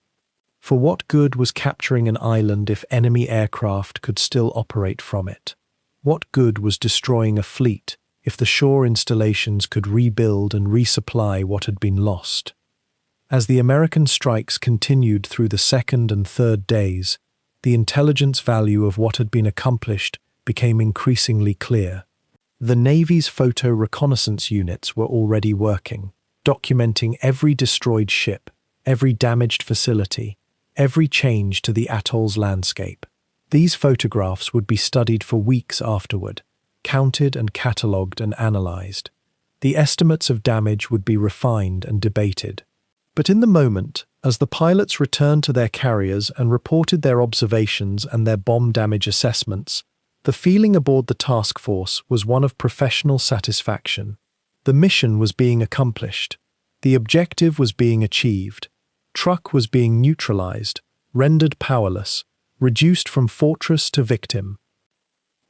For what good was capturing an island if enemy aircraft could still operate from it? What good was destroying a fleet if the shore installations could rebuild and resupply what had been lost? As the American strikes continued through the second and third days, the intelligence value of what had been accomplished became increasingly clear. The Navy's photo reconnaissance units were already working, documenting every destroyed ship, every damaged facility, every change to the atoll's landscape. These photographs would be studied for weeks afterward, counted and catalogued and analyzed. The estimates of damage would be refined and debated. But in the moment, as the pilots returned to their carriers and reported their observations and their bomb damage assessments, the feeling aboard the task force was one of professional satisfaction. The mission was being accomplished. The objective was being achieved. Truk was being neutralized, rendered powerless, reduced from fortress to victim.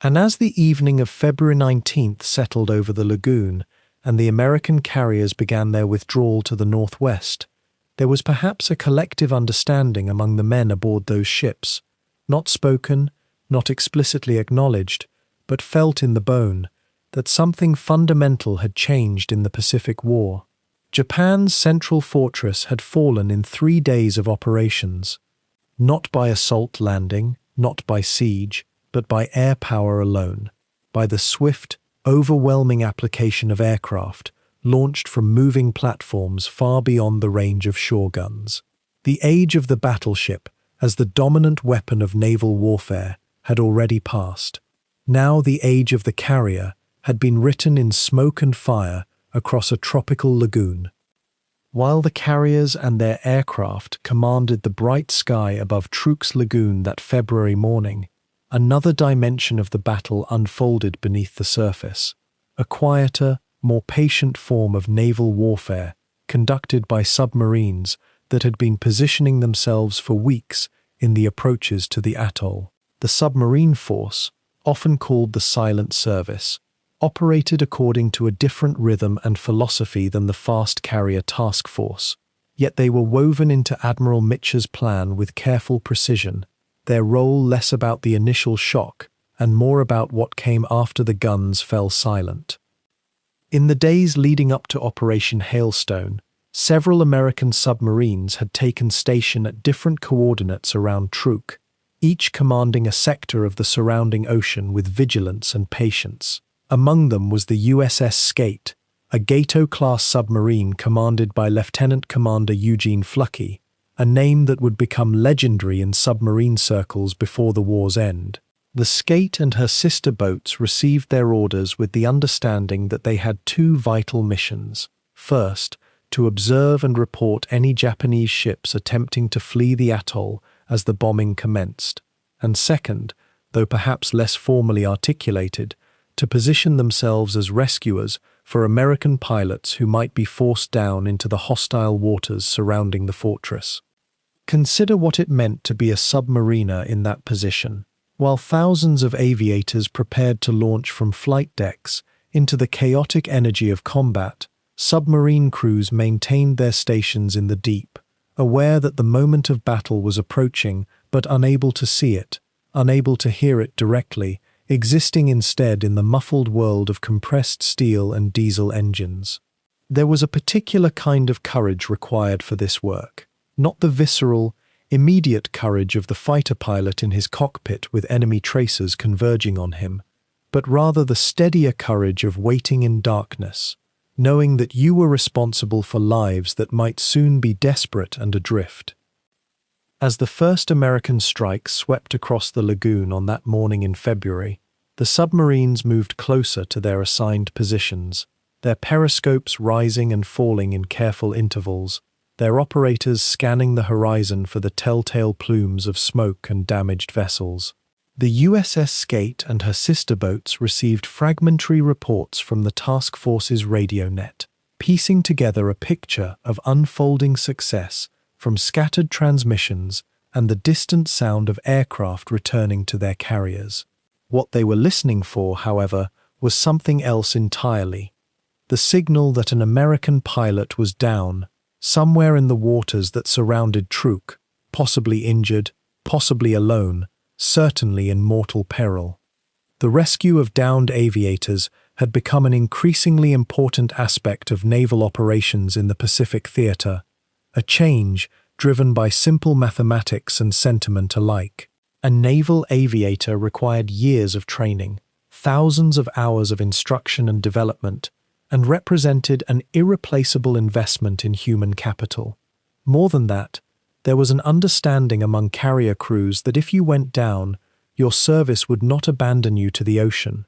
And as the evening of February 19th settled over the Lagoon and the American carriers began their withdrawal to the northwest, there was perhaps a collective understanding among the men aboard those ships, not spoken, not explicitly acknowledged, but felt in the bone, that something fundamental had changed in the Pacific War. Japan's central fortress had fallen in 3 days of operations, not by assault landing, not by siege, but by air power alone, by the swift, overwhelming application of aircraft launched from moving platforms far beyond the range of shore guns. The age of the battleship, as the dominant weapon of naval warfare, had already passed. Now the age of the carrier had been written in smoke and fire across a tropical lagoon. While the carriers and their aircraft commanded the bright sky above Truk's lagoon that February morning, another dimension of the battle unfolded beneath the surface, a quieter, more patient form of naval warfare conducted by submarines that had been positioning themselves for weeks in the approaches to the atoll. The submarine force, often called the Silent Service, operated according to a different rhythm and philosophy than the fast carrier task force, yet they were woven into Admiral Mitchell's plan with careful precision, their role less about the initial shock and more about what came after the guns fell silent. In the days leading up to Operation Hailstone, several American submarines had taken station at different coordinates around Truk, each commanding a sector of the surrounding ocean with vigilance and patience. Among them was the USS Skate, a Gato-class submarine commanded by Lieutenant Commander Eugene Fluckey, a name that would become legendary in submarine circles before the war's end. The Skate and her sister boats received their orders with the understanding that they had 2 vital missions. First, to observe and report any Japanese ships attempting to flee the atoll as the bombing commenced, and second, though perhaps less formally articulated, to position themselves as rescuers for American pilots who might be forced down into the hostile waters surrounding the fortress. Consider what it meant to be a submariner in that position. While thousands of aviators prepared to launch from flight decks into the chaotic energy of combat, submarine crews maintained their stations in the deep, aware that the moment of battle was approaching but unable to see it, unable to hear it directly, existing instead in the muffled world of compressed steel and diesel engines. There was a particular kind of courage required for this work, not the visceral, immediate courage of the fighter pilot in his cockpit with enemy tracers converging on him, but rather the steadier courage of waiting in darkness, knowing that you were responsible for lives that might soon be desperate and adrift. As the first American strike swept across the lagoon on that morning in February, the submarines moved closer to their assigned positions, their periscopes rising and falling in careful intervals, their operators scanning the horizon for the telltale plumes of smoke and damaged vessels. The USS Skate and her sister boats received fragmentary reports from the task force's radio net, piecing together a picture of unfolding success from scattered transmissions and the distant sound of aircraft returning to their carriers. What they were listening for, however, was something else entirely. The signal that an American pilot was down, somewhere in the waters that surrounded Truk, possibly injured, possibly alone, certainly in mortal peril. The rescue of downed aviators had become an increasingly important aspect of naval operations in the Pacific theater, a change driven by simple mathematics and sentiment alike. A naval aviator required years of training, thousands of hours of instruction and development, and represented an irreplaceable investment in human capital. More than that, there was an understanding among carrier crews that if you went down, your service would not abandon you to the ocean.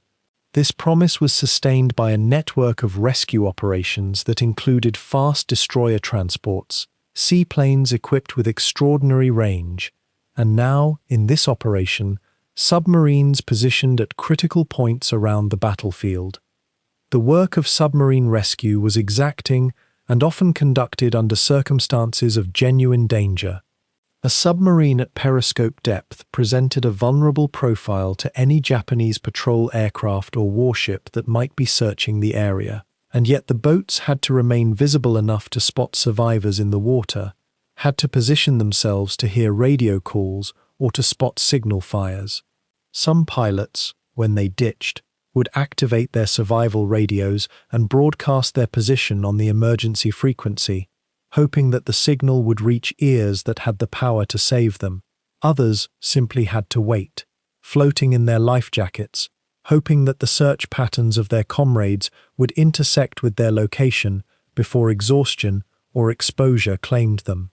This promise was sustained by a network of rescue operations that included fast destroyer transports, seaplanes equipped with extraordinary range, and now, in this operation, submarines positioned at critical points around the battlefield. The work of submarine rescue was exacting and often conducted under circumstances of genuine danger. A submarine at periscope depth presented a vulnerable profile to any Japanese patrol aircraft or warship that might be searching the area, and yet the boats had to remain visible enough to spot survivors in the water, had to position themselves to hear radio calls or to spot signal fires. Some pilots, when they ditched, would activate their survival radios and broadcast their position on the emergency frequency, hoping that the signal would reach ears that had the power to save them. Others simply had to wait, floating in their life jackets, hoping that the search patterns of their comrades would intersect with their location before exhaustion or exposure claimed them.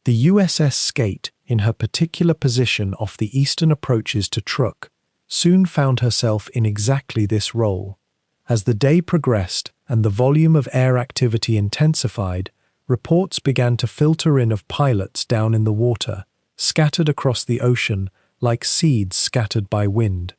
The USS Skate, in her particular position off the eastern approaches to Truk, soon found herself in exactly this role. As the day progressed and the volume of air activity intensified, reports began to filter in of pilots down in the water, scattered across the ocean like seeds scattered by wind.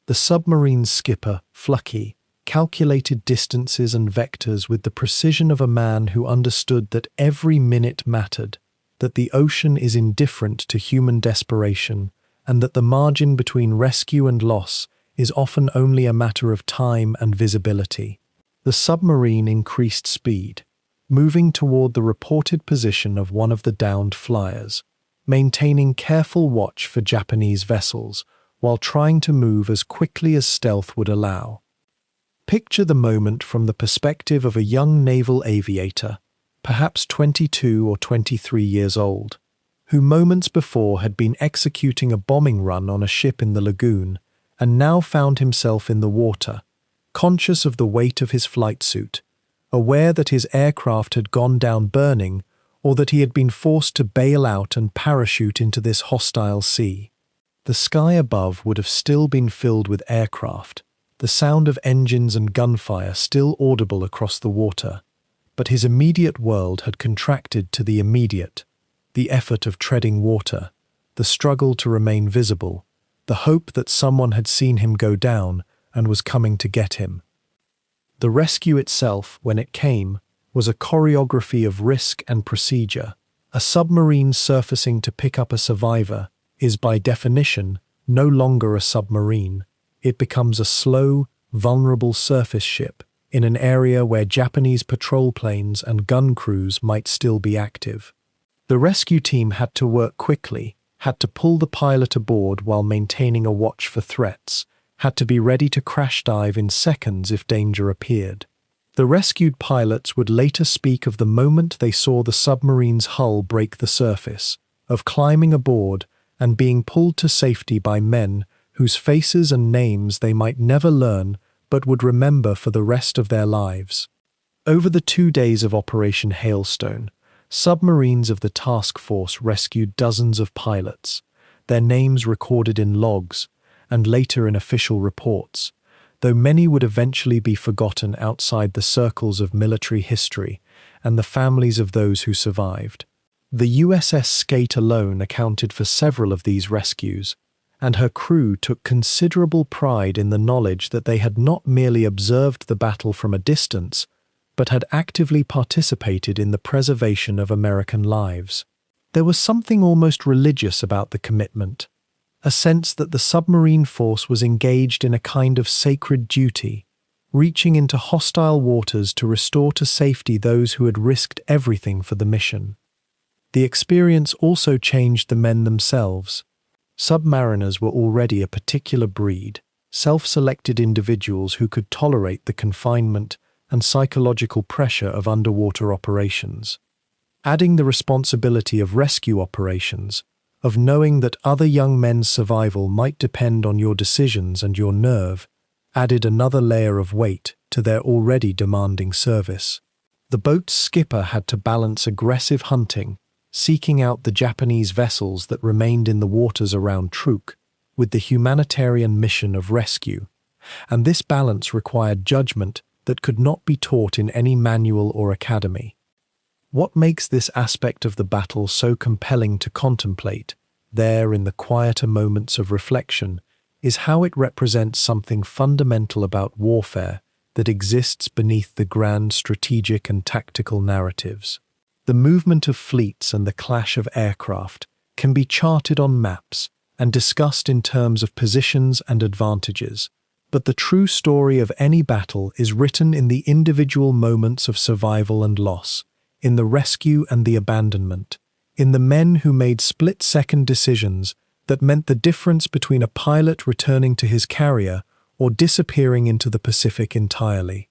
The submarine's skipper, Flucky, calculated distances and vectors with the precision of a man who understood that every minute mattered, that the ocean is indifferent to human desperation, and that the margin between rescue and loss is often only a matter of time and visibility. The submarine increased speed, moving toward the reported position of one of the downed flyers, maintaining careful watch for Japanese vessels, while trying to move as quickly as stealth would allow. Picture the moment from the perspective of a young naval aviator, perhaps 22 or 23 years old, who moments before had been executing a bombing run on a ship in the Lagoon and now found himself in the water, conscious of the weight of his flight suit, aware that his aircraft had gone down burning or that he had been forced to bail out and parachute into this hostile sea. The sky above would have still been filled with aircraft, the sound of engines and gunfire still audible across the water, but his immediate world had contracted to the immediate, the effort of treading water, the struggle to remain visible, the hope that someone had seen him go down and was coming to get him. The rescue itself, when it came, was a choreography of risk and procedure. A submarine surfacing to pick up a survivor is by definition no longer a submarine. It becomes a slow, vulnerable surface ship in an area where Japanese patrol planes and gun crews might still be active. The rescue team had to work quickly, had to pull the pilot aboard while maintaining a watch for threats, had to be ready to crash dive in seconds if danger appeared. The rescued pilots would later speak of the moment they saw the submarine's hull break the surface, of climbing aboard and being pulled to safety by men whose faces and names they might never learn but would remember for the rest of their lives. Over the 2 days of Operation Hailstone, submarines of the task force rescued dozens of pilots, their names recorded in logs and later in official reports, though many would eventually be forgotten outside the circles of military history and the families of those who survived. The USS Skate alone accounted for several of these rescues, and her crew took considerable pride in the knowledge that they had not merely observed the battle from a distance, but had actively participated in the preservation of American lives. There was something almost religious about the commitment, a sense that the submarine force was engaged in a kind of sacred duty, reaching into hostile waters to restore to safety those who had risked everything for the mission. The experience also changed the men themselves. Submariners were already a particular breed, self-selected individuals who could tolerate the confinement and psychological pressure of underwater operations. Adding the responsibility of rescue operations, of knowing that other young men's survival might depend on your decisions and your nerve, added another layer of weight to their already demanding service. The boat's skipper had to balance aggressive hunting, seeking out the Japanese vessels that remained in the waters around Truk, with the humanitarian mission of rescue, and this balance required judgment that could not be taught in any manual or academy. What makes this aspect of the battle so compelling to contemplate, there in the quieter moments of reflection, is how it represents something fundamental about warfare that exists beneath the grand strategic and tactical narratives. The movement of fleets and the clash of aircraft can be charted on maps and discussed in terms of positions and advantages, but the true story of any battle is written in the individual moments of survival and loss, in the rescue and the abandonment, in the men who made split-second decisions that meant the difference between a pilot returning to his carrier or disappearing into the Pacific entirely.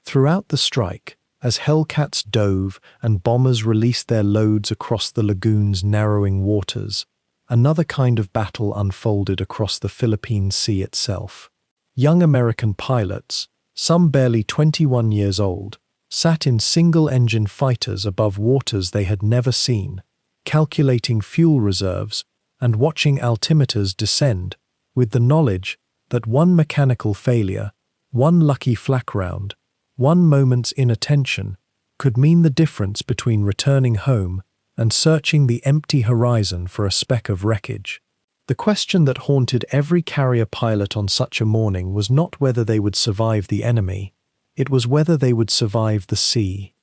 Throughout the strike, as Hellcats dove and bombers released their loads across the lagoon's narrowing waters, another kind of battle unfolded across the Philippine Sea itself. Young American pilots, some barely 21 years old, sat in single-engine fighters above waters they had never seen, calculating fuel reserves and watching altimeters descend, with the knowledge that one mechanical failure, one lucky flak round, one moment's inattention could mean the difference between returning home and searching the empty horizon for a speck of wreckage. The question that haunted every carrier pilot on such a morning was not whether they would survive the enemy, it was whether they would survive the sea.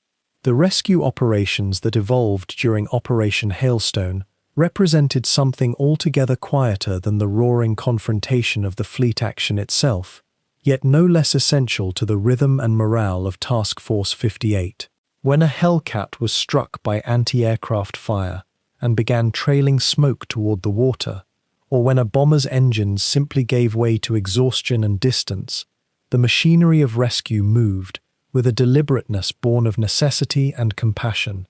The rescue operations that evolved during Operation Hailstone represented something altogether quieter than the roaring confrontation of the fleet action itself, yet no less essential to the rhythm and morale of Task Force 58. When a Hellcat was struck by anti-aircraft fire and began trailing smoke toward the water, or when a bomber's engines simply gave way to exhaustion and distance, the machinery of rescue moved with a deliberateness born of necessity and compassion.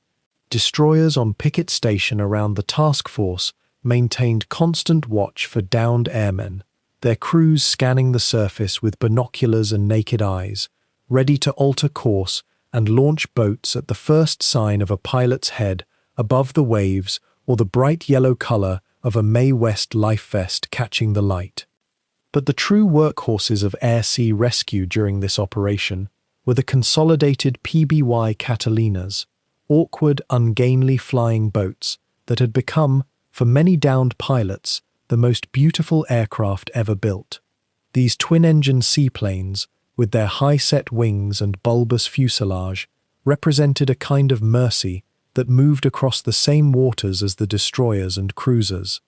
Destroyers on picket station around the task force maintained constant watch for downed airmen, their crews scanning the surface with binoculars and naked eyes, ready to alter course and launch boats at the first sign of a pilot's head above the waves or the bright yellow color of a Mae West life vest catching the light. But the true workhorses of air-sea rescue during this operation were the consolidated PBY Catalinas, awkward, ungainly flying boats that had become, for many downed pilots, the most beautiful aircraft ever built. These twin-engine seaplanes, with their high-set wings and bulbous fuselage, represented a kind of mercy that moved across the same waters as the destroyers and cruisers.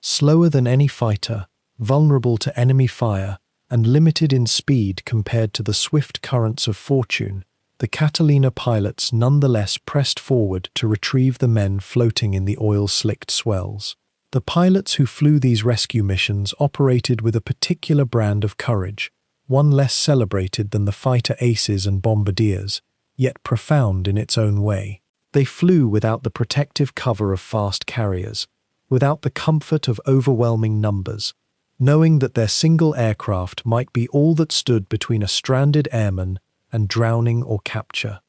Slower than any fighter, vulnerable to enemy fire, and limited in speed compared to the swift currents of fortune, the Catalina pilots nonetheless pressed forward to retrieve the men floating in the oil-slicked swells. The pilots who flew these rescue missions operated with a particular brand of courage, one less celebrated than the fighter aces and bombardiers, yet profound in its own way. They flew without the protective cover of fast carriers, without the comfort of overwhelming numbers, knowing that their single aircraft might be all that stood between a stranded airman and drowning or capture.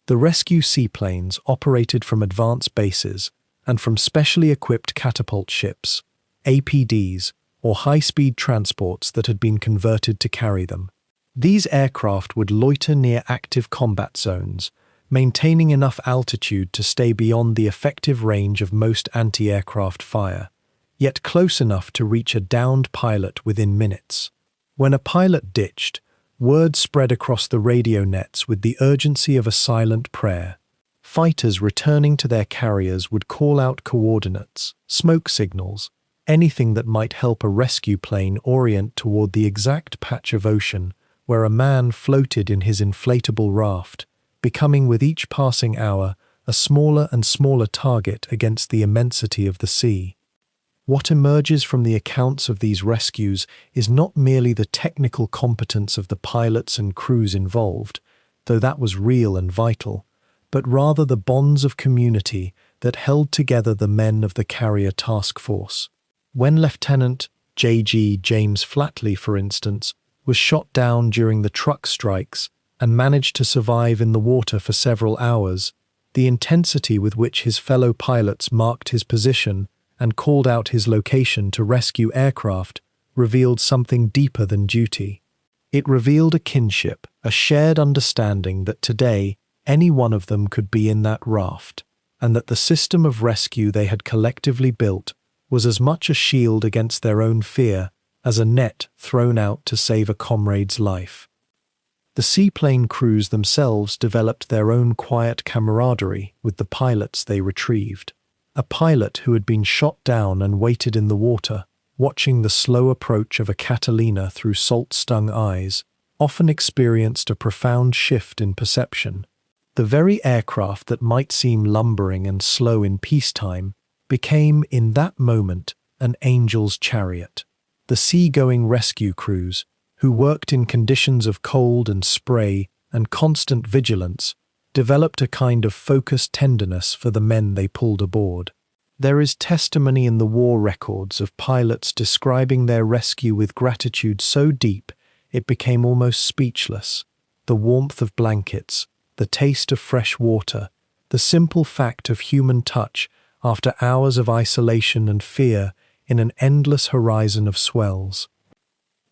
The rescue seaplanes operated from advanced bases and from specially equipped catapult ships, APDs, or high-speed transports that had been converted to carry them. These aircraft would loiter near active combat zones, maintaining enough altitude to stay beyond the effective range of most anti-aircraft fire, yet close enough to reach a downed pilot within minutes. When a pilot ditched, word spread across the radio nets with the urgency of a silent prayer. Fighters returning to their carriers would call out coordinates, smoke signals, anything that might help a rescue plane orient toward the exact patch of ocean where a man floated in his inflatable raft, becoming with each passing hour a smaller and smaller target against the immensity of the sea. What emerges from the accounts of these rescues is not merely the technical competence of the pilots and crews involved, though that was real and vital, but rather the bonds of community that held together the men of the carrier task force. When Lieutenant J.G. James Flatley, for instance, was shot down during the truck strikes and managed to survive in the water for several hours, the intensity with which his fellow pilots marked his position and called out his location to rescue aircraft revealed something deeper than duty. It revealed a kinship, a shared understanding that today any one of them could be in that raft, and that the system of rescue they had collectively built was as much a shield against their own fear as a net thrown out to save a comrade's life. The seaplane crews themselves developed their own quiet camaraderie with the pilots they retrieved. A pilot who had been shot down and waited in the water, watching the slow approach of a Catalina through salt-stung eyes, often experienced a profound shift in perception. The very aircraft that might seem lumbering and slow in peacetime became, in that moment, an angel's chariot. the seagoing rescue crews, who worked in conditions of cold and spray and constant vigilance, developed a kind of focused tenderness for the men they pulled aboard. There is testimony in the war records of pilots describing their rescue with gratitude so deep it became almost speechless. The warmth of blankets, the taste of fresh water, the simple fact of human touch after hours of isolation and fear in an endless horizon of swells.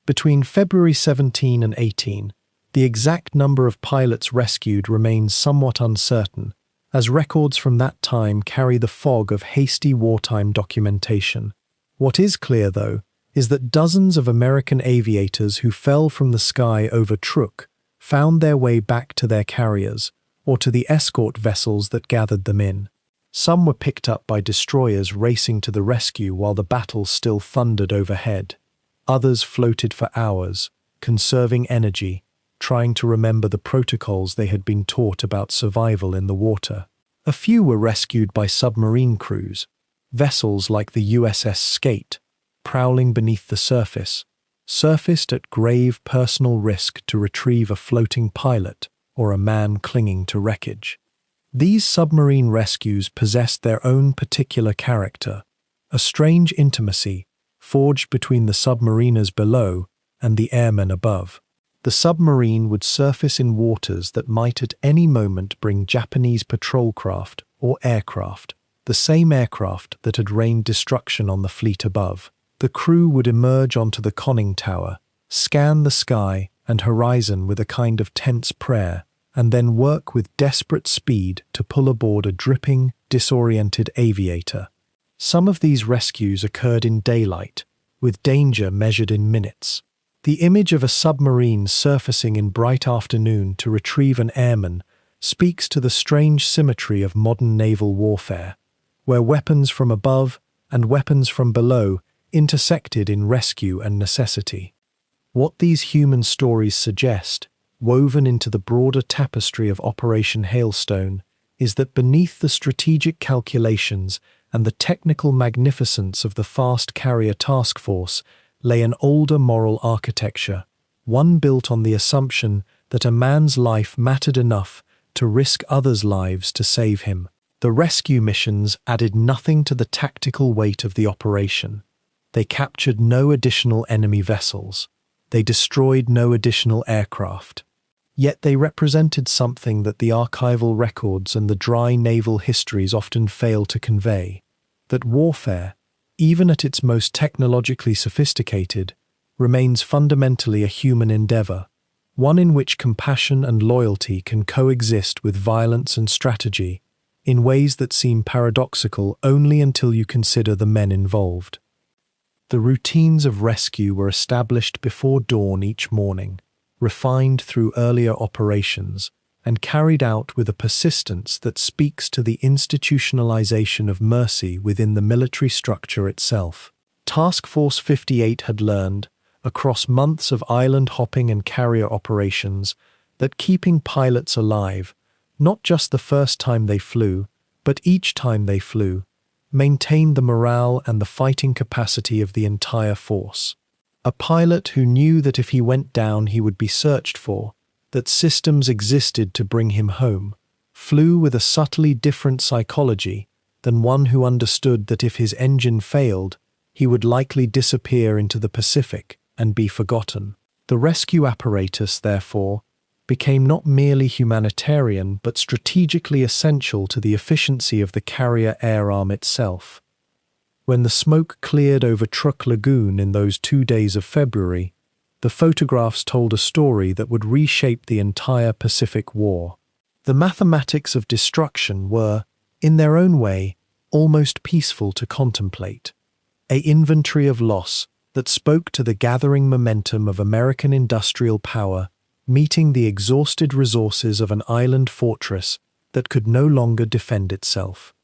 Between February 17 and 18, the exact number of pilots rescued remains somewhat uncertain, as records from that time carry the fog of hasty wartime documentation. What is clear, though, is that dozens of American aviators who fell from the sky over Truk found their way back to their carriers, or to the escort vessels that gathered them in. Some were picked up by destroyers racing to the rescue while the battle still thundered overhead. Others floated for hours, conserving energy, trying to remember the protocols they had been taught about survival in the water. A few were rescued by submarine crews, vessels like the USS Skate, prowling beneath the surface, surfaced at grave personal risk to retrieve a floating pilot or a man clinging to wreckage. These submarine rescues possessed their own particular character, a strange intimacy forged between the submariners below and the airmen above. The submarine would surface in waters that might at any moment bring Japanese patrol craft or aircraft, the same aircraft that had rained destruction on the fleet above. The crew would emerge onto the conning tower, scan the sky and horizon with a kind of tense prayer, and then work with desperate speed to pull aboard a dripping, disoriented aviator. Some of these rescues occurred in daylight, with danger measured in minutes. The image of a submarine surfacing in bright afternoon to retrieve an airman speaks to the strange symmetry of modern naval warfare, where weapons from above and weapons from below intersected in rescue and necessity. What these human stories suggest, woven into the broader tapestry of Operation Hailstone, is that beneath the strategic calculations and the technical magnificence of the fast carrier task force lay an older moral architecture, one built on the assumption that a man's life mattered enough to risk others' lives to save him. The rescue missions added nothing to the tactical weight of the operation. They captured no additional enemy vessels. They destroyed no additional aircraft. Yet they represented something that the archival records and the dry naval histories often fail to convey, that warfare, even at its most technologically sophisticated, remains fundamentally a human endeavor, one in which compassion and loyalty can coexist with violence and strategy in ways that seem paradoxical only until you consider the men involved. The routines of rescue were established before dawn each morning, refined through earlier operations, and carried out with a persistence that speaks to the institutionalization of mercy within the military structure itself. Task Force 58 had learned, across months of island hopping and carrier operations, that keeping pilots alive, not just the first time they flew, but each time they flew, maintained the morale and the fighting capacity of the entire force. A pilot who knew that if he went down he would be searched for, that systems existed to bring him home, flew with a subtly different psychology than one who understood that if his engine failed, he would likely disappear into the Pacific and be forgotten. The rescue apparatus, therefore, became not merely humanitarian but strategically essential to the efficiency of the carrier air arm itself. When the smoke cleared over Truk Lagoon in those 2 days of February, the photographs told a story that would reshape the entire Pacific War. The mathematics of destruction were, in their own way, almost peaceful to contemplate. An inventory of loss that spoke to the gathering momentum of American industrial power meeting the exhausted resources of an island fortress that could no longer defend itself.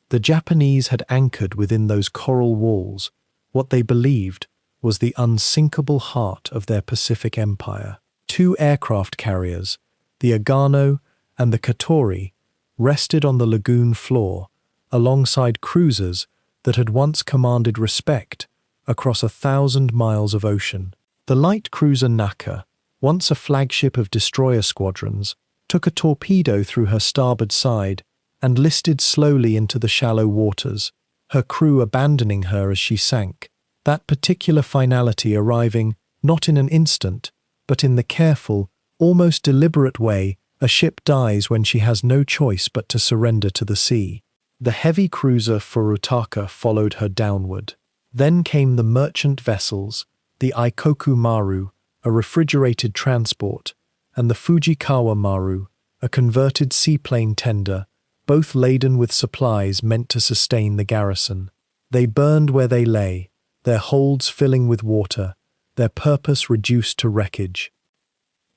The Japanese had anchored within those coral walls what they believed was the unsinkable heart of their Pacific empire. 2 aircraft carriers, the Agano and the Katori, rested on the lagoon floor alongside cruisers that had once commanded respect across 1,000 miles of ocean. The light cruiser Naka, once a flagship of destroyer squadrons, took a torpedo through her starboard side and listed slowly into the shallow waters, her crew abandoning her as she sank, that particular finality arriving not in an instant, but in the careful, almost deliberate way a ship dies when she has no choice but to surrender to the sea. The heavy cruiser Furutaka followed her downward. Then came the merchant vessels, the Ikoku Maru, a refrigerated transport, and the Fujikawa Maru, a converted seaplane tender, both laden with supplies meant to sustain the garrison. They burned where they lay, their holds filling with water, their purpose reduced to wreckage.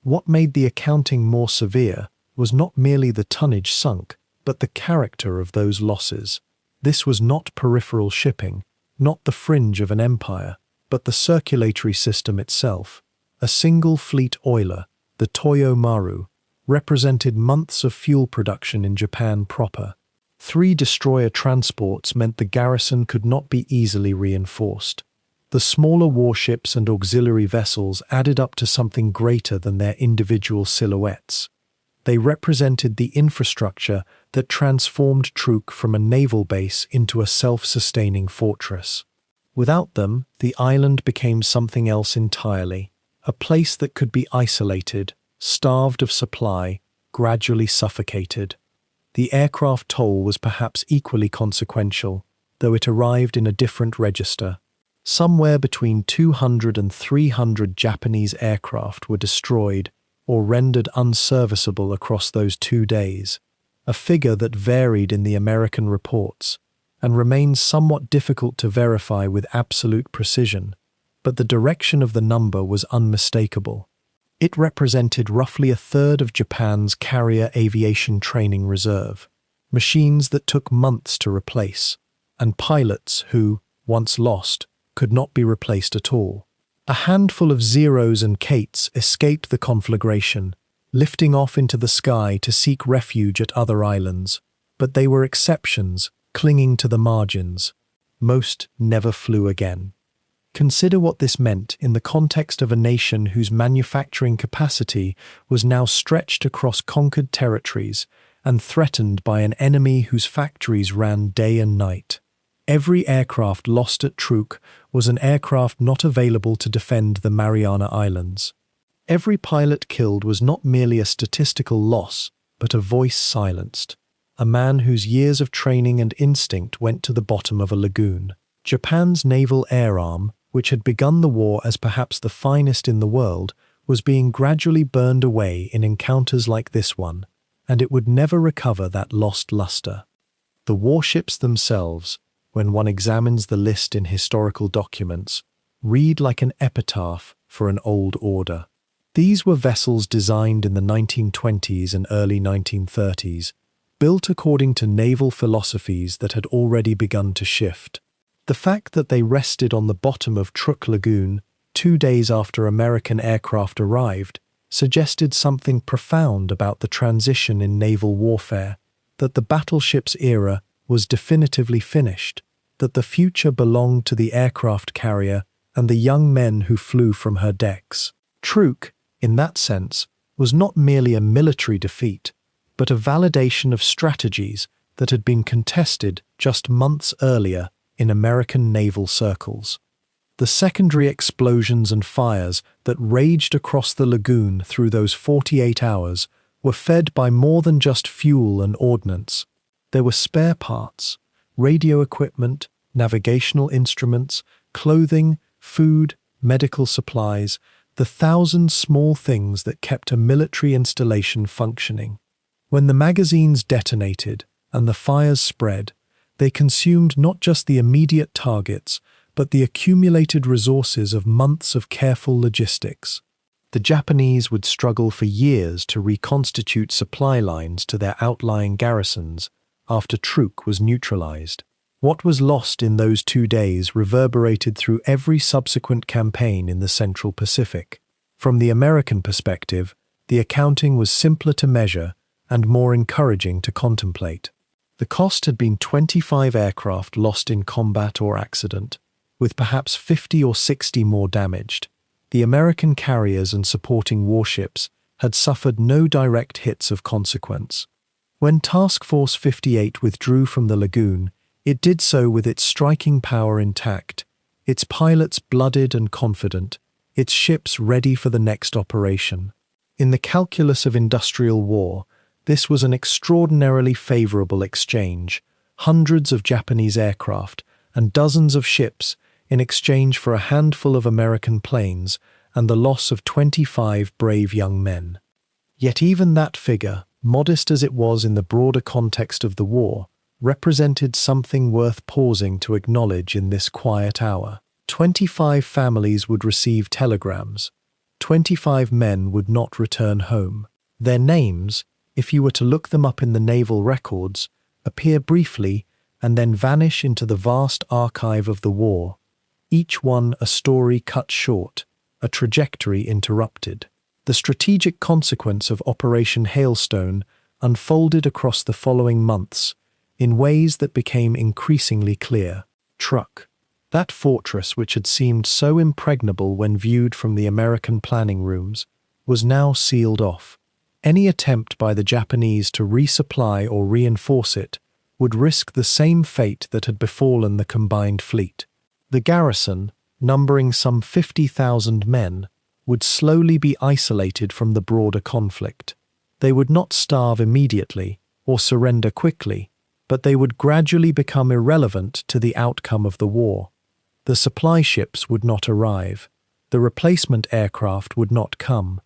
What made the accounting more severe was not merely the tonnage sunk, but the character of those losses. This was not peripheral shipping, not the fringe of an empire, but the circulatory system itself. A single fleet oiler, the Toyo Maru, represented months of fuel production in Japan proper. 3 destroyer transports meant the garrison could not be easily reinforced. The smaller warships and auxiliary vessels added up to something greater than their individual silhouettes. They represented the infrastructure that transformed Truk from a naval base into a self-sustaining fortress. Without them, the island became something else entirely, a place that could be isolated, starved of supply, gradually suffocated. The aircraft toll was perhaps equally consequential, though it arrived in a different register. Somewhere between 200 and 300 Japanese aircraft were destroyed or rendered unserviceable across those 2 days, a figure that varied in the American reports and remains somewhat difficult to verify with absolute precision, but the direction of the number was unmistakable. It represented roughly 1/3 of Japan's carrier aviation training reserve, machines that took months to replace, and pilots who, once lost, could not be replaced at all. A handful of Zeros and Kates escaped the conflagration, lifting off into the sky to seek refuge at other islands, but they were exceptions, clinging to the margins. Most never flew again. Consider what this meant in the context of a nation whose manufacturing capacity was now stretched across conquered territories and threatened by an enemy whose factories ran day and night. Every aircraft lost at Truk was an aircraft not available to defend the Mariana Islands. Every pilot killed was not merely a statistical loss, but a voice silenced, a man whose years of training and instinct went to the bottom of a lagoon. Japan's naval air arm, which had begun the war as perhaps the finest in the world, was being gradually burned away in encounters like this one, and it would never recover that lost luster. The warships themselves, when one examines the list in historical documents, read like an epitaph for an old order. These were vessels designed in the 1920s and early 1930s, built according to naval philosophies that had already begun to shift. The fact that they rested on the bottom of Truk Lagoon 2 days after American aircraft arrived suggested something profound about the transition in naval warfare, that the battleship's era was definitively finished, that the future belonged to the aircraft carrier and the young men who flew from her decks. Truk, in that sense, was not merely a military defeat, but a validation of strategies that had been contested just months earlier in American naval circles. The secondary explosions and fires that raged across the lagoon through those 48 hours were fed by more than just fuel and ordnance. There were spare parts, radio equipment, navigational instruments, clothing, food, medical supplies, the 1,000 small things that kept a military installation functioning. When the magazines detonated and the fires spread, they consumed not just the immediate targets, but the accumulated resources of months of careful logistics. The Japanese would struggle for years to reconstitute supply lines to their outlying garrisons after Truk was neutralized. What was lost in those 2 days reverberated through every subsequent campaign in the Central Pacific. From the American perspective, the accounting was simpler to measure and more encouraging to contemplate. The cost had been 25 aircraft lost in combat or accident, with perhaps 50 or 60 more damaged. The American carriers and supporting warships had suffered no direct hits of consequence. When Task Force 58 withdrew from the Lagoon, it did so with its striking power intact, its pilots blooded and confident, its ships ready for the next operation. In the calculus of industrial war, this was an extraordinarily favorable exchange. Hundreds of Japanese aircraft and dozens of ships in exchange for a handful of American planes and the loss of 25 brave young men. Yet even that figure, modest as it was in the broader context of the war, represented something worth pausing to acknowledge in this quiet hour. 25 families would receive telegrams. 25 men would not return home. Their names, if you were to look them up in the naval records, appear briefly and then vanish into the vast archive of the war, each one a story cut short, a trajectory interrupted. The strategic consequence of Operation Hailstone unfolded across the following months in ways that became increasingly clear. Truk, that fortress which had seemed so impregnable when viewed from the American planning rooms, was now sealed off. Any attempt by the Japanese to resupply or reinforce it would risk the same fate that had befallen the combined fleet. The garrison, numbering some 50,000 men, would slowly be isolated from the broader conflict. They would not starve immediately or surrender quickly, but they would gradually become irrelevant to the outcome of the war. The supply ships would not arrive. The replacement aircraft would not come.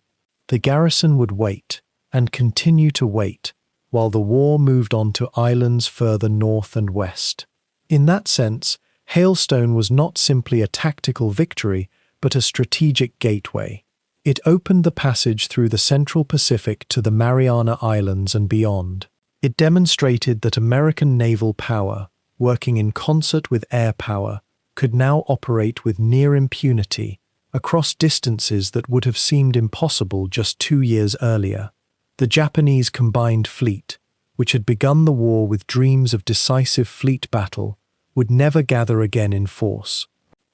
The garrison would wait and continue to wait while the war moved on to islands further north and west. In that sense, Hailstone was not simply a tactical victory, but a strategic gateway. It opened the passage through the Central Pacific to the Mariana Islands and beyond. It demonstrated that American naval power, working in concert with air power, could now operate with near impunity across distances that would have seemed impossible just 2 years earlier. The Japanese combined fleet, which had begun the war with dreams of decisive fleet battle, would never gather again in force.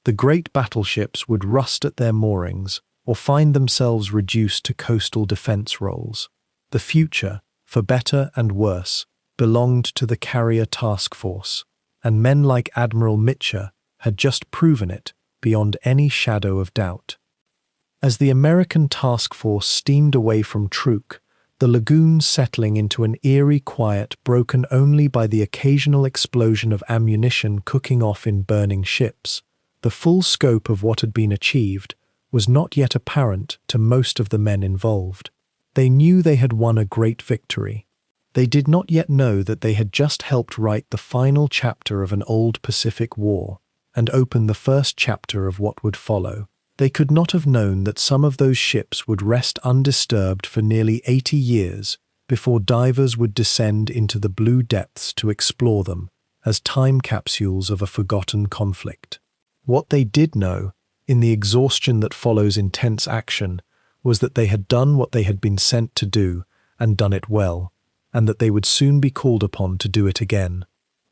The great battleships would rust at their moorings or find themselves reduced to coastal defense roles. The future, for better and worse, belonged to the carrier task force, and men like Admiral Mitcher had just proven it beyond any shadow of doubt. As the American task force steamed away from Truk, the lagoon settling into an eerie quiet broken only by the occasional explosion of ammunition cooking off in burning ships, the full scope of what had been achieved was not yet apparent to most of the men involved. They knew they had won a great victory. They did not yet know that they had just helped write the final chapter of an old Pacific war and open the first chapter of what would follow. They could not have known that some of those ships would rest undisturbed for nearly 80 years before divers would descend into the blue depths to explore them as time capsules of a forgotten conflict. What they did know, in the exhaustion that follows intense action, was that they had done what they had been sent to do and done it well, and that they would soon be called upon to do it again.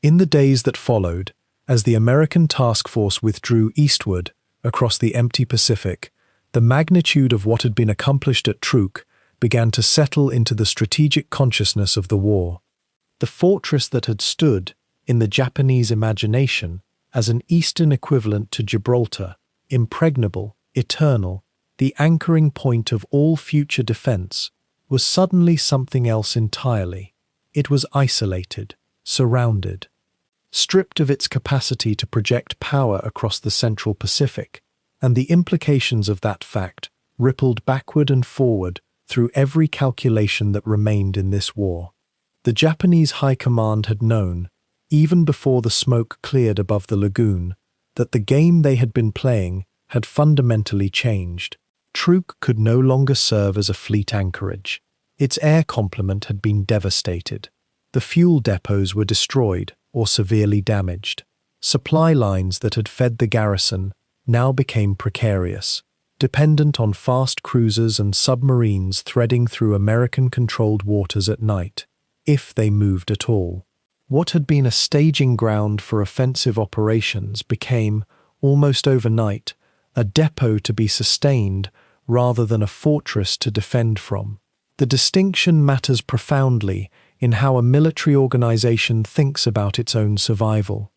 In the days that followed, as the American task force withdrew eastward across the empty Pacific, the magnitude of what had been accomplished at Truk began to settle into the strategic consciousness of the war. The fortress that had stood, in the Japanese imagination, as an eastern equivalent to Gibraltar, impregnable, eternal, the anchoring point of all future defense, was suddenly something else entirely. It was isolated, surrounded, stripped of its capacity to project power across the Central Pacific, and the implications of that fact rippled backward and forward through every calculation that remained in this war. The Japanese High Command had known, even before the smoke cleared above the lagoon, that the game they had been playing had fundamentally changed. Truk could no longer serve as a fleet anchorage. Its air complement had been devastated. The fuel depots were destroyed or severely damaged. Supply lines that had fed the garrison now became precarious, dependent on fast cruisers and submarines threading through American-controlled waters at night, if they moved at all. What had been a staging ground for offensive operations became, almost overnight, a depot to be sustained rather than a fortress to defend from. The distinction matters profoundly in how a military organization thinks about its own survival.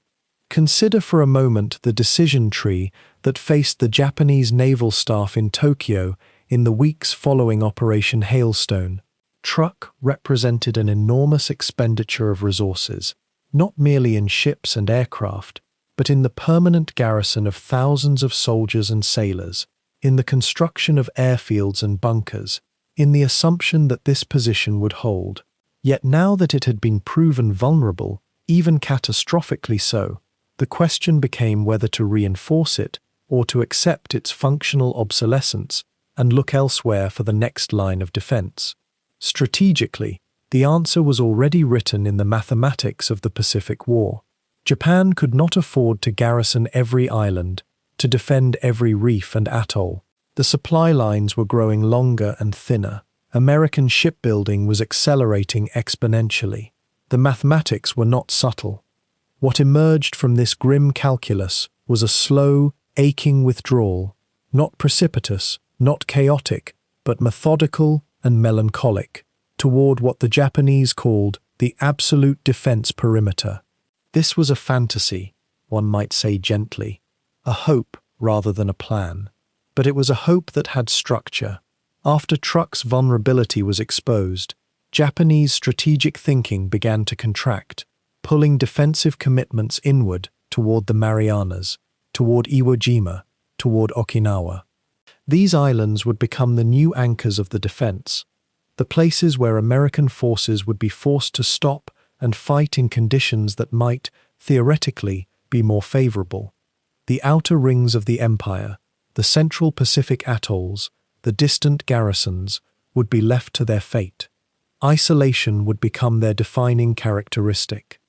Consider for a moment the decision tree that faced the Japanese naval staff in Tokyo in the weeks following Operation Hailstone. Truk represented an enormous expenditure of resources, not merely in ships and aircraft, but in the permanent garrison of thousands of soldiers and sailors, in the construction of airfields and bunkers, in the assumption that this position would hold. Yet now that it had been proven vulnerable, even catastrophically so, the question became whether to reinforce it or to accept its functional obsolescence and look elsewhere for the next line of defense. Strategically, the answer was already written in the mathematics of the Pacific War. Japan could not afford to garrison every island, to defend every reef and atoll. The supply lines were growing longer and thinner. American shipbuilding was accelerating exponentially. The mathematics were not subtle. What emerged from this grim calculus was a slow, aching withdrawal, not precipitous, not chaotic, but methodical and melancholic, toward what the Japanese called the absolute defense perimeter. This was a fantasy, one might say gently, a hope rather than a plan. But it was a hope that had structure. After Truk's vulnerability was exposed, Japanese strategic thinking began to contract, pulling defensive commitments inward toward the Marianas, toward Iwo Jima, toward Okinawa. These islands would become the new anchors of the defense, the places where American forces would be forced to stop and fight in conditions that might, theoretically, be more favorable. The outer rings of the empire, the Central Pacific atolls, the distant garrisons, would be left to their fate. Isolation would become their defining characteristic.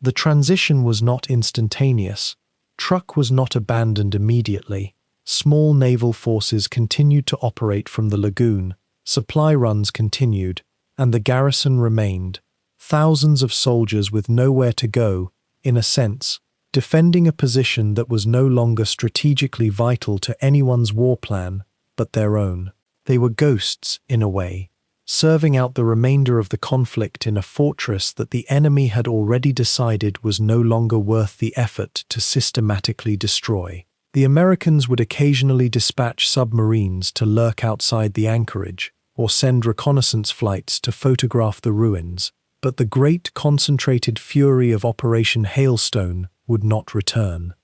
The transition was not instantaneous. Truk was not abandoned immediately. Small naval forces continued to operate from the Lagoon, supply runs continued, and the garrison remained. Thousands of soldiers with nowhere to go, in a sense, defending a position that was no longer strategically vital to anyone's war plan, but their own. They were ghosts, in a way, serving out the remainder of the conflict in a fortress that the enemy had already decided was no longer worth the effort to systematically destroy. The Americans would occasionally dispatch submarines to lurk outside the anchorage, or send reconnaissance flights to photograph the ruins, but the great concentrated fury of Operation Hailstone would not return.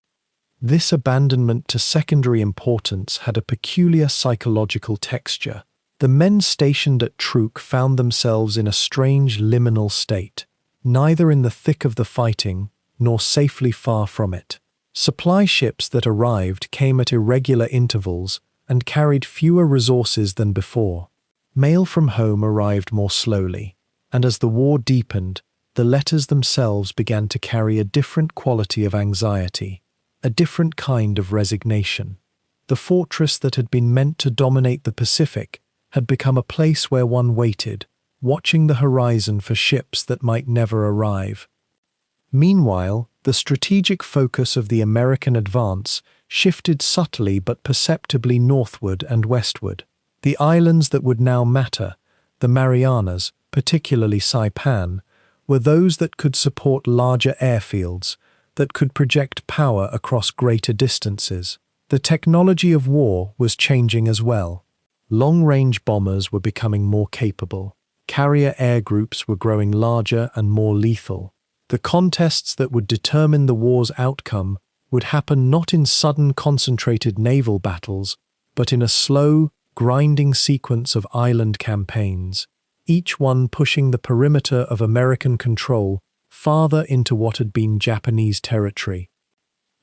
This abandonment to secondary importance had a peculiar psychological texture. The men stationed at Truk found themselves in a strange liminal state, neither in the thick of the fighting nor safely far from it. Supply ships that arrived came at irregular intervals and carried fewer resources than before. Mail from home arrived more slowly, and as the war deepened, the letters themselves began to carry a different quality of anxiety, a different kind of resignation. The fortress that had been meant to dominate the Pacific had become a place where one waited, watching the horizon for ships that might never arrive. Meanwhile, the strategic focus of the American advance shifted subtly but perceptibly northward and westward. The islands that would now matter, the Marianas, particularly Saipan, were those that could support larger airfields, that could project power across greater distances. The technology of war was changing as well. Long-range bombers were becoming more capable. Carrier air groups were growing larger and more lethal. The contests that would determine the war's outcome would happen not in sudden concentrated naval battles, but in a slow, grinding sequence of island campaigns, each one pushing the perimeter of American control farther into what had been Japanese territory.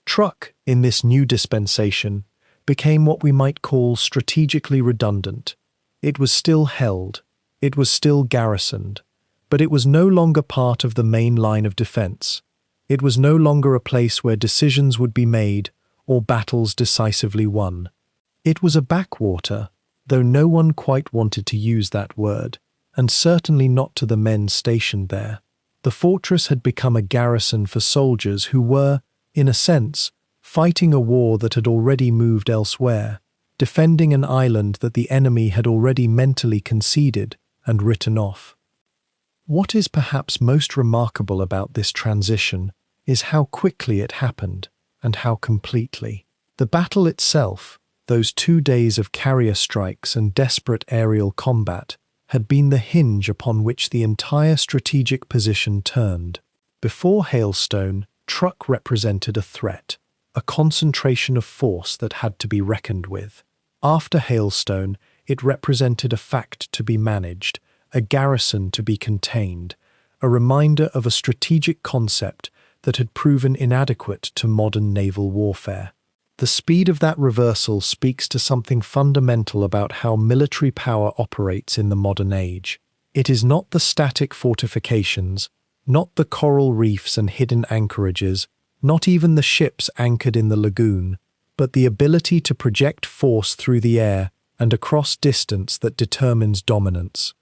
Truk, in this new dispensation, became what we might call strategically redundant. It was still held, it was still garrisoned, but it was no longer part of the main line of defense. It was no longer a place where decisions would be made or battles decisively won. It was a backwater, though no one quite wanted to use that word, and certainly not to the men stationed there. The fortress had become a garrison for soldiers who were, in a sense, fighting a war that had already moved elsewhere, defending an island that the enemy had already mentally conceded and written off. What is perhaps most remarkable about this transition is how quickly it happened and how completely. The battle itself, those 2 days of carrier strikes and desperate aerial combat, had been the hinge upon which the entire strategic position turned. Before Hailstone, Truk represented a threat, a concentration of force that had to be reckoned with. After Hailstone, it represented a fact to be managed, a garrison to be contained, a reminder of a strategic concept that had proven inadequate to modern naval warfare. The speed of that reversal speaks to something fundamental about how military power operates in the modern age. It is not the static fortifications, not the coral reefs and hidden anchorages, not even the ships anchored in the lagoon, but the ability to project force through the air and across distance that determines dominance.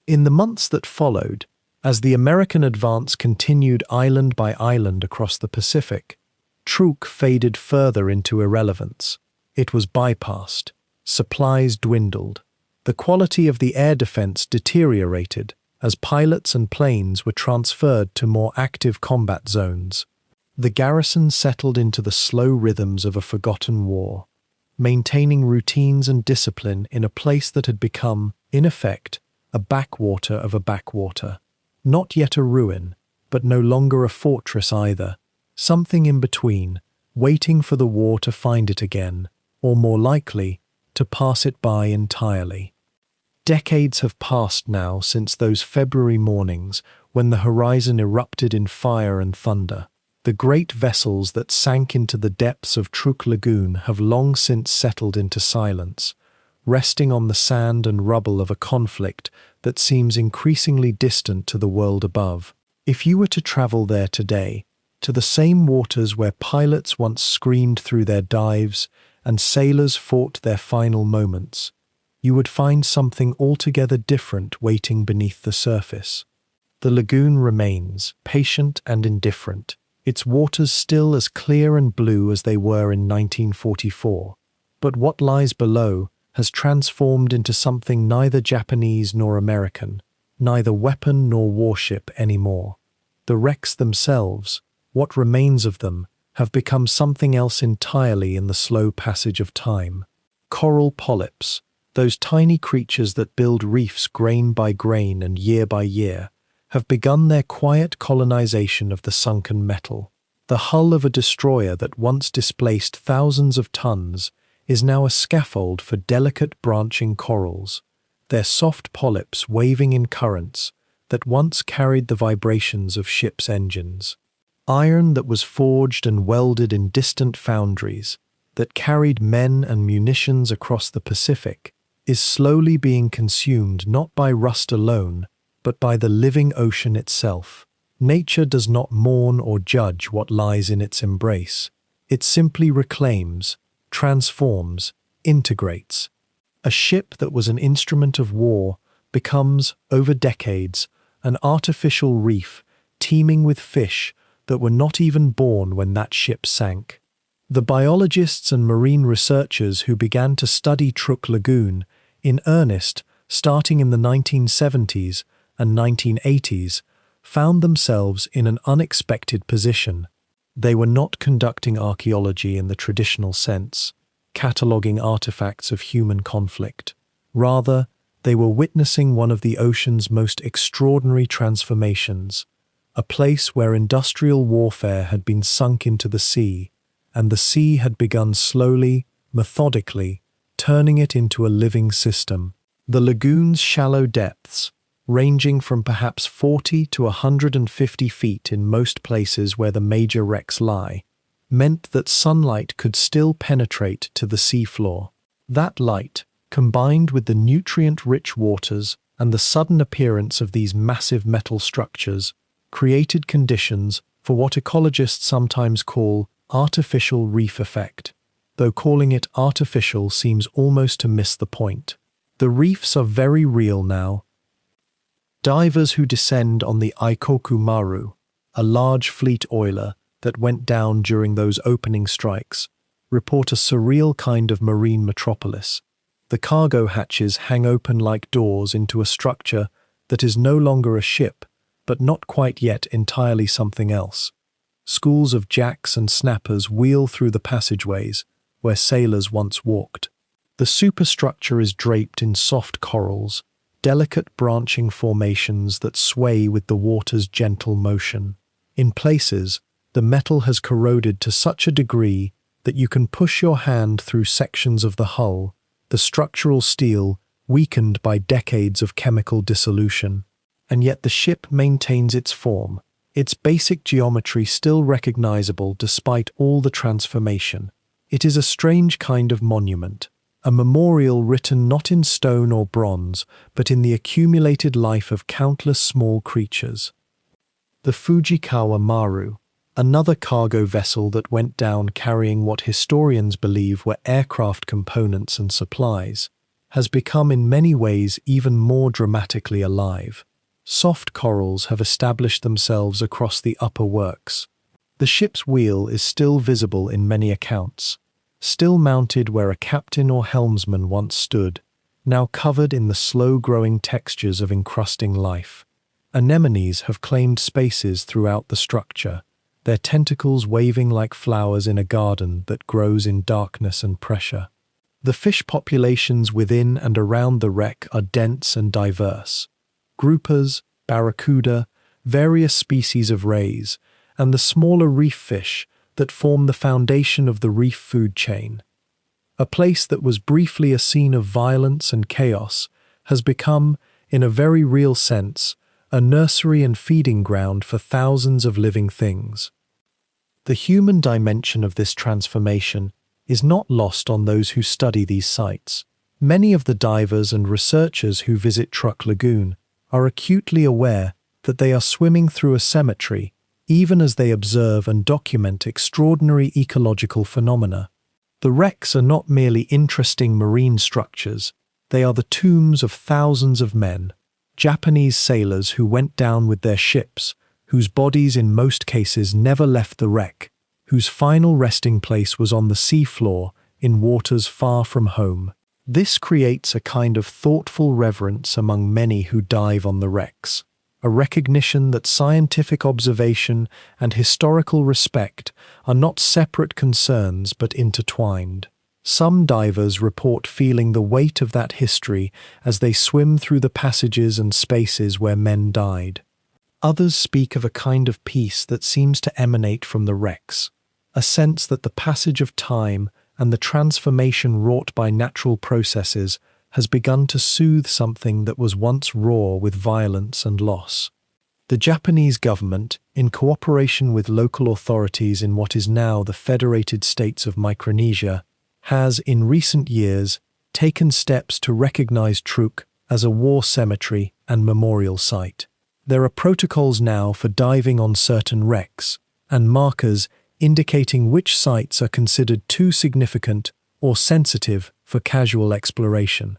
In the months that followed, as the American advance continued island by island across the Pacific, Truk faded further into irrelevance. It was bypassed. Supplies dwindled. The quality of the air defense deteriorated as pilots and planes were transferred to more active combat zones. The garrison settled into the slow rhythms of a forgotten war, maintaining routines and discipline in a place that had become, in effect, a backwater of a backwater. Not yet a ruin, but no longer a fortress either. Something in between, waiting for the war to find it again, or more likely, to pass it by entirely. Decades have passed now since those February mornings when the horizon erupted in fire and thunder. The great vessels that sank into the depths of Truk Lagoon have long since settled into silence, resting on the sand and rubble of a conflict that seems increasingly distant to the world above. If you were to travel there today, to the same waters where pilots once screamed through their dives and sailors fought their final moments, you would find something altogether different waiting beneath the surface. The lagoon remains, patient and indifferent, its waters still as clear and blue as they were in 1944. But what lies below has transformed into something neither Japanese nor American, neither weapon nor warship anymore. The wrecks themselves, what remains of them, have become something else entirely in the slow passage of time. Coral polyps, those tiny creatures that build reefs grain by grain and year by year, have begun their quiet colonization of the sunken metal. The hull of a destroyer that once displaced thousands of tons is now a scaffold for delicate branching corals, their soft polyps waving in currents that once carried the vibrations of ships' engines. Iron that was forged and welded in distant foundries, that carried men and munitions across the Pacific, is slowly being consumed not by rust alone, but by the living ocean itself. Nature does not mourn or judge what lies in its embrace. It simply reclaims, transforms, integrates. A ship that was an instrument of war becomes, over decades, an artificial reef teeming with fish that were not even born when that ship sank. The biologists and marine researchers who began to study Truk Lagoon in earnest starting in the 1970s and 1980s found themselves in an unexpected position. They were not conducting archaeology in the traditional sense, cataloguing artifacts of human conflict. Rather, they were witnessing one of the ocean's most extraordinary transformations, a place where industrial warfare had been sunk into the sea, and the sea had begun slowly, methodically, turning it into a living system. The lagoon's shallow depths, ranging from perhaps 40 to 150 feet in most places where the major wrecks lie, meant that sunlight could still penetrate to the seafloor. That light, combined with the nutrient-rich waters and the sudden appearance of these massive metal structures, created conditions for what ecologists sometimes call artificial reef effect, though calling it artificial seems almost to miss the point. The reefs are very real now. Divers who descend on the Aikoku Maru, a large fleet oiler, that went down during those opening strikes report a surreal kind of marine metropolis. The cargo hatches hang open like doors into a structure that is no longer a ship, but not quite yet entirely something else. Schools of jacks and snappers wheel through the passageways where sailors once walked. The superstructure is draped in soft corals, delicate branching formations that sway with the water's gentle motion. In places, the metal has corroded to such a degree that you can push your hand through sections of the hull, the structural steel weakened by decades of chemical dissolution. And yet the ship maintains its form, its basic geometry still recognizable despite all the transformation. It is a strange kind of monument, a memorial written not in stone or bronze, but in the accumulated life of countless small creatures. The Fujikawa Maru, another cargo vessel that went down carrying what historians believe were aircraft components and supplies, has become in many ways even more dramatically alive. Soft corals have established themselves across the upper works. The ship's wheel is still visible in many accounts, still mounted where a captain or helmsman once stood, now covered in the slow-growing textures of encrusting life. Anemones have claimed spaces throughout the structure, their tentacles waving like flowers in a garden that grows in darkness and pressure. The fish populations within and around the wreck are dense and diverse. Groupers, barracuda, various species of rays, and the smaller reef fish that form the foundation of the reef food chain. A place that was briefly a scene of violence and chaos has become, in a very real sense, a nursery and feeding ground for thousands of living things. The human dimension of this transformation is not lost on those who study these sites. Many of the divers and researchers who visit Truk Lagoon are acutely aware that they are swimming through a cemetery, even as they observe and document extraordinary ecological phenomena. The wrecks are not merely interesting marine structures, they are the tombs of thousands of men, Japanese sailors who went down with their ships, whose bodies in most cases never left the wreck, whose final resting place was on the sea floor in waters far from home. This creates a kind of thoughtful reverence among many who dive on the wrecks, a recognition that scientific observation and historical respect are not separate concerns but intertwined. Some divers report feeling the weight of that history as they swim through the passages and spaces where men died. Others speak of a kind of peace that seems to emanate from the wrecks, a sense that the passage of time and the transformation wrought by natural processes has begun to soothe something that was once raw with violence and loss. The Japanese government, in cooperation with local authorities in what is now the Federated States of Micronesia, has, in recent years, taken steps to recognize Truk as a war cemetery and memorial site. There are protocols now for diving on certain wrecks, and markers indicating which sites are considered too significant or sensitive for casual exploration.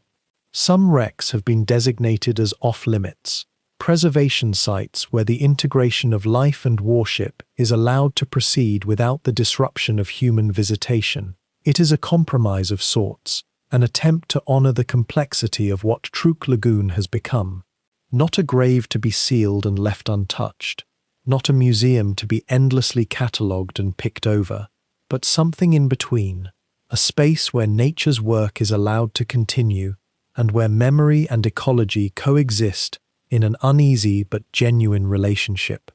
Some wrecks have been designated as off-limits, preservation sites where the integration of life and warship is allowed to proceed without the disruption of human visitation. It is a compromise of sorts, an attempt to honor the complexity of what Truk Lagoon has become. Not a grave to be sealed and left untouched, not a museum to be endlessly catalogued and picked over, but something in between, a space where nature's work is allowed to continue and where memory and ecology coexist in an uneasy but genuine relationship.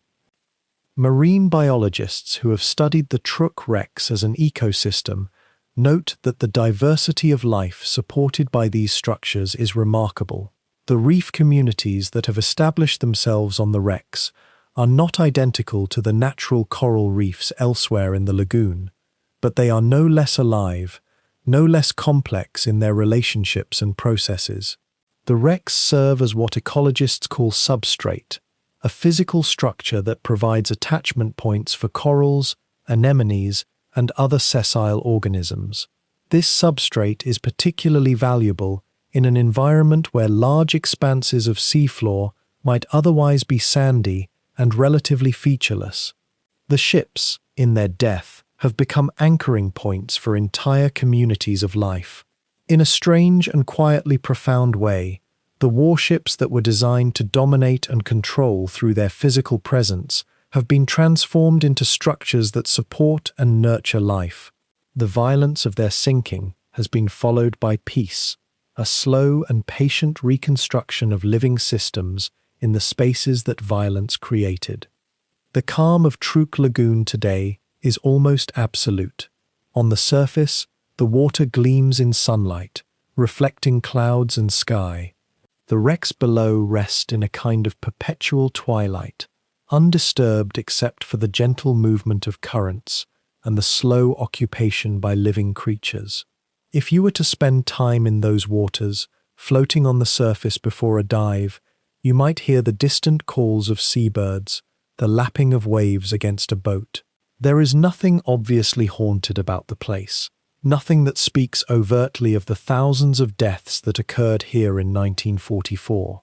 Marine biologists who have studied the Truk wrecks as an ecosystem note that the diversity of life supported by these structures is remarkable. The reef communities that have established themselves on the wrecks are not identical to the natural coral reefs elsewhere in the lagoon, but they are no less alive, no less complex in their relationships and processes. The wrecks serve as what ecologists call substrate, a physical structure that provides attachment points for corals, anemones, and other sessile organisms. This substrate is particularly valuable in an environment where large expanses of seafloor might otherwise be sandy and relatively featureless. The ships, in their death, have become anchoring points for entire communities of life. In a strange and quietly profound way, the warships that were designed to dominate and control through their physical presence have been transformed into structures that support and nurture life. The violence of their sinking has been followed by peace, a slow and patient reconstruction of living systems in the spaces that violence created. The calm of Truk Lagoon today is almost absolute. On the surface, the water gleams in sunlight, reflecting clouds and sky. The wrecks below rest in a kind of perpetual twilight, undisturbed except for the gentle movement of currents and the slow occupation by living creatures. If you were to spend time in those waters, floating on the surface before a dive, you might hear the distant calls of seabirds, the lapping of waves against a boat. There is nothing obviously haunted about the place, nothing that speaks overtly of the thousands of deaths that occurred here in 1944.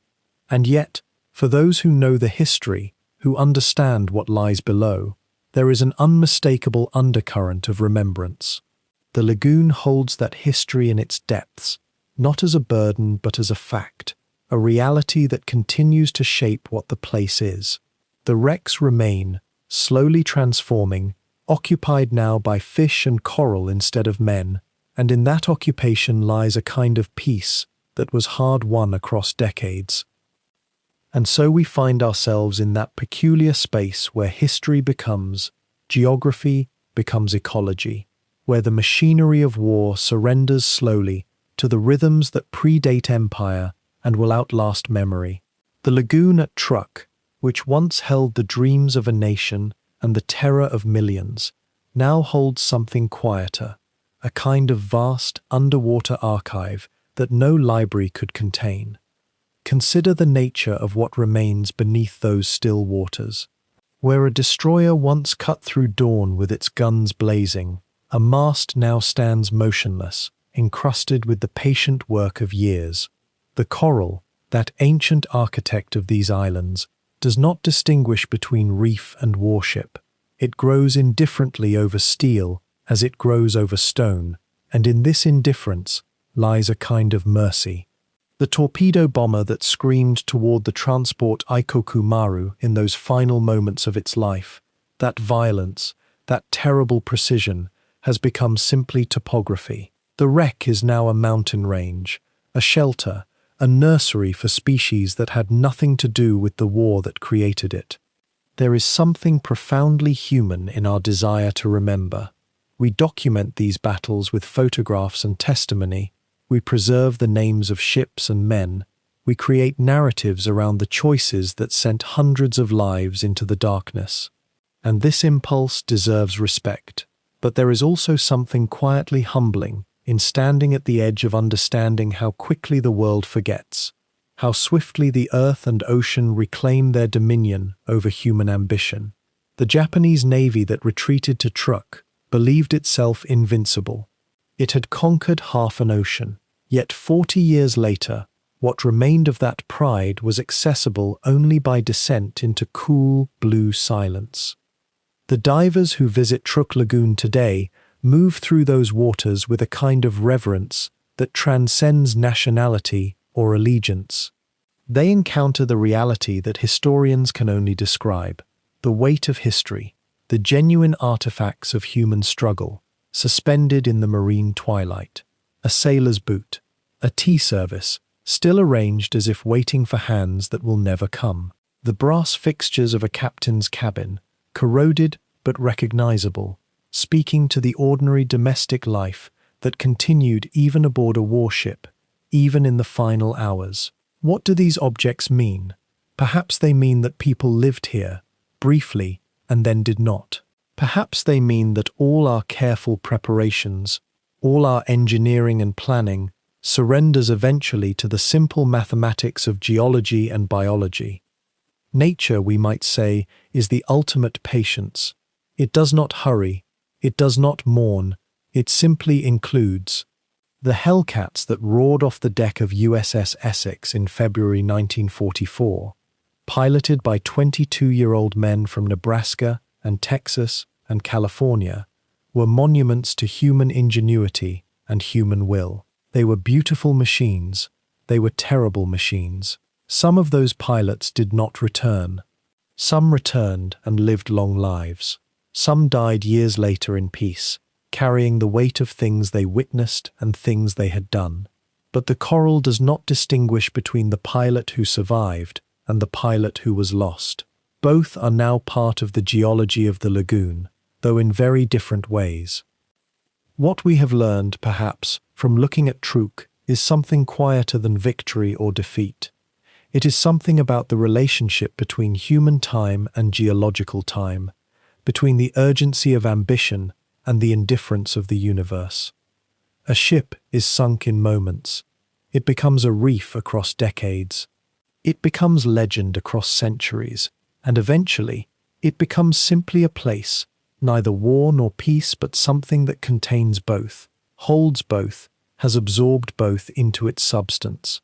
And yet, for those who know the history, who understand what lies below, there is an unmistakable undercurrent of remembrance. The lagoon holds that history in its depths, not as a burden but as a fact, a reality that continues to shape what the place is. The wrecks remain, slowly transforming, occupied now by fish and coral instead of men, and in that occupation lies a kind of peace that was hard won across decades. And so we find ourselves in that peculiar space where history becomes geography, becomes ecology, where the machinery of war surrenders slowly to the rhythms that predate empire and will outlast memory. The lagoon at Truk, which once held the dreams of a nation and the terror of millions, now holds something quieter, a kind of vast underwater archive that no library could contain. Consider the nature of what remains beneath those still waters. Where a destroyer once cut through dawn with its guns blazing, a mast now stands motionless, encrusted with the patient work of years. The coral, that ancient architect of these islands, does not distinguish between reef and warship. It grows indifferently over steel as it grows over stone, and in this indifference lies a kind of mercy. The torpedo bomber that screamed toward the transport Ikoku Maru in those final moments of its life, that violence, that terrible precision, has become simply topography. The wreck is now a mountain range, a shelter, a nursery for species that had nothing to do with the war that created it. There is something profoundly human in our desire to remember. We document these battles with photographs and testimony. We preserve the names of ships and men. We create narratives around the choices that sent hundreds of lives into the darkness. And this impulse deserves respect. But there is also something quietly humbling in standing at the edge of understanding how quickly the world forgets, how swiftly the earth and ocean reclaim their dominion over human ambition. The Japanese Navy that retreated to Truk believed itself invincible. It had conquered half an ocean. Yet 40 years later, what remained of that pride was accessible only by descent into cool, blue silence. The divers who visit Truk Lagoon today move through those waters with a kind of reverence that transcends nationality or allegiance. They encounter the reality that historians can only describe, the weight of history, the genuine artifacts of human struggle, suspended in the marine twilight. A sailor's boot, a tea service, still arranged as if waiting for hands that will never come. The brass fixtures of a captain's cabin, corroded but recognizable, speaking to the ordinary domestic life that continued even aboard a warship, even in the final hours. What do these objects mean? Perhaps they mean that people lived here, briefly, and then did not. Perhaps they mean that all our careful preparations, all our engineering and planning, surrenders eventually to the simple mathematics of geology and biology. Nature, we might say, is the ultimate patience. It does not hurry, it does not mourn, it simply includes. The Hellcats that roared off the deck of USS Essex in February 1944, piloted by 22-year-old men from Nebraska and Texas and California, were monuments to human ingenuity and human will. They were beautiful machines. They were terrible machines. Some of those pilots did not return. Some returned and lived long lives. Some died years later in peace, carrying the weight of things they witnessed and things they had done. But the coral does not distinguish between the pilot who survived and the pilot who was lost. Both are now part of the geology of the lagoon, though in very different ways. What we have learned, perhaps, from looking at Truk is something quieter than victory or defeat. It is something about the relationship between human time and geological time, between the urgency of ambition and the indifference of the universe. A ship is sunk in moments. It becomes a reef across decades. It becomes legend across centuries, and eventually, it becomes simply a place, neither war nor peace, but something that contains both, holds both, has absorbed both into its substance.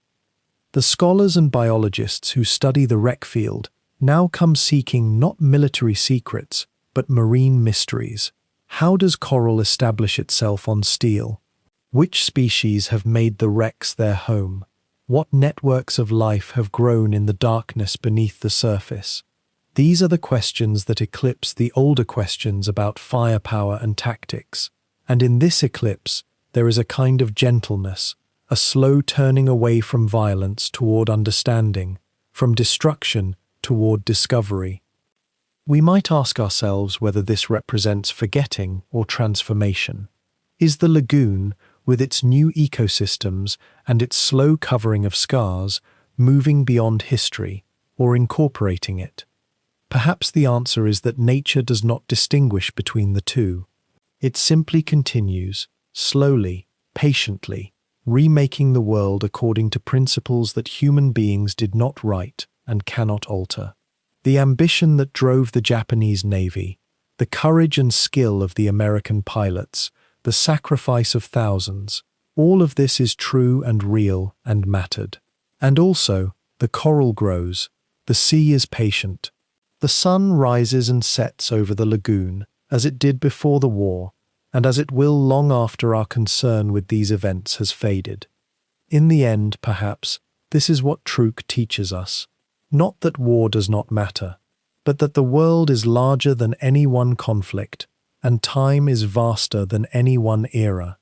The scholars and biologists who study the wreck field now come seeking not military secrets, but marine mysteries. How does coral establish itself on steel? Which species have made the wrecks their home? What networks of life have grown in the darkness beneath the surface? These are the questions that eclipse the older questions about firepower and tactics. And in this eclipse, there is a kind of gentleness, a slow turning away from violence toward understanding, from destruction toward discovery. We might ask ourselves whether this represents forgetting or transformation. Is the lagoon, with its new ecosystems and its slow covering of scars, moving beyond history or incorporating it? Perhaps the answer is that nature does not distinguish between the two. It simply continues, slowly, patiently, remaking the world according to principles that human beings did not write and cannot alter. The ambition that drove the Japanese Navy, the courage and skill of the American pilots, the sacrifice of thousands, all of this is true and real and mattered. And also, the coral grows, the sea is patient. The sun rises and sets over the lagoon, as it did before the war, and as it will long after our concern with these events has faded. In the end, perhaps, this is what Truk teaches us. Not that war does not matter, but that the world is larger than any one conflict, and time is vaster than any one era.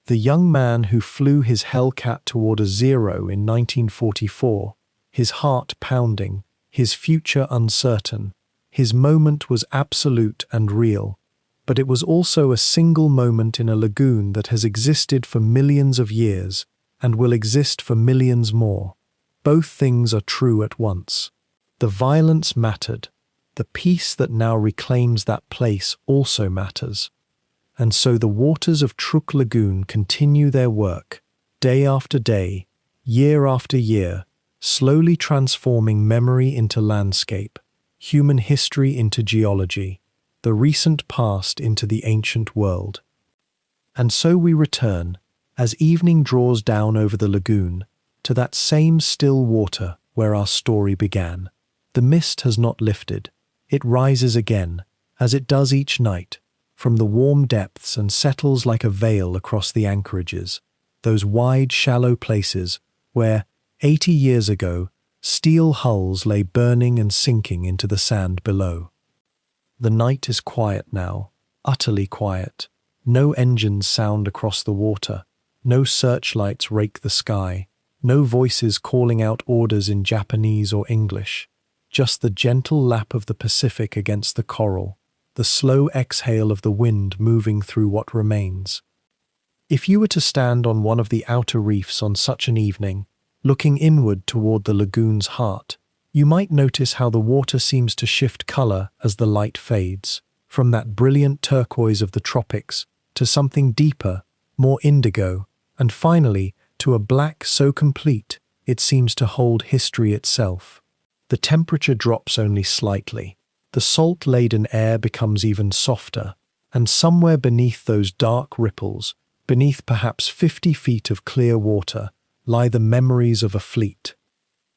The young man who flew his Hellcat toward a zero in 1944, his heart pounding, his future uncertain, his moment was absolute and real, but it was also a single moment in a lagoon that has existed for millions of years and will exist for millions more. Both things are true at once. The violence mattered. The peace that now reclaims that place also matters. And so the waters of Truk Lagoon continue their work, day after day, year after year, slowly transforming memory into landscape, human history into geology, the recent past into the ancient world. And so we return, as evening draws down over the lagoon, to that same still water where our story began. The mist has not lifted. It rises again, as it does each night, from the warm depths and settles like a veil across the anchorages, those wide, shallow places where, 80 years ago, steel hulls lay burning and sinking into the sand below. The night is quiet now, utterly quiet. No engines sound across the water, no searchlights rake the sky, no voices calling out orders in Japanese or English, just the gentle lap of the Pacific against the coral, the slow exhale of the wind moving through what remains. If you were to stand on one of the outer reefs on such an evening, looking inward toward the lagoon's heart, you might notice how the water seems to shift color as the light fades, from that brilliant turquoise of the tropics to something deeper, more indigo, and finally to a black so complete it seems to hold history itself. The temperature drops only slightly. The salt-laden air becomes even softer, and somewhere beneath those dark ripples, beneath perhaps 50 feet of clear water, lie the memories of a fleet.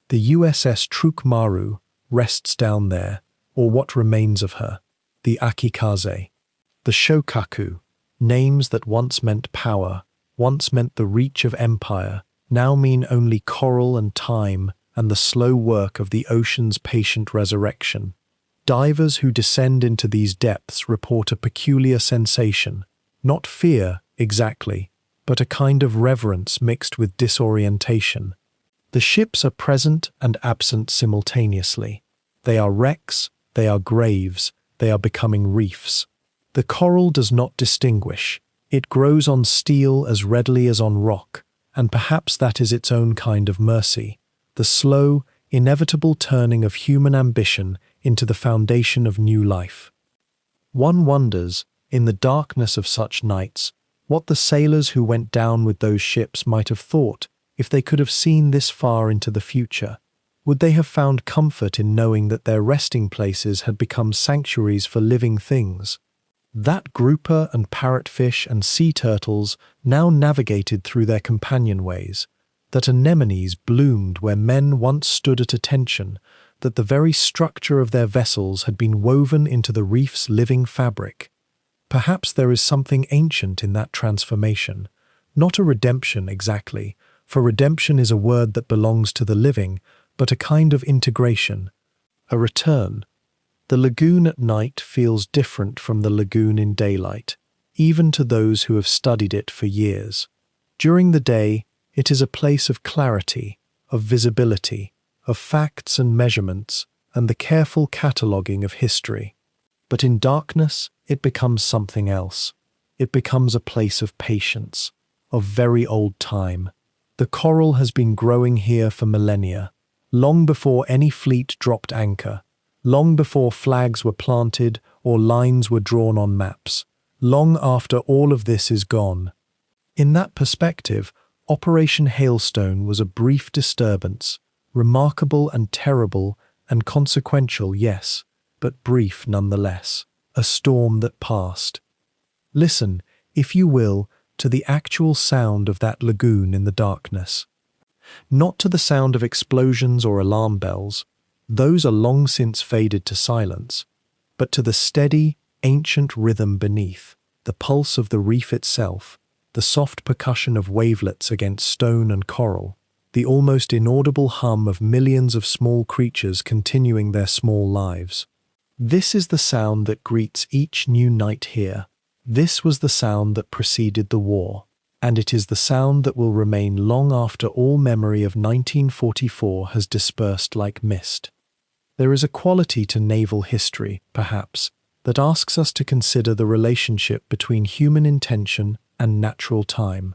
The USS Truk Maru rests down there, or what remains of her. the Akikaze, the Shokaku, names that once meant power, once meant the reach of empire, now mean only coral and time and the slow work of the ocean's patient resurrection. Divers who descend into these depths report a peculiar sensation, not fear exactly, but a kind of reverence mixed with disorientation. The ships are present and absent simultaneously. They are wrecks, they are graves, they are becoming reefs. The coral does not distinguish. It grows on steel as readily as on rock, and perhaps that is its own kind of mercy, the slow, inevitable turning of human ambition into the foundation of new life. One wonders, in the darkness of such nights, what the sailors who went down with those ships might have thought if they could have seen this far into the future. Would they have found comfort in knowing that their resting places had become sanctuaries for living things? That grouper and parrotfish and sea turtles now navigated through their companionways, that anemones bloomed where men once stood at attention, that the very structure of their vessels had been woven into the reef's living fabric. Perhaps there is something ancient in that transformation, not a redemption exactly, for redemption is a word that belongs to the living, but a kind of integration, a return. The lagoon at night feels different from the lagoon in daylight, even to those who have studied it for years. During the day, it is a place of clarity, of visibility, of facts and measurements, and the careful cataloguing of history. But in darkness, it becomes something else. It becomes a place of patience, of very old time. The coral has been growing here for millennia, long before any fleet dropped anchor, long before flags were planted or lines were drawn on maps, long after all of this is gone. In that perspective, Operation Hailstone was a brief disturbance, remarkable and terrible and consequential, yes, but brief nonetheless, a storm that passed. Listen, if you will, to the actual sound of that lagoon in the darkness. Not to the sound of explosions or alarm bells, those are long since faded to silence, but to the steady, ancient rhythm beneath, the pulse of the reef itself, the soft percussion of wavelets against stone and coral, the almost inaudible hum of millions of small creatures continuing their small lives. This is the sound that greets each new night here. This was the sound that preceded the war, and it is the sound that will remain long after all memory of 1944 has dispersed like mist. There is a quality to naval history, perhaps, that asks us to consider the relationship between human intention and natural time.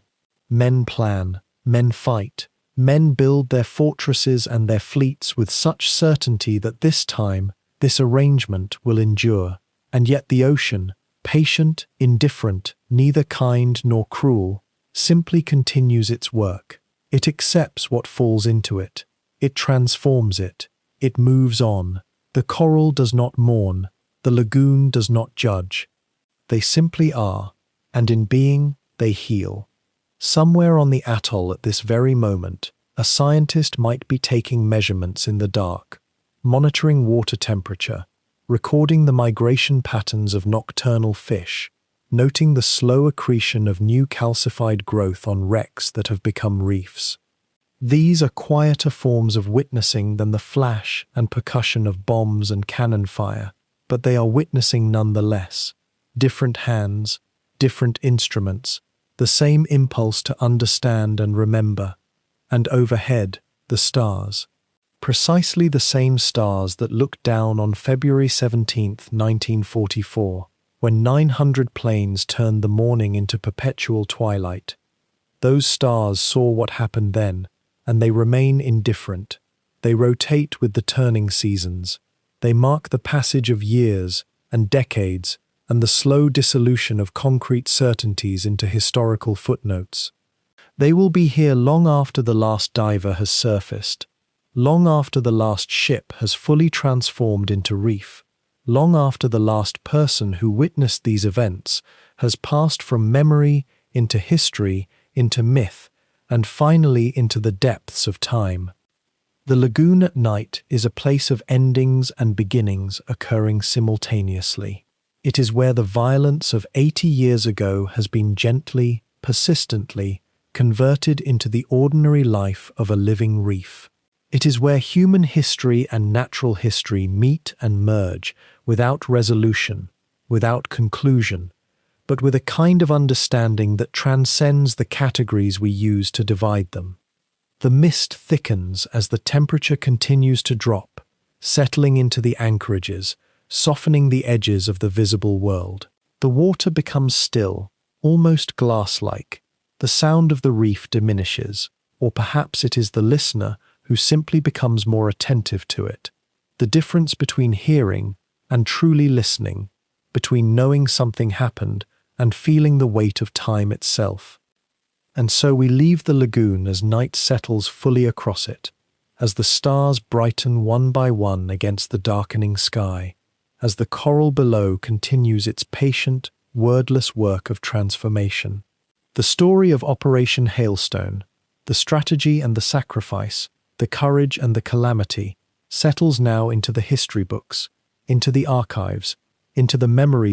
Men plan, men fight, men build their fortresses and their fleets with such certainty that this time, this arrangement will endure, and yet the ocean, patient, indifferent, neither kind nor cruel, simply continues its work. It accepts what falls into it. It transforms it. It moves on. The coral does not mourn. The lagoon does not judge. They simply are, and in being, they heal. Somewhere on the atoll at this very moment, a scientist might be taking measurements in the dark, monitoring water temperature, recording the migration patterns of nocturnal fish, noting the slow accretion of new calcified growth on wrecks that have become reefs. These are quieter forms of witnessing than the flash and percussion of bombs and cannon fire, but they are witnessing nonetheless. Different hands, different instruments, the same impulse to understand and remember. And overhead, the stars. Precisely the same stars that looked down on February 17, 1944, when 900 planes turned the morning into perpetual twilight. Those stars saw what happened then, and they remain indifferent. They rotate with the turning seasons. They mark the passage of years and decades and the slow dissolution of concrete certainties into historical footnotes. They will be here long after the last diver has surfaced, long after the last ship has fully transformed into reef, long after the last person who witnessed these events has passed from memory into history, into myth, and finally into the depths of time. The lagoon at night is a place of endings and beginnings occurring simultaneously. It is where the violence of 80 years ago has been gently, persistently, converted into the ordinary life of a living reef. It is where human history and natural history meet and merge without resolution, without conclusion, but with a kind of understanding that transcends the categories we use to divide them. The mist thickens as the temperature continues to drop, settling into the anchorages, softening the edges of the visible world. The water becomes still, almost glass-like. The sound of the reef diminishes, or perhaps it is the listener who simply becomes more attentive to it. The difference between hearing and truly listening, between knowing something happened and feeling the weight of time itself. And so we leave the lagoon as night settles fully across it, as the stars brighten one by one against the darkening sky, as the coral below continues its patient, wordless work of transformation. The story of Operation Hailstone, the strategy and the sacrifice, the courage and the calamity, settles now into the history books, into the archives, into the memories